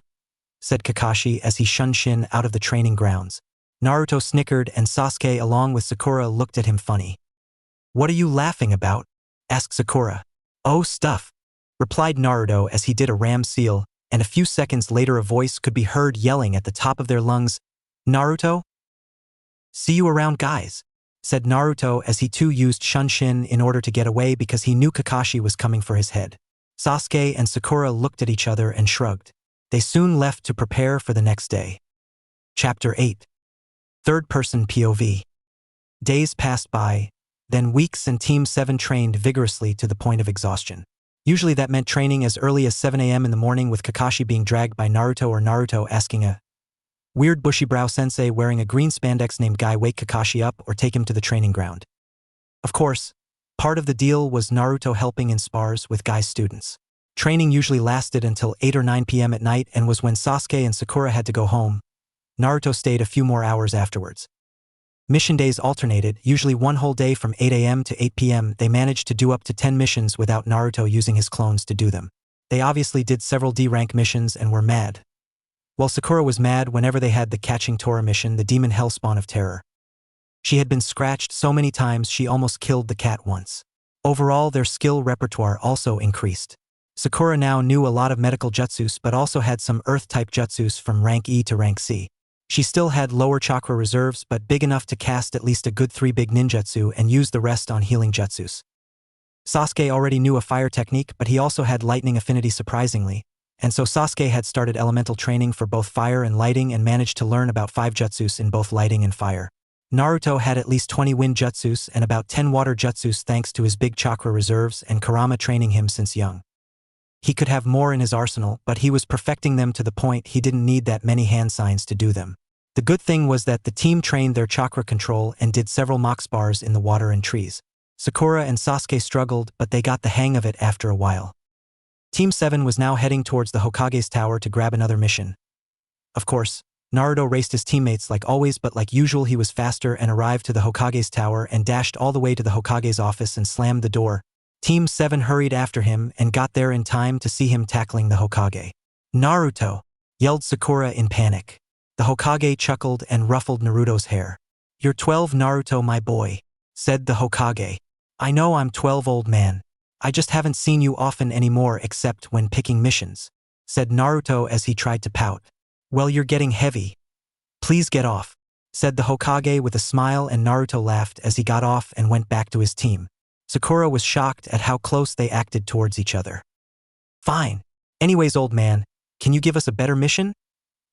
said Kakashi as he shunshin out of the training grounds. Naruto snickered and Sasuke along with Sakura looked at him funny. "What are you laughing about?" asked Sakura. "Oh, stuff," replied Naruto as he did a ram seal, and a few seconds later a voice could be heard yelling at the top of their lungs, "Naruto? See you around, guys," said Naruto as he too used Shunshin in order to get away because he knew Kakashi was coming for his head. Sasuke and Sakura looked at each other and shrugged. They soon left to prepare for the next day. Chapter 8. Third-person POV. Days passed by, then weeks, and Team 7 trained vigorously to the point of exhaustion. Usually that meant training as early as 7 a.m. in the morning, with Kakashi being dragged by Naruto or Naruto asking a weird bushy-brow sensei wearing a green spandex named Guy wake Kakashi up or take him to the training ground. Of course, part of the deal was Naruto helping in spars with Guy's students. Training usually lasted until 8 or 9 p.m. at night and was when Sasuke and Sakura had to go home. Naruto stayed a few more hours afterwards. Mission days alternated, usually one whole day from 8 a.m. to 8 p.m. They managed to do up to 10 missions without Naruto using his clones to do them. They obviously did several D-rank missions and were mad. While Sakura was mad whenever they had the Catching Tora mission, the demon hellspawn of terror. She had been scratched so many times she almost killed the cat once. Overall, their skill repertoire also increased. Sakura now knew a lot of medical jutsus but also had some earth-type jutsus from rank E to rank C. She still had lower chakra reserves but big enough to cast at least a good 3 big ninjutsu and use the rest on healing jutsus. Sasuke already knew a fire technique, but he also had lightning affinity surprisingly, and so Sasuke had started elemental training for both fire and lighting and managed to learn about 5 jutsus in both lighting and fire. Naruto had at least 20 wind jutsus and about 10 water jutsus thanks to his big chakra reserves and Kurama training him since young. He could have more in his arsenal, but he was perfecting them to the point he didn't need that many hand signs to do them. The good thing was that the team trained their chakra control and did several mock spars in the water and trees. Sakura and Sasuke struggled, but they got the hang of it after a while. Team 7 was now heading towards the Hokage's tower to grab another mission. Of course, Naruto raced his teammates like always, but like usual he was faster and arrived to the Hokage's tower and dashed all the way to the Hokage's office and slammed the door. Team 7 hurried after him and got there in time to see him tackling the Hokage. "Naruto!" yelled Sakura in panic. The Hokage chuckled and ruffled Naruto's hair. "You're 12, Naruto, my boy," said the Hokage. "I know I'm 12, old man. I just haven't seen you often anymore except when picking missions," said Naruto as he tried to pout. "Well, you're getting heavy. Please get off," said the Hokage with a smile, and Naruto laughed as he got off and went back to his team. Sakura was shocked at how close they acted towards each other. "Fine. Anyways, old man, can you give us a better mission?"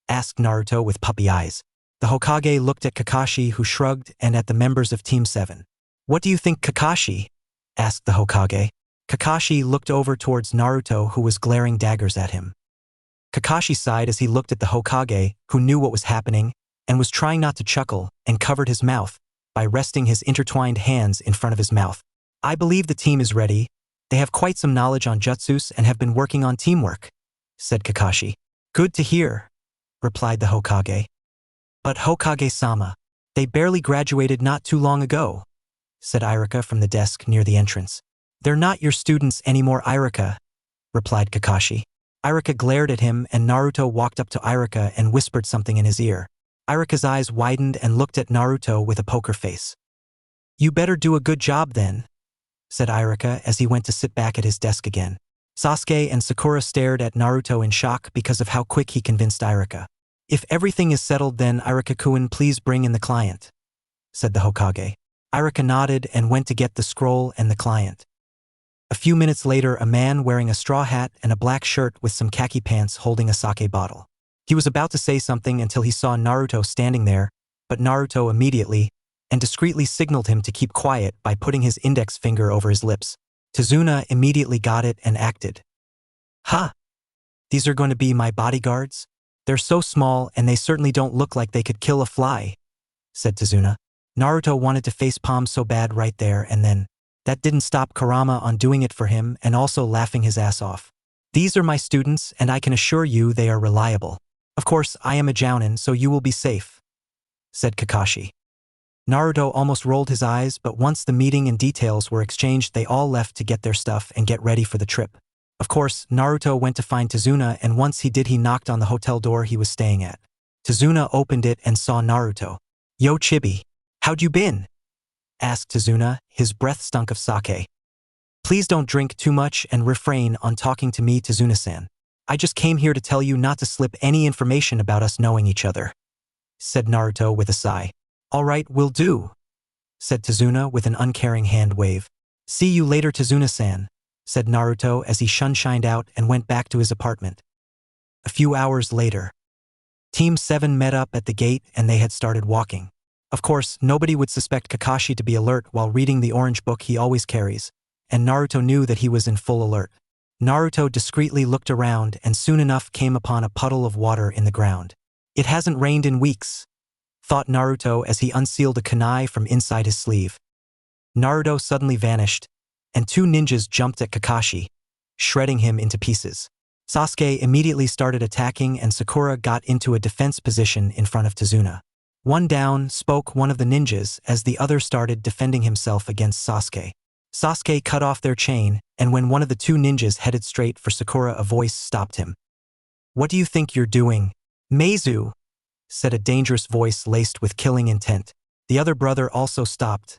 asked Naruto with puppy eyes. The Hokage looked at Kakashi, who shrugged, and at the members of Team 7. What do you think, Kakashi? Asked the Hokage. Kakashi looked over towards Naruto, who was glaring daggers at him. Kakashi sighed as he looked at the Hokage, who knew what was happening, and was trying not to chuckle, and covered his mouth by resting his intertwined hands in front of his mouth. I believe the team is ready. They have quite some knowledge on jutsus and have been working on teamwork, said Kakashi. Good to hear, replied the Hokage. But Hokage-sama, they barely graduated not too long ago, said Irika from the desk near the entrance. They're not your students anymore, Irika, replied Kakashi. Irika glared at him, and Naruto walked up to Irika and whispered something in his ear. Irika's eyes widened and looked at Naruto with a poker face. You better do a good job then, said Irika as he went to sit back at his desk again. Sasuke and Sakura stared at Naruto in shock because of how quick he convinced Irika. If everything is settled, then Irika-kun, please bring in the client, said the Hokage. Irika nodded and went to get the scroll and the client. A few minutes later, a man wearing a straw hat and a black shirt with some khaki pants holding a sake bottle. He was about to say something until he saw Naruto standing there, but Naruto immediately and discreetly signaled him to keep quiet by putting his index finger over his lips. Tazuna immediately got it and acted. Ha! These are going to be my bodyguards? They're so small and they certainly don't look like they could kill a fly, said Tazuna. Naruto wanted to facepalm so bad right there and then. That didn't stop Kurama on doing it for him and also laughing his ass off. These are my students and I can assure you they are reliable. Of course, I am a jounin, so you will be safe, said Kakashi. Naruto almost rolled his eyes, but once the meeting and details were exchanged, they all left to get their stuff and get ready for the trip. Of course, Naruto went to find Tazuna, and once he did, he knocked on the hotel door he was staying at. Tazuna opened it and saw Naruto. Yo Chibi, how'd you been? Asked Tazuna, his breath stunk of sake. Please don't drink too much and refrain on talking to me, Tazuna-san. I just came here to tell you not to slip any information about us knowing each other, said Naruto with a sigh. All right, will do, said Tazuna with an uncaring hand wave. See you later, Tazuna-san, said Naruto as he shunshined out and went back to his apartment. A few hours later, Team 7 met up at the gate and they had started walking. Of course, nobody would suspect Kakashi to be alert while reading the orange book he always carries, and Naruto knew that he was in full alert. Naruto discreetly looked around and soon enough came upon a puddle of water in the ground. It hasn't rained in weeks, thought Naruto as he unsealed a kunai from inside his sleeve. Naruto suddenly vanished, and two ninjas jumped at Kakashi, shredding him into pieces. Sasuke immediately started attacking and Sakura got into a defense position in front of Tazuna. One down, spoke one of the ninjas as the other started defending himself against Sasuke. Sasuke cut off their chain, and when one of the two ninjas headed straight for Sakura, a voice stopped him. What do you think you're doing? Meizu, said a dangerous voice laced with killing intent. The other brother also stopped.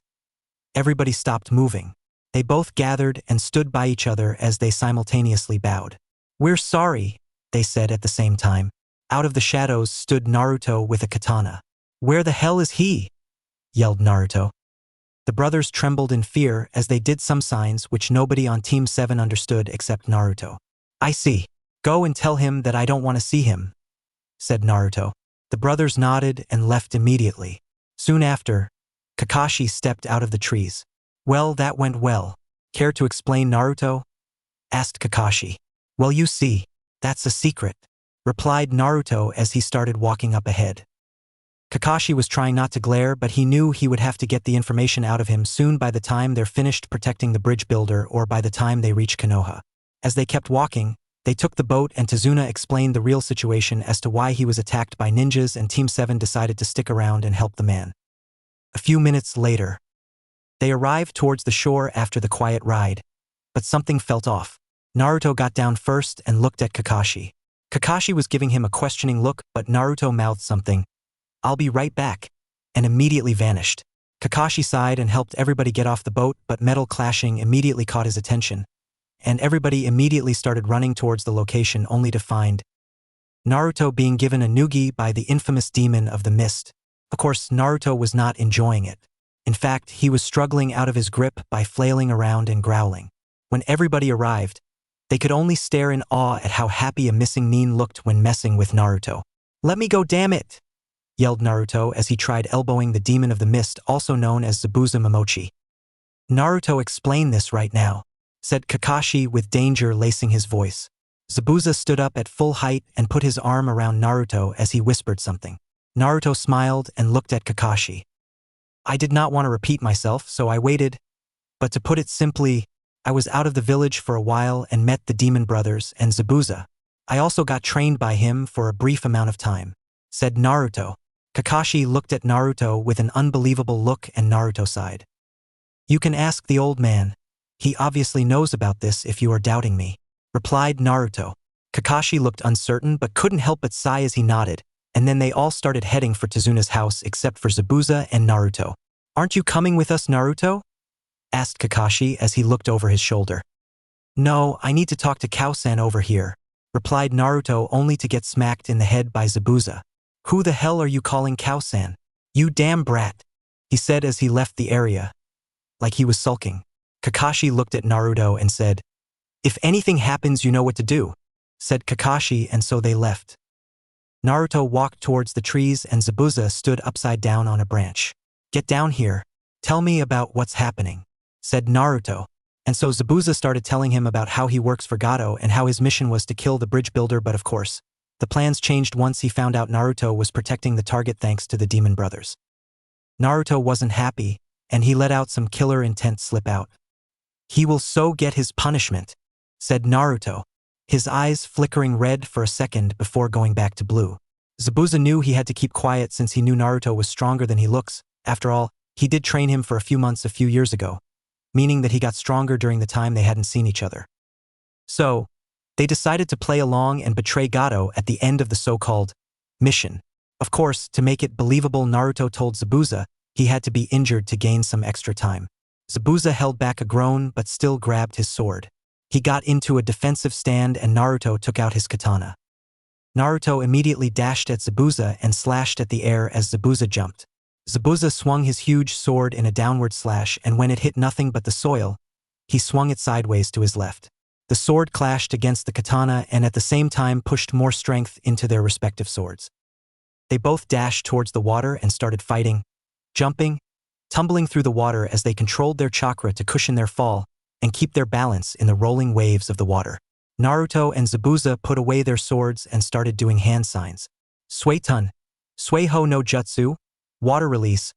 Everybody stopped moving. They both gathered and stood by each other as they simultaneously bowed. We're sorry, they said at the same time. Out of the shadows stood Naruto with a katana. Where the hell is he? Yelled Naruto. The brothers trembled in fear as they did some signs which nobody on Team 7 understood except Naruto. I see. Go and tell him that I don't want to see him, said Naruto. The brothers nodded and left immediately. Soon after, Kakashi stepped out of the trees. Well, that went well. Care to explain, Naruto? Asked Kakashi. Well, you see, that's a secret, replied Naruto as he started walking up ahead. Kakashi was trying not to glare, but he knew he would have to get the information out of him soon by the time they're finished protecting the bridge builder or by the time they reach Konoha. As they kept walking, they took the boat and Tazuna explained the real situation as to why he was attacked by ninjas, and Team 7 decided to stick around and help the man. A few minutes later, they arrived towards the shore after the quiet ride, but something felt off. Naruto got down first and looked at Kakashi. Kakashi was giving him a questioning look, but Naruto mouthed something. I'll be right back, and immediately vanished. Kakashi sighed and helped everybody get off the boat, but metal clashing immediately caught his attention, and everybody immediately started running towards the location only to find Naruto being given a noogie by the infamous demon of the mist. Of course, Naruto was not enjoying it. In fact, he was struggling out of his grip by flailing around and growling. When everybody arrived, they could only stare in awe at how happy a missing nin looked when messing with Naruto. "Let me go, damn it!" yelled Naruto as he tried elbowing the demon of the mist, also known as Zabuza Momochi. "Naruto, explain this right now," said Kakashi with danger lacing his voice. Zabuza stood up at full height and put his arm around Naruto as he whispered something. Naruto smiled and looked at Kakashi. "I did not want to repeat myself, so I waited. But to put it simply, I was out of the village for a while and met the demon brothers and Zabuza. I also got trained by him for a brief amount of time," said Naruto. Kakashi looked at Naruto with an unbelievable look and Naruto sighed. "You can ask the old man. He obviously knows about this if you are doubting me," replied Naruto. Kakashi looked uncertain but couldn't help but sigh as he nodded, and then they all started heading for Tezuna's house except for Zabuza and Naruto. "Aren't you coming with us, Naruto?" asked Kakashi as he looked over his shoulder. "No, I need to talk to Kao-san over here," replied Naruto, only to get smacked in the head by Zabuza. "Who the hell are you calling Kao-san? You damn brat," he said as he left the area, like he was sulking. Kakashi looked at Naruto and said, "If anything happens, you know what to do," said Kakashi, and so they left. Naruto walked towards the trees and Zabuza stood upside down on a branch. "Get down here. Tell me about what's happening," said Naruto. And so Zabuza started telling him about how he works for Gato and how his mission was to kill the bridge builder, but of course, the plans changed once he found out Naruto was protecting the target thanks to the demon brothers. Naruto wasn't happy, and he let out some killer intent slip out. "He will so get his punishment," said Naruto, his eyes flickering red for a second before going back to blue. Zabuza knew he had to keep quiet since he knew Naruto was stronger than he looks. After all, he did train him for a few months a few years ago, meaning that he got stronger during the time they hadn't seen each other. So, they decided to play along and betray Gato at the end of the so-called mission. Of course, to make it believable, Naruto told Zabuza he had to be injured to gain some extra time. Zabuza held back a groan but still grabbed his sword. He got into a defensive stand and Naruto took out his katana. Naruto immediately dashed at Zabuza and slashed at the air as Zabuza jumped. Zabuza swung his huge sword in a downward slash, and when it hit nothing but the soil, he swung it sideways to his left. The sword clashed against the katana and at the same time pushed more strength into their respective swords. They both dashed towards the water and started fighting, jumping, tumbling through the water as they controlled their chakra to cushion their fall and keep their balance in the rolling waves of the water. Naruto and Zabuza put away their swords and started doing hand signs. Suetun, Suiho no Jutsu, water release,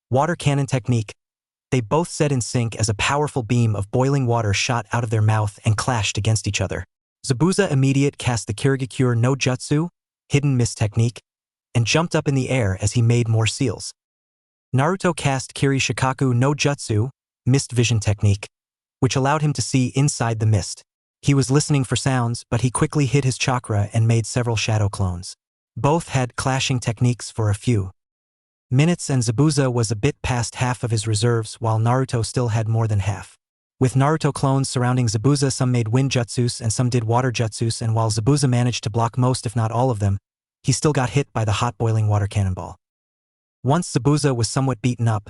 water cannon technique. They both said in sync as a powerful beam of boiling water shot out of their mouth and clashed against each other. Zabuza immediate cast the Kirigakure no Jutsu, hidden mist technique, and jumped up in the air as he made more seals. Naruto cast Kiri Shikaku no Jutsu, mist vision technique, which allowed him to see inside the mist. He was listening for sounds, but he quickly hid his chakra and made several shadow clones. Both had clashing techniques for a few minutes, and Zabuza was a bit past half of his reserves while Naruto still had more than half. With Naruto clones surrounding Zabuza, some made wind jutsus and some did water jutsus, and while Zabuza managed to block most if not all of them, he still got hit by the hot boiling water cannonball. Once Zabuza was somewhat beaten up,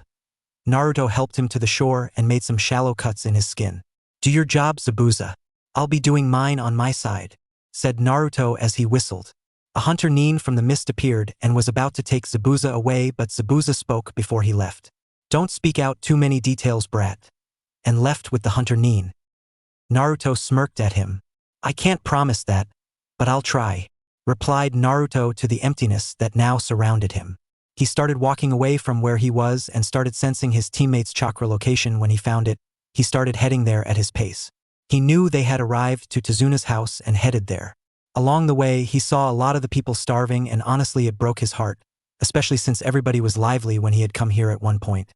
Naruto helped him to the shore and made some shallow cuts in his skin. "Do your job, Zabuza. I'll be doing mine on my side," said Naruto as he whistled. A hunter Nin from the mist appeared and was about to take Zabuza away, but Zabuza spoke before he left. "Don't speak out too many details, brat," and left with the hunter Nin. Naruto smirked at him. "I can't promise that, but I'll try," replied Naruto to the emptiness that now surrounded him. He started walking away from where he was and started sensing his teammates' chakra location. When he found it, he started heading there at his pace. He knew they had arrived to Tezuna's house and headed there. Along the way, he saw a lot of the people starving, and honestly it broke his heart, especially since everybody was lively when he had come here at one point.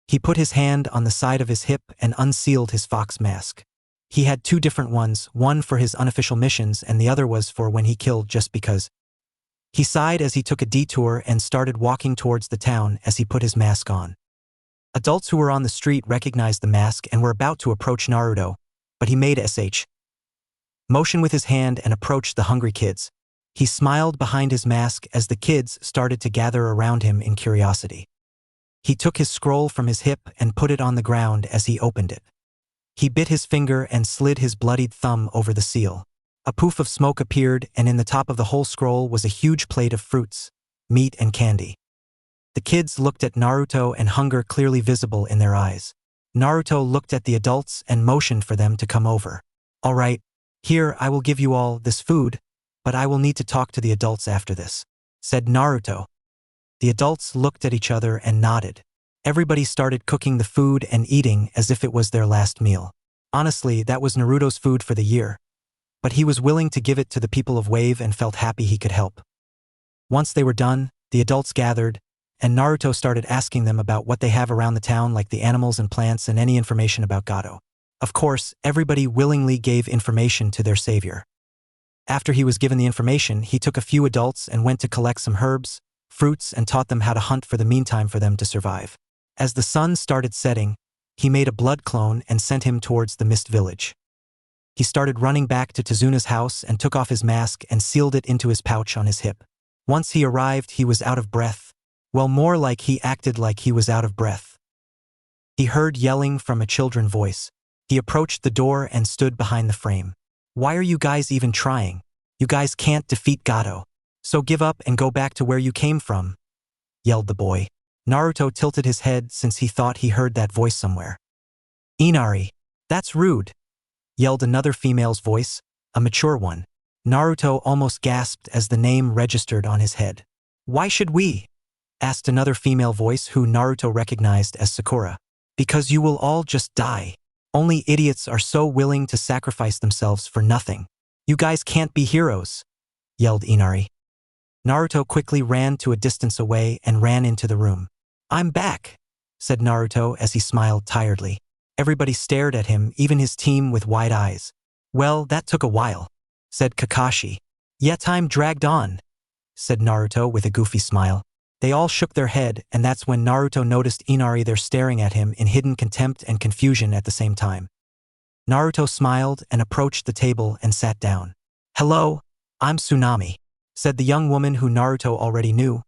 He put his hand on the side of his hip and unsealed his fox mask. He had two different ones, one for his unofficial missions and the other was for when he killed just because. He sighed as he took a detour and started walking towards the town as he put his mask on. Adults who were on the street recognized the mask and were about to approach Naruto, but he made sh motion with his hand and approached the hungry kids. He smiled behind his mask as the kids started to gather around him in curiosity. He took his scroll from his hip and put it on the ground as he opened it. He bit his finger and slid his bloodied thumb over the seal. A poof of smoke appeared, and in the top of the whole scroll was a huge plate of fruits, meat and candy. The kids looked at Naruto, and hunger clearly visible in their eyes. Naruto looked at the adults and motioned for them to come over. "All right, here I will give you all this food, but I will need to talk to the adults after this," said Naruto. The adults looked at each other and nodded. Everybody started cooking the food and eating as if it was their last meal. Honestly, that was Naruto's food for the year, but he was willing to give it to the people of Wave and felt happy he could help. Once they were done, the adults gathered, and Naruto started asking them about what they have around the town, like the animals and plants and any information about Gato. Of course, everybody willingly gave information to their savior. After he was given the information, he took a few adults and went to collect some herbs, fruits, and taught them how to hunt for the meantime for them to survive. As the sun started setting, he made a blood clone and sent him towards the Mist Village. He started running back to Tezuna's house and took off his mask and sealed it into his pouch on his hip. Once he arrived, he was out of breath. Well, more like he acted like he was out of breath. He heard yelling from a children's voice. He approached the door and stood behind the frame. "Why are you guys even trying? You guys can't defeat Gato. So give up and go back to where you came from," yelled the boy. Naruto tilted his head since he thought he heard that voice somewhere. "Inari, that's rude," yelled another female's voice, a mature one. Naruto almost gasped as the name registered on his head. "Why should we?" asked another female voice who Naruto recognized as Sakura. "Because you will all just die. Only idiots are so willing to sacrifice themselves for nothing. You guys can't be heroes," yelled Inari. Naruto quickly ran to a distance away and ran into the room. "I'm back," said Naruto as he smiled tiredly. Everybody stared at him, even his team with wide eyes. "Well, that took a while," said Kakashi. "Yeah, time dragged on," said Naruto with a goofy smile. They all shook their head, and that's when Naruto noticed Inari there staring at him in hidden contempt and confusion at the same time. Naruto smiled and approached the table and sat down. "Hello, I'm Tsunami," said the young woman who Naruto already knew,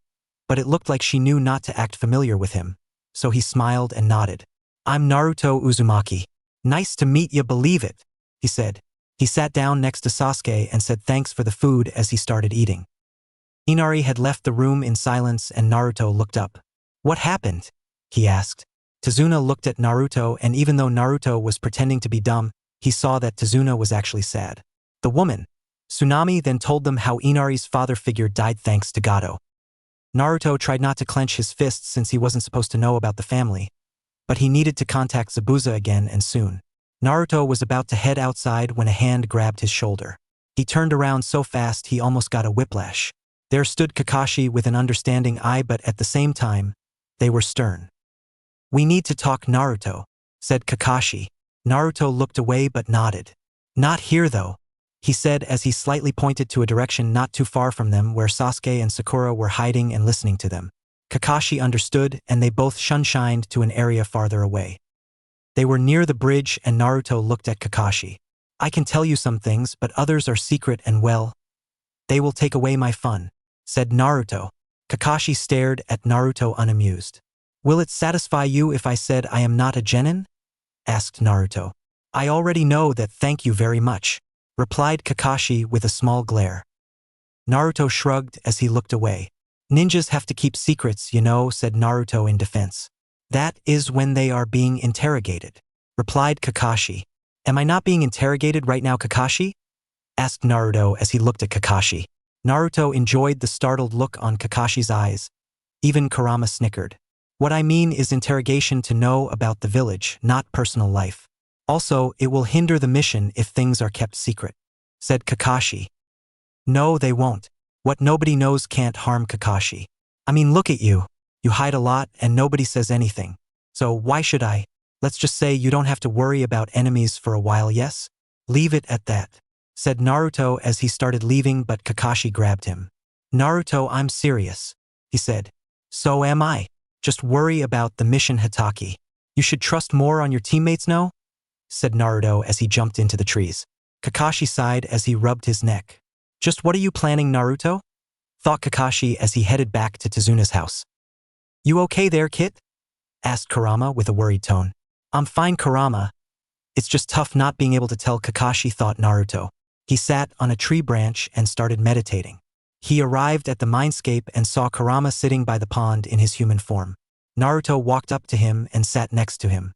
but it looked like she knew not to act familiar with him, so he smiled and nodded. "I'm Naruto Uzumaki. Nice to meet ya, believe it," he said. He sat down next to Sasuke and said thanks for the food as he started eating. Inari had left the room in silence and Naruto looked up. "What happened?" he asked. Tezuna looked at Naruto, and even though Naruto was pretending to be dumb, he saw that Tezuna was actually sad. The woman, Tsunami, then told them how Inari's father figure died thanks to Gato. Naruto tried not to clench his fists since he wasn't supposed to know about the family, but he needed to contact Zabuza again and soon. Naruto was about to head outside when a hand grabbed his shoulder. He turned around so fast he almost got a whiplash. There stood Kakashi with an understanding eye, but at the same time, they were stern. "We need to talk, Naruto," said Kakashi. Naruto looked away but nodded. "Not here though," he said as he slightly pointed to a direction not too far from them where Sasuke and Sakura were hiding and listening to them. Kakashi understood, and they both shunshined to an area farther away. They were near the bridge, and Naruto looked at Kakashi. "I can tell you some things, but others are secret, and well, they will take away my fun," said Naruto. Kakashi stared at Naruto unamused. "Will it satisfy you if I said I am not a genin?" asked Naruto. "I already know that, thank you very much," replied Kakashi with a small glare. Naruto shrugged as he looked away. "Ninjas have to keep secrets, you know," said Naruto in defense. "That is when they are being interrogated," replied Kakashi. "Am I not being interrogated right now, Kakashi?" asked Naruto as he looked at Kakashi. Naruto enjoyed the startled look on Kakashi's eyes. Even Kurama snickered. "What I mean is interrogation to know about the village, not personal life. Also, it will hinder the mission if things are kept secret," said Kakashi. "No, they won't. What nobody knows can't harm Kakashi. I mean, look at you. You hide a lot and nobody says anything. So why should I? Let's just say you don't have to worry about enemies for a while, yes? Leave it at that," said Naruto as he started leaving, but Kakashi grabbed him. "Naruto, I'm serious," he said. "So am I. Just worry about the mission, Hatake. You should trust more on your teammates, no?" said Naruto as he jumped into the trees. Kakashi sighed as he rubbed his neck. "Just what are you planning, Naruto?" thought Kakashi as he headed back to Tezuna's house. "You okay there, Kit?" asked Kurama with a worried tone. "I'm fine, Kurama. It's just tough not being able to tell," Kakashi thought Naruto. He sat on a tree branch and started meditating. He arrived at the mindscape and saw Kurama sitting by the pond in his human form. Naruto walked up to him and sat next to him.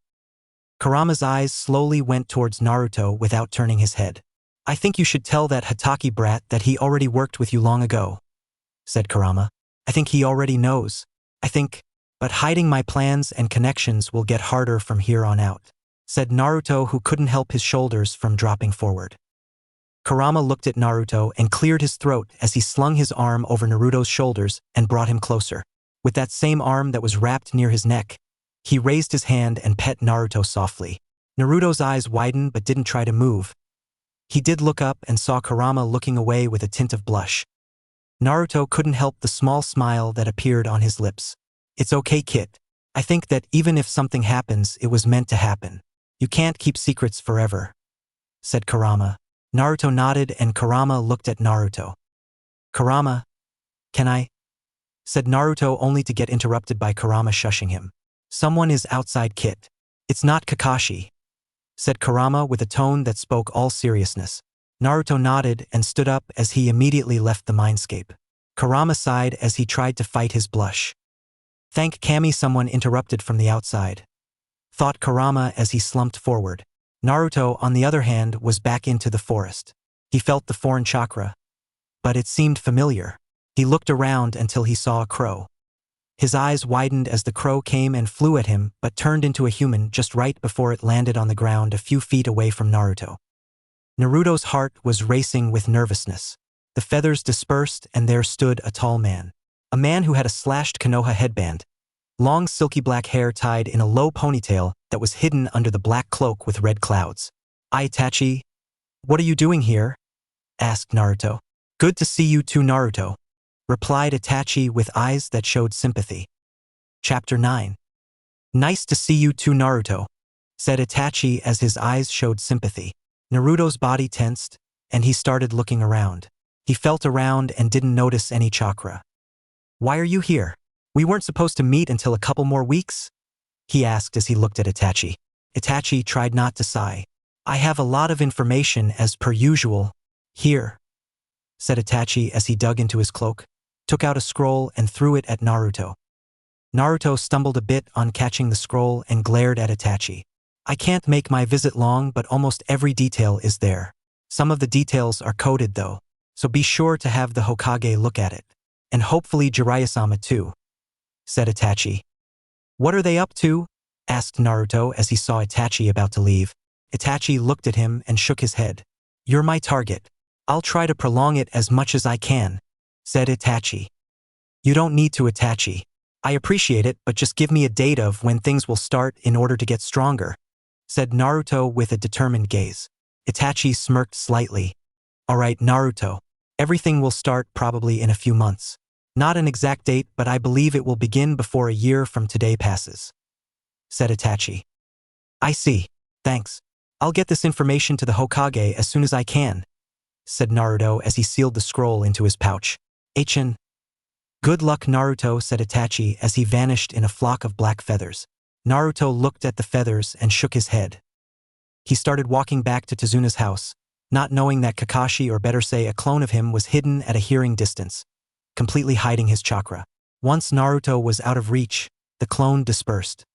Kurama's eyes slowly went towards Naruto without turning his head. "I think you should tell that Hatake brat that he already worked with you long ago," said Kurama. "I think he already knows. But hiding my plans and connections will get harder from here on out," said Naruto, who couldn't help his shoulders from dropping forward. Kurama looked at Naruto and cleared his throat as he slung his arm over Naruto's shoulders and brought him closer. With that same arm that was wrapped near his neck, he raised his hand and pet Naruto softly. Naruto's eyes widened but didn't try to move. He did look up and saw Kurama looking away with a tint of blush. Naruto couldn't help the small smile that appeared on his lips. "It's okay, Kit. I think that even if something happens, it was meant to happen. You can't keep secrets forever," said Kurama. Naruto nodded and Kurama looked at Naruto. "Kurama, can I?" said Naruto, only to get interrupted by Kurama shushing him. "Someone is outside, Kit. It's not Kakashi," said Kurama with a tone that spoke all seriousness. Naruto nodded and stood up as he immediately left the mindscape. Kurama sighed as he tried to fight his blush. "Thank Kami," someone interrupted from the outside, thought Kurama as he slumped forward. Naruto, on the other hand, was back into the forest. He felt the foreign chakra, but it seemed familiar. He looked around until he saw a crow. His eyes widened as the crow came and flew at him, but turned into a human just right before it landed on the ground a few feet away from Naruto. Naruto's heart was racing with nervousness. The feathers dispersed and there stood a tall man. A man who had a slashed Konoha headband, long silky black hair tied in a low ponytail that was hidden under the black cloak with red clouds. "Itachi, what are you doing here?" asked Naruto. "Good to see you too, Naruto," replied Itachi with eyes that showed sympathy. Chapter 9. "Nice to see you too, Naruto," said Itachi as his eyes showed sympathy. Naruto's body tensed, and he started looking around. He felt around and didn't notice any chakra. "Why are you here? We weren't supposed to meet until a couple more weeks?" he asked as he looked at Itachi. Itachi tried not to sigh. "I have a lot of information as per usual. Here," said Itachi as he dug into his cloak, took out a scroll and threw it at Naruto. Naruto stumbled a bit on catching the scroll and glared at Itachi. "I can't make my visit long, but almost every detail is there. Some of the details are coded though, so be sure to have the Hokage look at it. And hopefully Jiraiya-sama too," said Itachi. "What are they up to?" asked Naruto as he saw Itachi about to leave. Itachi looked at him and shook his head. "You're my target. I'll try to prolong it as much as I can," said Itachi. "You don't need to, Itachi. I appreciate it, but just give me a date of when things will start in order to get stronger," said Naruto with a determined gaze. Itachi smirked slightly. "All right, Naruto. Everything will start probably in a few months. Not an exact date, but I believe it will begin before a year from today passes," said Itachi. "I see. Thanks. I'll get this information to the Hokage as soon as I can," said Naruto as he sealed the scroll into his pouch. "Achin." "Good luck, Naruto," said Itachi as he vanished in a flock of black feathers. Naruto looked at the feathers and shook his head. He started walking back to Tezuna's house, not knowing that Kakashi, or better say a clone of him, was hidden at a hearing distance, completely hiding his chakra. Once Naruto was out of reach, the clone dispersed.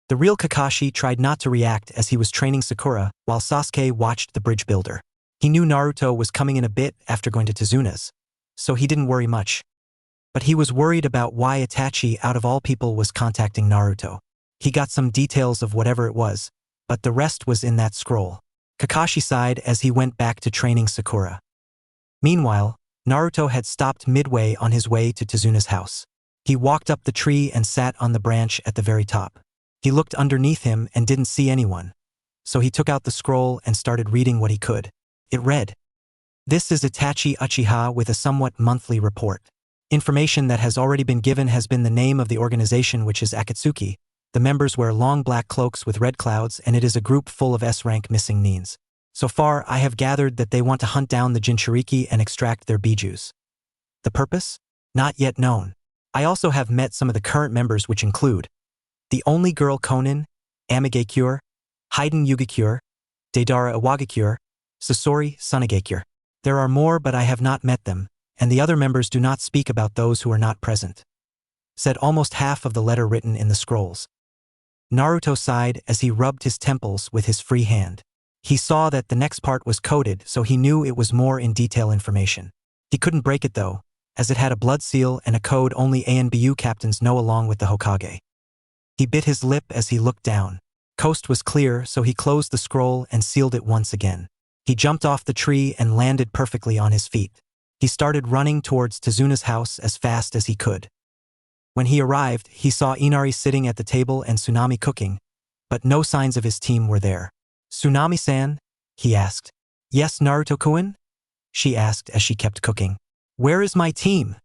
The real Kakashi tried not to react as he was training Sakura, while Sasuke watched the bridge builder. He knew Naruto was coming in a bit after going to Tezuna's, so he didn't worry much. But he was worried about why Itachi, out of all people, was contacting Naruto. He got some details of whatever it was, but the rest was in that scroll. Kakashi sighed as he went back to training Sakura. Meanwhile, Naruto had stopped midway on his way to Tezuna's house. He walked up the tree and sat on the branch at the very top. He looked underneath him and didn't see anyone, so he took out the scroll and started reading what he could. It read, "This is Itachi Uchiha with a somewhat monthly report. Information that has already been given has been the name of the organization, which is Akatsuki. The members wear long black cloaks with red clouds, and it is a group full of S-rank missing neens. So far, I have gathered that they want to hunt down the Jinchuriki and extract their bijus. The purpose? Not yet known. I also have met some of the current members, which include the only girl Konin, Amigakure, Haiden Yugakure, Deidara Iwagakure, Sasori, Sunagakure. There are more but I have not met them, and the other members do not speak about those who are not present. Said almost half of the letter written in the scrolls. Naruto sighed as he rubbed his temples with his free hand. He saw that the next part was coded, so he knew it was more in detail information. He couldn't break it though, as it had a blood seal and a code only ANBU captains know along with the Hokage. He bit his lip as he looked down. Coast was clear, so he closed the scroll and sealed it once again. He jumped off the tree and landed perfectly on his feet. He started running towards Tezuna's house as fast as he could. When he arrived, he saw Inari sitting at the table and Tsunami cooking, but no signs of his team were there. "Tsunami-san?" he asked. "Yes, Naruto-kun?" she asked as she kept cooking. "Where is my team?"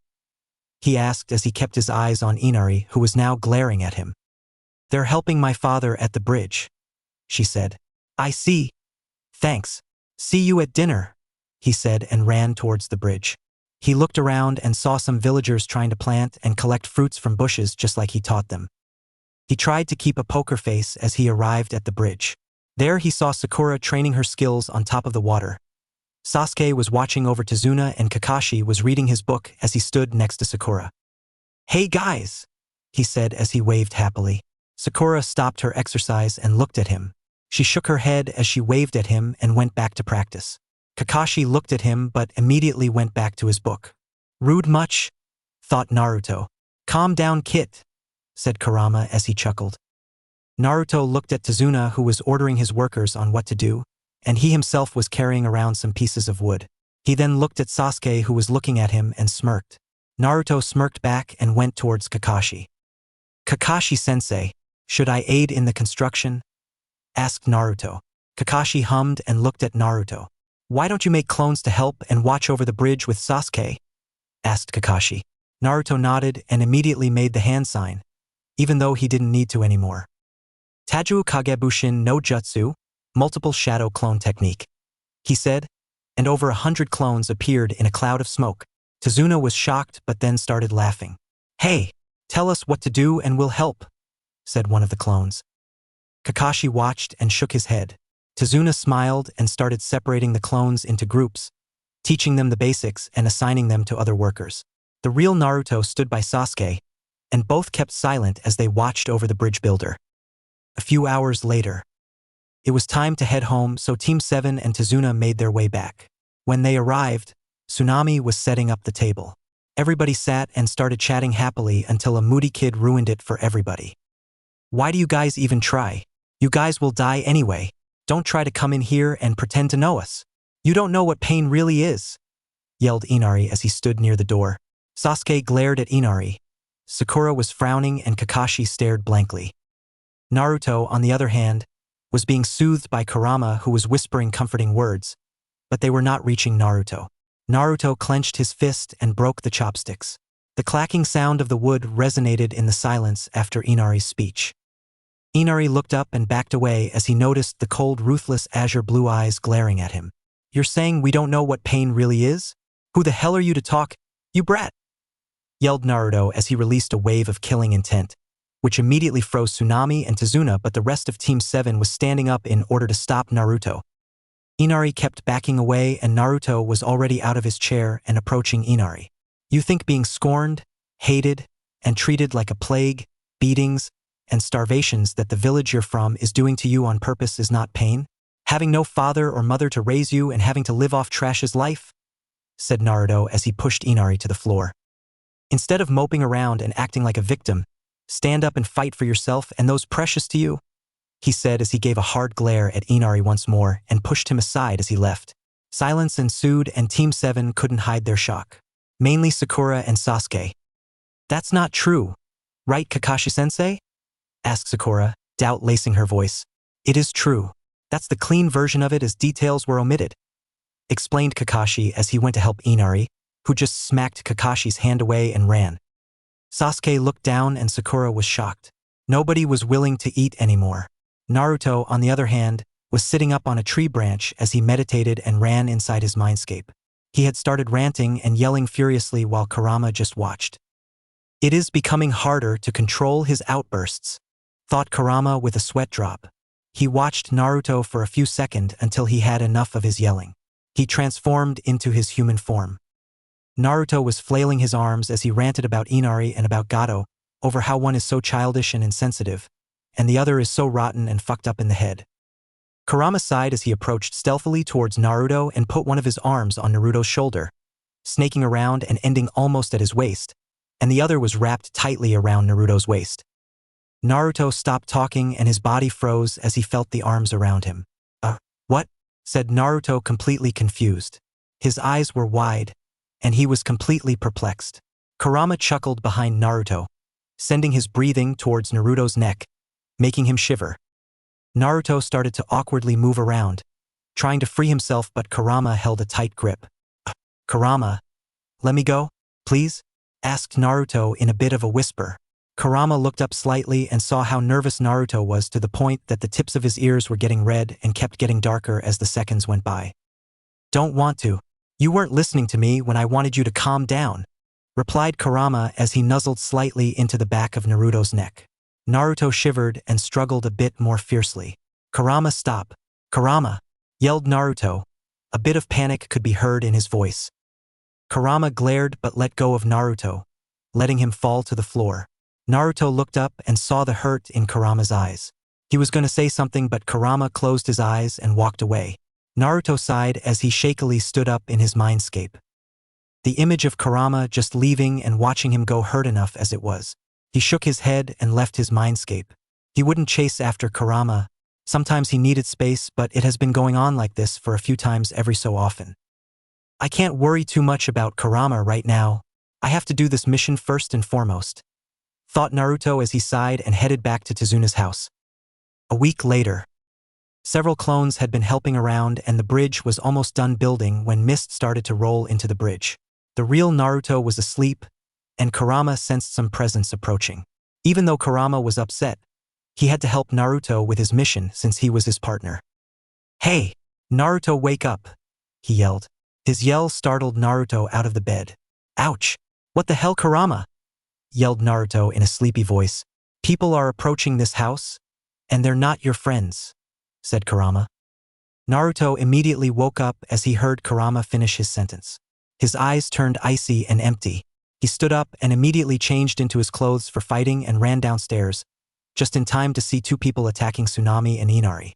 he asked as he kept his eyes on Inari, who was now glaring at him. "They're helping my father at the bridge," she said. "I see. Thanks. See you at dinner," he said and ran towards the bridge. He looked around and saw some villagers trying to plant and collect fruits from bushes just like he taught them. He tried to keep a poker face as he arrived at the bridge. There he saw Sakura training her skills on top of the water. Sasuke was watching over Tezuna and Kakashi was reading his book as he stood next to Sakura. "Hey guys," he said as he waved happily. Sakura stopped her exercise and looked at him. She shook her head as she waved at him and went back to practice. Kakashi looked at him but immediately went back to his book. "Rude much?" thought Naruto. "Calm down, Kit," said Kurama as he chuckled. Naruto looked at Tezuna, who was ordering his workers on what to do, and he himself was carrying around some pieces of wood. He then looked at Sasuke, who was looking at him, and smirked. Naruto smirked back and went towards Kakashi. "Kakashi-sensei, should I aid in the construction?" asked Naruto. Kakashi hummed and looked at Naruto. "Why don't you make clones to help and watch over the bridge with Sasuke?" asked Kakashi. Naruto nodded and immediately made the hand sign, even though he didn't need to anymore. "Taju Kagebushin no Jutsu, multiple shadow clone technique," he said, and over 100 clones appeared in a cloud of smoke. Tezuna was shocked but then started laughing. "Hey, tell us what to do and we'll help," said one of the clones. Kakashi watched and shook his head. Tezuna smiled and started separating the clones into groups, teaching them the basics and assigning them to other workers. The real Naruto stood by Sasuke, and both kept silent as they watched over the bridge builder. A few hours later, it was time to head home, so Team 7 and Tezuna made their way back. When they arrived, Tsunami was setting up the table. Everybody sat and started chatting happily until a moody kid ruined it for everybody. "Why do you guys even try? You guys will die anyway. Don't try to come in here and pretend to know us. You don't know what pain really is," yelled Inari as he stood near the door. Sasuke glared at Inari. Sakura was frowning and Kakashi stared blankly. Naruto, on the other hand, was being soothed by Kurama, who was whispering comforting words, but they were not reaching Naruto. Naruto clenched his fist and broke the chopsticks. The clacking sound of the wood resonated in the silence after Inari's speech. Inari looked up and backed away as he noticed the cold, ruthless azure blue eyes glaring at him. "You're saying we don't know what pain really is? Who the hell are you to talk, you brat?" yelled Naruto as he released a wave of killing intent, which immediately froze Tsunami and Tezuna, but the rest of Team 7 was standing up in order to stop Naruto. Inari kept backing away and Naruto was already out of his chair and approaching Inari. "You think being scorned, hated, and treated like a plague, beatings, and starvations that the village you're from is doing to you on purpose is not pain? Having no father or mother to raise you and having to live off trash's life?" said Naruto as he pushed Inari to the floor. "Instead of moping around and acting like a victim, stand up and fight for yourself and those precious to you," he said as he gave a hard glare at Inari once more and pushed him aside as he left. Silence ensued and Team 7 couldn't hide their shock. Mainly Sakura and Sasuke. "That's not true, right, Kakashi-sensei?" asked Sakura, doubt lacing her voice. "It is true. That's the clean version of it as details were omitted," explained Kakashi as he went to help Inari, who just smacked Kakashi's hand away and ran. Sasuke looked down and Sakura was shocked. Nobody was willing to eat anymore. Naruto, on the other hand, was sitting up on a tree branch as he meditated and ran inside his mindscape. He had started ranting and yelling furiously while Kurama just watched. "It is becoming harder to control his outbursts," thought Kurama with a sweat drop. He watched Naruto for a few seconds until he had enough of his yelling. He transformed into his human form. Naruto was flailing his arms as he ranted about Inari and about Gato, over how one is so childish and insensitive, and the other is so rotten and fucked up in the head. Kurama sighed as he approached stealthily towards Naruto and put one of his arms on Naruto's shoulder, snaking around and ending almost at his waist, and the other was wrapped tightly around Naruto's waist. Naruto stopped talking and his body froze as he felt the arms around him. What? Said Naruto, completely confused. His eyes were wide, and he was completely perplexed. Kurama chuckled behind Naruto, sending his breathing towards Naruto's neck, making him shiver. Naruto started to awkwardly move around, trying to free himself, but Kurama held a tight grip. Kurama, let me go, please? Asked Naruto in a bit of a whisper. Kurama looked up slightly and saw how nervous Naruto was, to the point that the tips of his ears were getting red and kept getting darker as the seconds went by. Don't want to. You weren't listening to me when I wanted you to calm down, replied Kurama as he nuzzled slightly into the back of Naruto's neck. Naruto shivered and struggled a bit more fiercely. Kurama, stop. Kurama, yelled Naruto. A bit of panic could be heard in his voice. Kurama glared but let go of Naruto, letting him fall to the floor. Naruto looked up and saw the hurt in Kurama's eyes. He was going to say something, but Kurama closed his eyes and walked away. Naruto sighed as he shakily stood up in his mindscape. The image of Kurama just leaving and watching him go hurt enough as it was. He shook his head and left his mindscape. He wouldn't chase after Kurama. Sometimes he needed space, but it has been going on like this for a few times every so often. I can't worry too much about Kurama right now. I have to do this mission first and foremost, thought Naruto as he sighed and headed back to Tezuna's house. A week later, several clones had been helping around and the bridge was almost done building when mist started to roll into the bridge. The real Naruto was asleep, and Kurama sensed some presence approaching. Even though Kurama was upset, he had to help Naruto with his mission since he was his partner. Hey, Naruto, wake up, he yelled. His yell startled Naruto out of the bed. Ouch! What the hell, Kurama? Yelled Naruto in a sleepy voice. People are approaching this house, and they're not your friends, said Kurama. Naruto immediately woke up as he heard Kurama finish his sentence. His eyes turned icy and empty. He stood up and immediately changed into his clothes for fighting and ran downstairs, just in time to see two people attacking Tsunami and Inari.